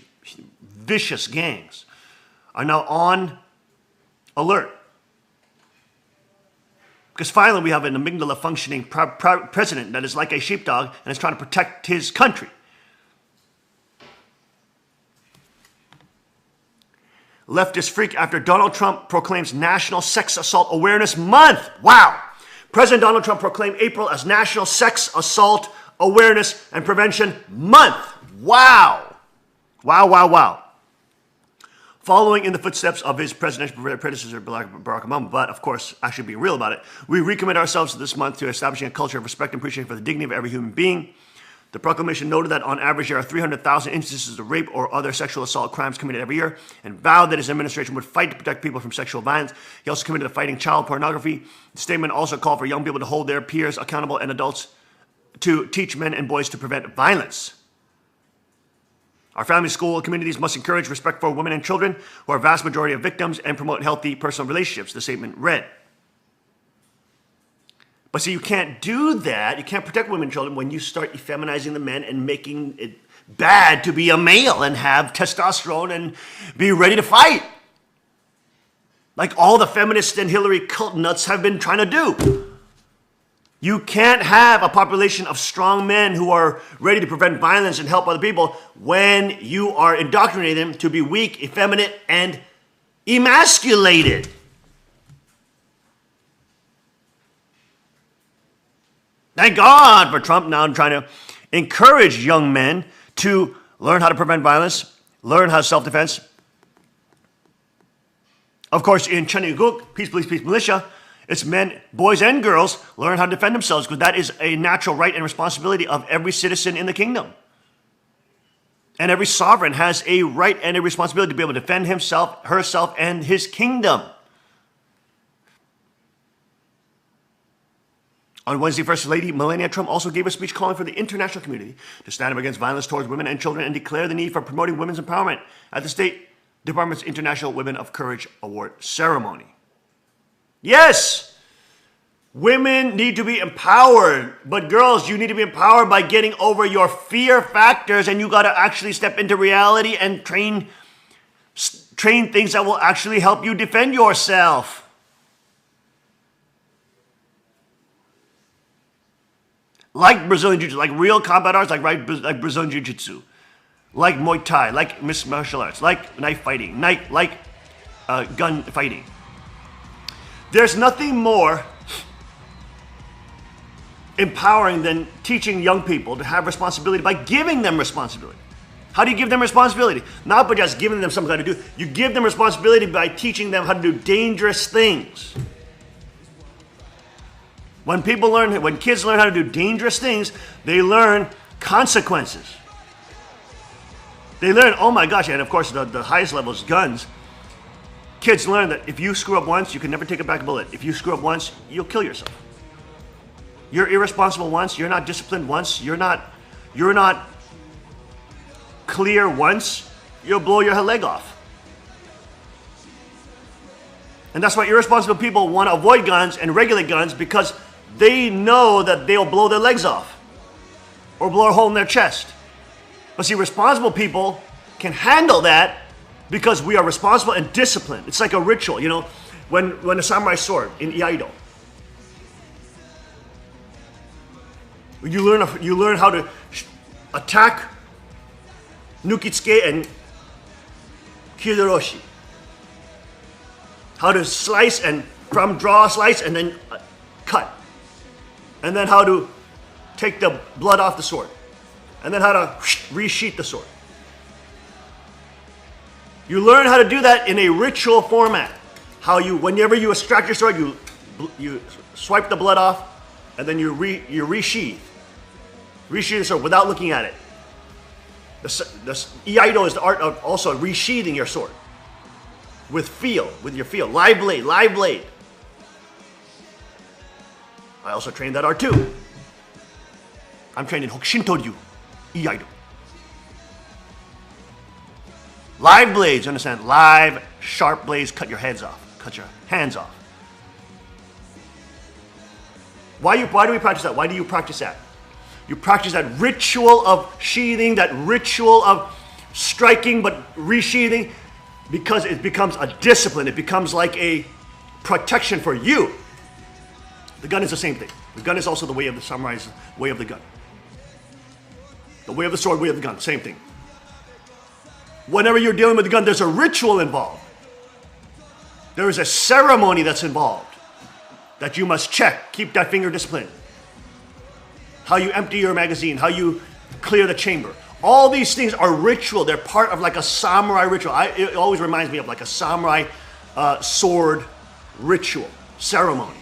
vicious gangs are now on alert. Because finally we have an amygdala functioning president that is like a sheepdog and is trying to protect his country. Leftist freak after Donald Trump proclaims National Sex Assault Awareness Month. Wow. President Donald Trump proclaimed April as National Sex Assault Awareness and Prevention Month. Wow. Wow, wow, wow. Following in the footsteps of his presidential predecessor, Barack Obama, but of course, actually being real about it, we recommit ourselves this month to establishing a culture of respect and appreciation for the dignity of every human being. The proclamation noted that on average there are 300,000 instances of rape or other sexual assault crimes committed every year and vowed that his administration would fight to protect people from sexual violence. He also committed to fighting child pornography. The statement also called for young people to hold their peers accountable and adults to teach men and boys to prevent violence. Our family, school, communities must encourage respect for women and children who are a vast majority of victims and promote healthy personal relationships, the statement read. But see, you can't do that. You can't protect women and children when you start effeminizing the men and making it bad to be a male and have testosterone and be ready to fight. Like all the feminists and Hillary cult nuts have been trying to do. You can't have a population of strong men who are ready to prevent violence and help other people when you are indoctrinating them to be weak, effeminate, and emasculated. Thank God for Trump now trying to encourage young men to learn how to prevent violence, learn how to self-defense. Of course, in Chaniguk, Peace Police, Peace Militia, it's men, boys and girls, learn how to defend themselves because that is a natural right and responsibility of every citizen in the kingdom. And every sovereign has a right and a responsibility to be able to defend himself, herself, and his kingdom. On Wednesday, First Lady Melania Trump also gave a speech calling for the international community to stand up against violence towards women and children and declare the need for promoting women's empowerment at the State Department's International Women of Courage Award ceremony. Yes, women need to be empowered, but girls, you need to be empowered by getting over your fear factors, and you got to actually step into reality and train things that will actually help you defend yourself. Like Brazilian Jiu-Jitsu, like real combat arts, like Brazilian Jiu-Jitsu, like Muay Thai, like mixed martial arts, like knife fighting, like gun fighting. There's nothing more empowering than teaching young people to have responsibility by giving them responsibility. How do you give them responsibility? Not by just giving them something to do. You give them responsibility by teaching them how to do dangerous things. When kids learn how to do dangerous things, they learn consequences. They learn, oh my gosh, and of course the highest level is guns. Kids learn that if you screw up once, you can never take it back a bullet. If you screw up once, you'll kill yourself. You're irresponsible once, you're not disciplined once, you're not clear once, you'll blow your leg off. And that's why irresponsible people want to avoid guns and regulate guns, because they know that they'll blow their legs off or blow a hole in their chest. But see, responsible people can handle that because we are responsible and disciplined. It's like a ritual, you know, when a samurai sword in Iaido. You learn how to attack Nukitsuke and Kidoroshi. How to slice and draw a slice and then cut. And then how to take the blood off the sword. And then how to resheath the sword. You learn how to do that in a ritual format. Whenever you extract your sword, you swipe the blood off, and then you resheath. Resheath the sword without looking at it. The Iaido is the art of also resheathing your sword. With your feel. Live blade. I also trained that art too. I'm trained in Hokushintoryu, Iaido. Live blades, understand? Live, sharp blades cut your hands off. Why do we practice that? Why do you practice that? You practice that ritual of sheathing, that ritual of striking but resheathing, because it becomes a discipline. It becomes like a protection for you. The gun is the same thing. The gun is also the way of the samurai's way of the gun. The way of the sword, way of the gun, same thing. Whenever you're dealing with the gun, there's a ritual involved. There is a ceremony that's involved that you must check. Keep that finger disciplined. How you empty your magazine, how you clear the chamber. All these things are ritual. They're part of like a samurai ritual. It always reminds me of like a samurai sword ritual, ceremony.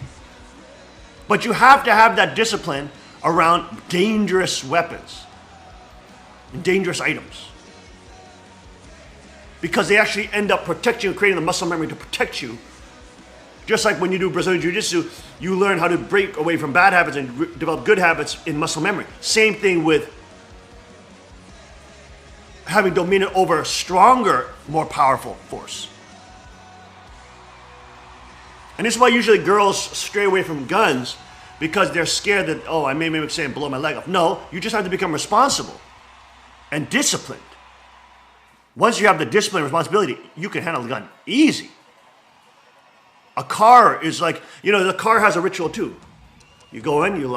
But you have to have that discipline around dangerous weapons and dangerous items. Because they actually end up protecting you, creating the muscle memory to protect you. Just like when you do Brazilian Jiu-Jitsu, you learn how to break away from bad habits and develop good habits in muscle memory. Same thing with having dominion over a stronger, more powerful force. And this is why usually girls stray away from guns, because they're scared that, oh, I may make a mistake and blow my leg off. No, you just have to become responsible and disciplined. Once you have the discipline and responsibility, you can handle the gun easy. A car is like, the car has a ritual too. You go in, you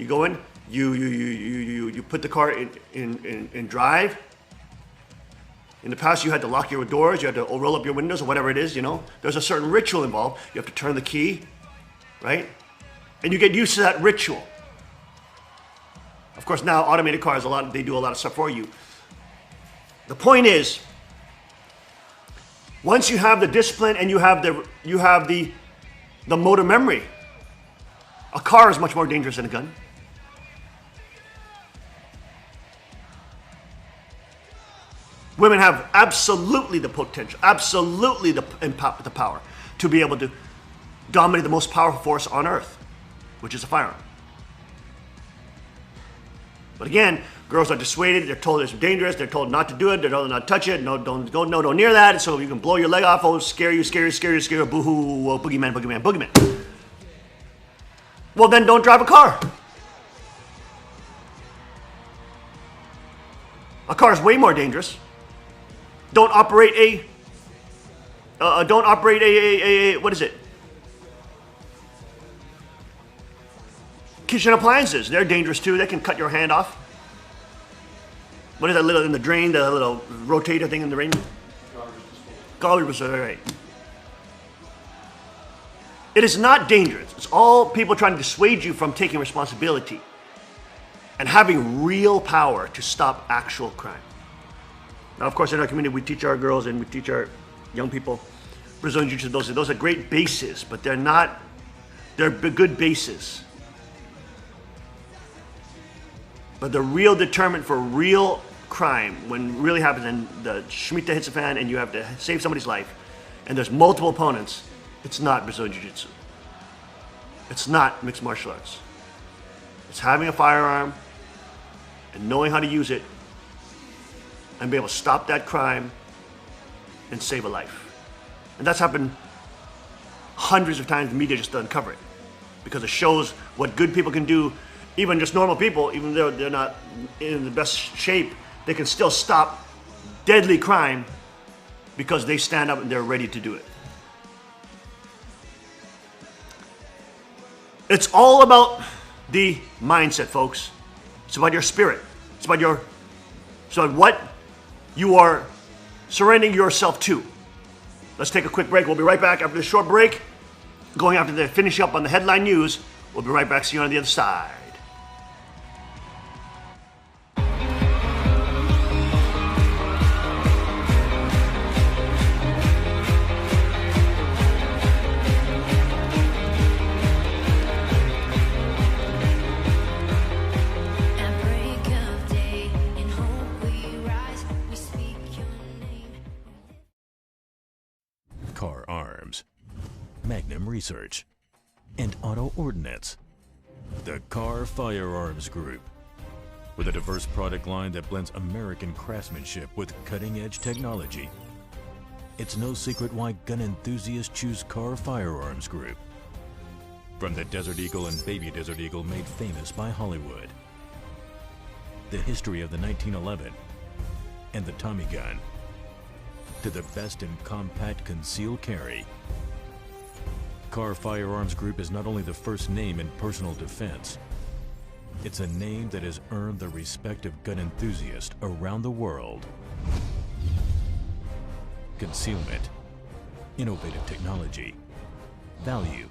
go in, you put the car in drive, In the past, you had to lock your doors, you had to roll up your windows, or whatever it is, you know. There's a certain ritual involved. You have to turn the key, right? And you get used to that ritual. Of course, now automated cars, they do a lot of stuff for you. The point is, once you have the discipline and you have the motor memory, a car is much more dangerous than a gun. Women have absolutely the potential, absolutely the power to be able to dominate the most powerful force on earth, which is a firearm. But again, girls are dissuaded. They're told it's dangerous. They're told not to do it. They're told not to touch it. No, don't go near that. So you can blow your leg off. Oh, scare you, boo-hoo, oh, boogeyman. Well, then don't drive a car. A car is way more dangerous. Don't operate a what is it? Kitchen appliances. They're dangerous too. They can cut your hand off. What is that little in the drain? The little rotator thing in the drain? Garbage disposal. Right. It is not dangerous. It's all people trying to dissuade you from taking responsibility and having real power to stop actual crime. Now, of course, in our community, we teach our girls and we teach our young people Brazilian Jiu-Jitsu. Those are great bases, but they're good bases. But the real deterrent for real crime, when it really happens and the Shemitah hits a fan and you have to save somebody's life, and there's multiple opponents, it's not Brazilian Jiu-Jitsu. It's not mixed martial arts. It's having a firearm and knowing how to use it and be able to stop that crime and save a life. And that's happened hundreds of times. The media just doesn't cover it because it shows what good people can do. Even just normal people, even though they're not in the best shape, they can still stop deadly crime because they stand up and they're ready to do it. It's all about the mindset, folks. It's about your spirit. It's about what you are surrendering yourself to. Let's take a quick break. We'll be right back after this short break. Going after the finish up on the headline news. We'll be right back. See you on the other side. Car Arms, Magnum Research, and Auto Ordnance. The Car Firearms Group. With a diverse product line that blends American craftsmanship with cutting-edge technology. It's no secret why gun enthusiasts choose Car Firearms Group. From the Desert Eagle and Baby Desert Eagle made famous by Hollywood. The history of the 1911 and the Tommy gun. To the best in compact concealed carry. Car Firearms Group is not only the first name in personal defense, it's a name that has earned the respect of gun enthusiasts around the world. Concealment, innovative technology, value,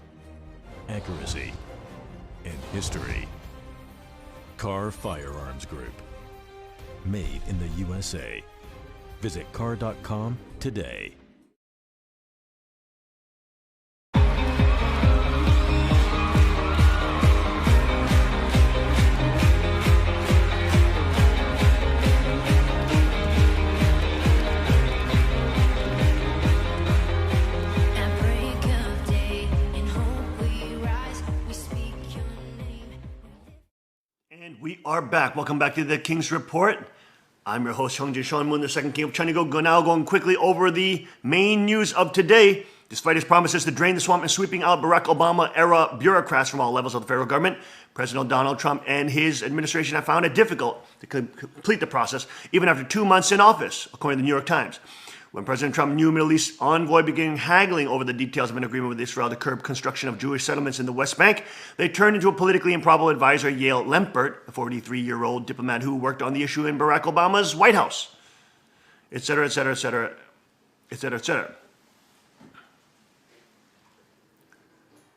accuracy, and history. Car Firearms Group. Made in the USA. Visit car.com today. And we are back. Welcome back to the King's Report. I'm your host, Hyun Shil Kang, the second king of China. Now going quickly over the main news of today. Despite his promises to drain the swamp and sweeping out Barack Obama-era bureaucrats from all levels of the federal government, President Donald Trump and his administration have found it difficult to complete the process, even after 2 months in office, according to the New York Times. When President Trump's new Middle East envoy began haggling over the details of an agreement with Israel to curb construction of Jewish settlements in the West Bank, they turned into a politically improbable advisor, Yael Lempert, a 43-year-old diplomat who worked on the issue in Barack Obama's White House. etc., etc., etc., etc., etc.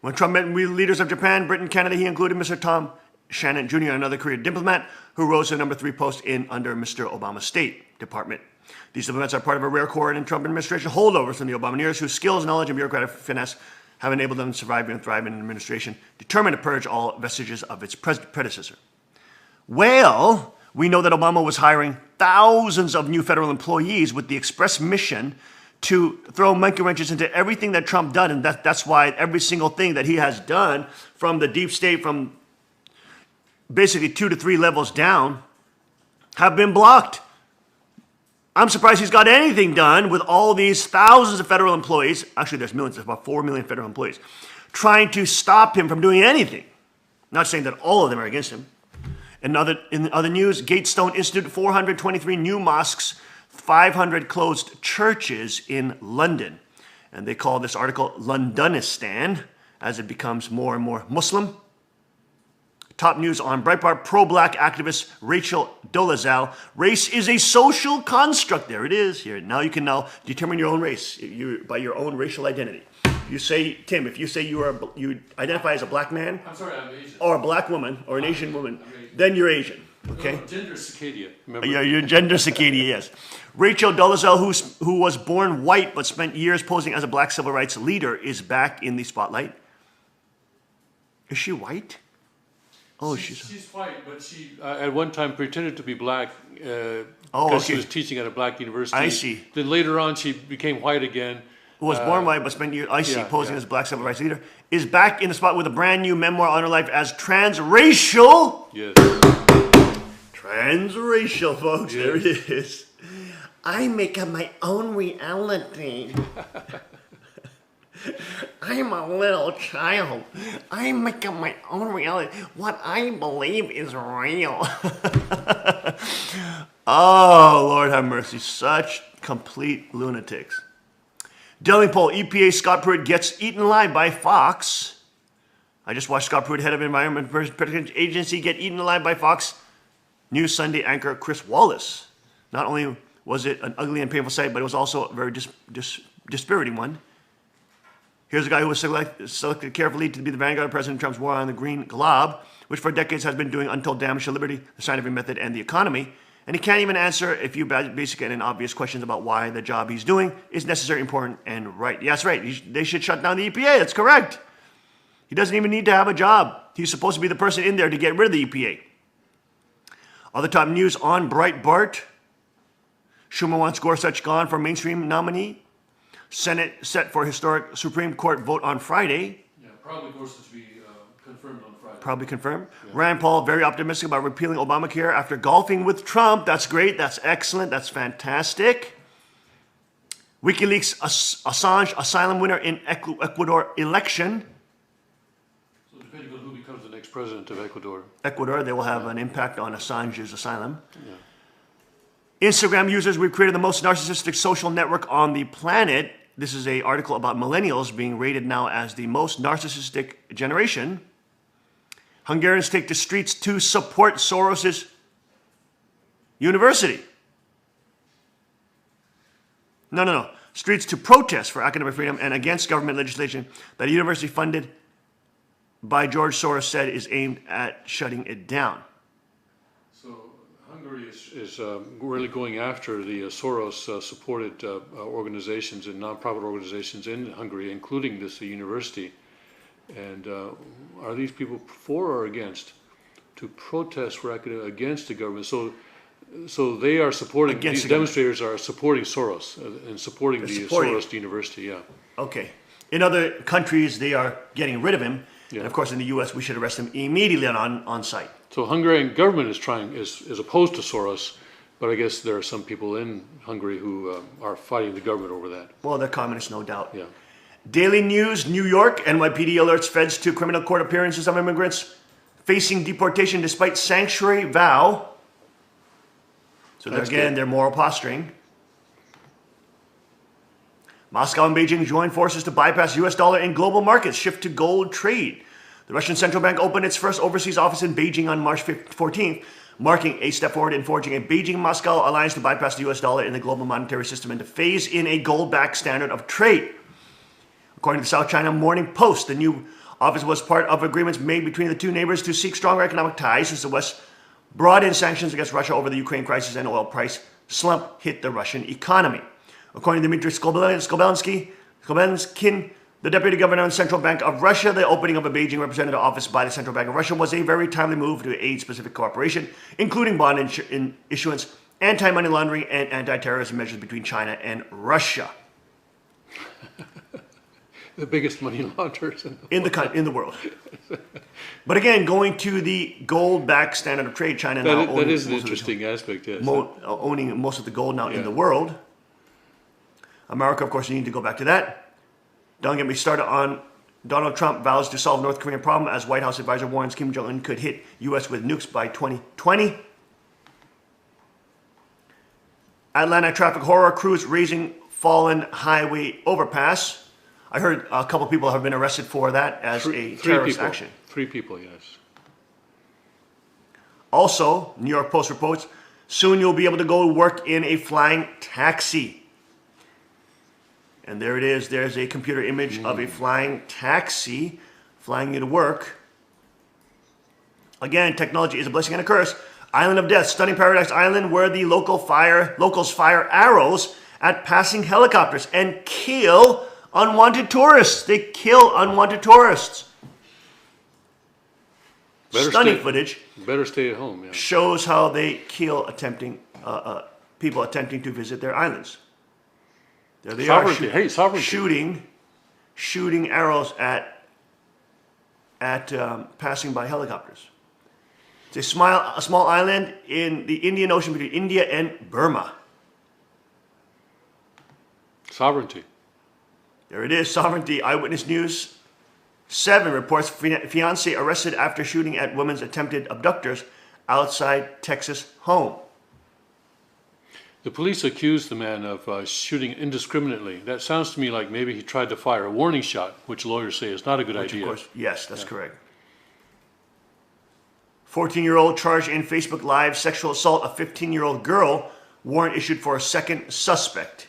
When Trump met with leaders of Japan, Britain, Canada, he included Mr. Tom Shannon Jr., another career diplomat who rose to number 3 post under Mr. Obama's State Department. These diplomats are part of a rare cohort in Trump administration holdovers from the Obama years whose skills, knowledge, and bureaucratic finesse have enabled them to survive and thrive in an administration determined to purge all vestiges of its predecessor. Well, we know that Obama was hiring thousands of new federal employees with the express mission to throw monkey wrenches into everything that Trump done, and that's why every single thing that he has done from the deep state, from basically 2 to 3 levels down, have been blocked. I'm surprised he's got anything done with all these thousands of federal employees. Actually, there's millions, there's about 4 million federal employees, trying to stop him from doing anything. Not saying that all of them are against him. In other news, Gatestone Institute, 423 new mosques, 500 closed churches in London. And they call this article Londonistan as it becomes more and more Muslim. Top news on Breitbart, pro-black activist Rachel Dolezal. Race is a social construct. There it is here. Now you can now determine your own race by your own racial identity. You say, Tim, if you say you identify as a black man, I'm sorry, I'm Asian. Or a black woman, or an Asian woman, then you're Asian. Okay? No, gender circadia. Remember? Yeah, you're gender circadia, yes. Rachel Dolezal, who was born white but spent years posing as a black civil rights leader, is back in the spotlight. Is she white? Oh, she's white, but she at one time pretended to be black because okay. she was teaching at a black university. I see. Then later on, she became white again. Who was born white but spent years, posing yeah. as a black civil rights leader, is back in the spot with a brand new memoir on her life as transracial. Yes. Transracial, folks. Yes. There it is. I make up my own reality. I'm a little child. I make up my own reality. What I believe is real. Oh, Lord have mercy. Such complete lunatics. Delhi poll, EPA Scott Pruitt gets eaten alive by Fox. I just watched Scott Pruitt, head of Environment Protection Agency, get eaten alive by Fox News Sunday anchor Chris Wallace. Not only was it an ugly and painful sight, but it was also a very dispiriting one. Here's a guy who was selected carefully to be the vanguard of President Trump's war on the green glob, which for decades has been doing untold damage to liberty, the scientific method, and the economy. And he can't even answer a few basic and obvious questions about why the job he's doing is necessary, important, and right. Yeah, that's right. They should shut down the EPA. That's correct. He doesn't even need to have a job. He's supposed to be the person in there to get rid of the EPA. Other top news on Breitbart. Schumer wants Gorsuch gone for mainstream nominee. Senate set for historic Supreme Court vote on Friday. Yeah, probably Gorsuch to be confirmed on Friday. Probably confirmed. Yeah. Rand Paul very optimistic about repealing Obamacare after golfing with Trump. That's great. That's excellent. That's fantastic. WikiLeaks Assange asylum winner in Ecuador election. So depending on who becomes the next president of Ecuador. Ecuador, they will have an impact on Assange's asylum. Yeah. Instagram users, we've created the most narcissistic social network on the planet. This is an article about millennials being rated now as the most narcissistic generation. Hungarians take to streets to support Soros's university. No. Streets to protest for academic freedom and against government legislation that a university funded by George Soros said is aimed at shutting it down. So Hungary is really going after the Soros-supported organizations and nonprofit organizations in Hungary, including this university. And are these people for or against to protest for against the government? So they are supporting, these demonstrators are supporting Soros and supporting the Soros University, yeah. Okay. In other countries, they are getting rid of him. Yeah. And of course, in the U.S., we should arrest him immediately on site. So Hungarian government is opposed to Soros, but I guess there are some people in Hungary who are fighting the government over that. Well, they're communists, no doubt. Yeah. Daily News, New York, NYPD alerts feds to criminal court appearances of immigrants facing deportation despite sanctuary vow. So they're moral posturing. Moscow and Beijing join forces to bypass U.S. dollar in global markets, shift to gold trade. The Russian central bank opened its first overseas office in Beijing on March 14th, marking a step forward in forging a Beijing-Moscow alliance to bypass the US dollar in the global monetary system and to phase in a gold-backed standard of trade. According to the South China Morning Post, the new office was part of agreements made between the two neighbors to seek stronger economic ties since the West brought in sanctions against Russia over the Ukraine crisis and oil price slump hit the Russian economy. According to Dmitry Skobelsky, the deputy governor of the Central Bank of Russia, the opening of a Beijing representative office by the Central Bank of Russia was a very timely move to aid specific cooperation, including bond issuance, anti-money laundering, and anti-terrorism measures between China and Russia. The biggest money launderers in the world. But again, going to the gold-backed standard of trade, China now that is an interesting aspect, yes. Owning most of the gold now in the world. America, of course, you need to go back to that. Don't get me started on Donald Trump vows to solve North Korean problem as White House advisor warns Kim Jong-un could hit U.S. with nukes by 2020. Atlanta traffic horror, crews raising fallen highway overpass. I heard a couple people have been arrested for that as a terrorist action. 3 people, yes. Also, New York Post reports, soon you'll be able to go work in a flying taxi. And there it is. There's a computer image of a flying taxi flying you to work. Again, technology is a blessing and a curse. Island of Death, stunning Paradise Island, where the locals fire arrows at passing helicopters and kill unwanted tourists. They kill unwanted tourists. Stunning footage. Better stay at home. Yeah. Shows how they kill people attempting to visit their islands. There they are shooting arrows at passing by helicopters. It's a small island in the Indian Ocean between India and Burma. Sovereignty. There it is, sovereignty. Eyewitness News 7 reports fiancé arrested after shooting at woman's attempted abductors outside Texas home. The police accused the man of shooting indiscriminately. That sounds to me like maybe he tried to fire a warning shot, which lawyers say is not a good idea. Of course, yes, that's correct. 14-year-old charged in Facebook Live sexual assault of 15-year-old girl. Warrant issued for a second suspect.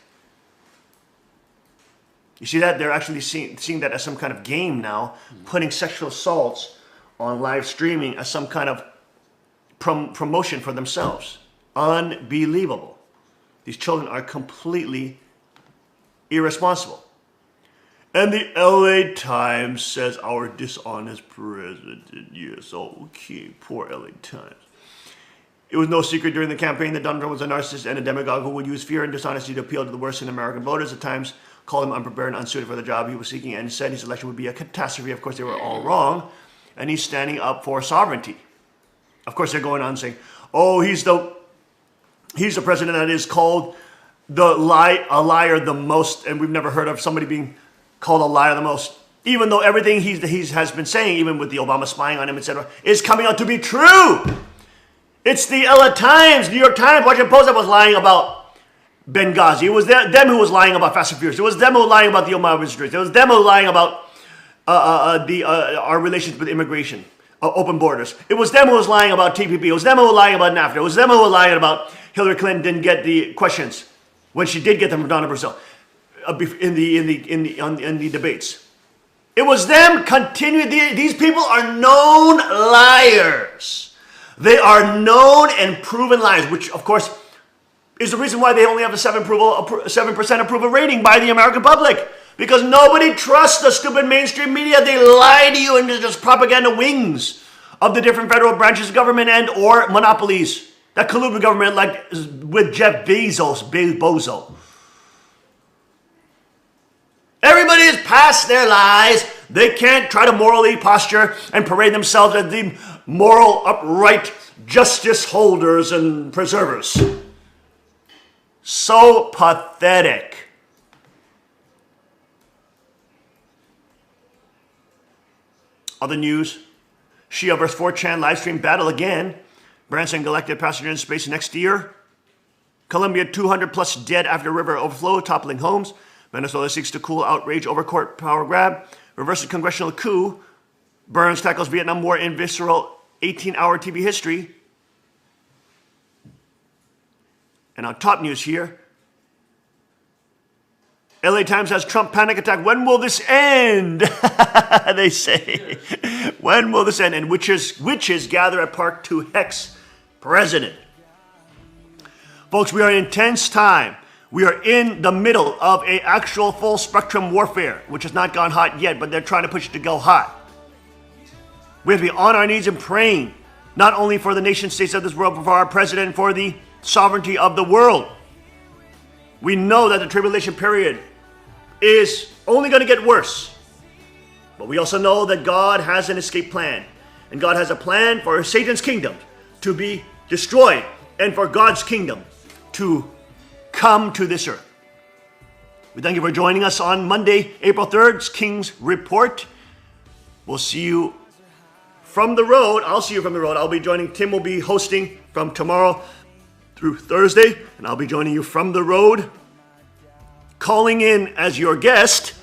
You see that? They're actually seeing that as some kind of game now, putting sexual assaults on live streaming as some kind of promotion for themselves. Unbelievable. These children are completely irresponsible. And the LA Times says our dishonest president. Yes, okay, poor LA Times. It was no secret during the campaign that Donald Trump was a narcissist and a demagogue who would use fear and dishonesty to appeal to the worst in American voters. The Times called him unprepared and unsuited for the job he was seeking and said his election would be a catastrophe. Of course, they were all wrong. And he's standing up for sovereignty. Of course, they're going on saying, oh, he's the president that is called a liar the most. And we've never heard of somebody being called a liar the most. Even though everything he has been saying, even with the Obama spying on him, etc., is coming out to be true. It's the LA Times, New York Times, Washington Post that was lying about Benghazi. It was them who was lying about Fast and Furious. It was them who were lying about the Obama administration. It was them who were lying about our relations with immigration, open borders. It was them who was lying about TPP. It was them who were lying about NAFTA. It was them who were lying about Hillary Clinton didn't get the questions when she did get them from Donna Brazile in the debates. It was them continuing. These people are known liars. They are known and proven liars, which of course is the reason why they only have a 7% approval rating by the American public. Because nobody trusts the stupid mainstream media. They lie to you and they're just propaganda wings of the different federal branches of government and or monopolies that collude with government, like with Jeff Bezos. Everybody is past their lies. They can't try to morally posture and parade themselves as the moral, upright justice holders and preservers. So pathetic. Other news, Shia vs. 4chan livestream battle again. Branson elected passenger in space next year. Colombia 200 plus dead after river overflow, toppling homes. Venezuela seeks to cool outrage over court power grab. Reverses congressional coup. Burns tackles Vietnam War in visceral 18-hour TV history. And on top news here, LA Times has Trump panic attack. When will this end? They say. When will this end? And witches gather at park to hex president. Folks, we are in intense time. We are in the middle of an actual full spectrum warfare, which has not gone hot yet, but they're trying to push it to go hot. We have to be on our knees and praying, not only for the nation states of this world, but for our president and for the sovereignty of the world. We know that the tribulation period is only going to get worse. But we also know that God has an escape plan. And God has a plan for Satan's kingdom to be destroyed and for God's kingdom to come to this earth. We thank you for joining us on Monday, April 3rd, King's Report. We'll see you from the road. I'll see you from the road. I'll be joining. Tim will be hosting from tomorrow through Thursday, and I'll be joining you from the road, calling in as your guest.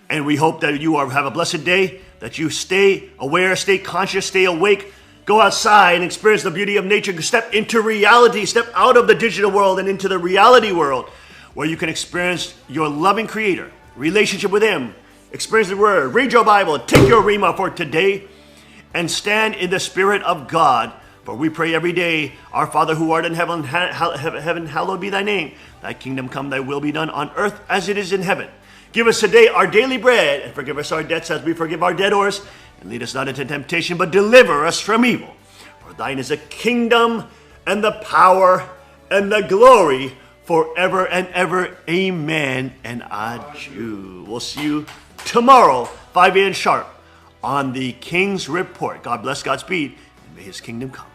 And we hope that you have a blessed day, that you stay aware, stay conscious, stay awake, go outside and experience the beauty of nature, step into reality, step out of the digital world and into the reality world, where you can experience your loving Creator, relationship with Him, experience the Word, read your Bible, take your Rhema for today, and stand in the Spirit of God. For we pray every day, our Father who art in heaven, hallowed be thy name. Thy kingdom come, thy will be done on earth as it is in heaven. Give us today our daily bread, and forgive us our debts as we forgive our debtors. And lead us not into temptation, but deliver us from evil. For thine is the kingdom, and the power, and the glory, forever and ever. Amen and adieu. We'll see you tomorrow, 5 a.m. sharp, on the King's Report. God bless, Godspeed, and may His kingdom come.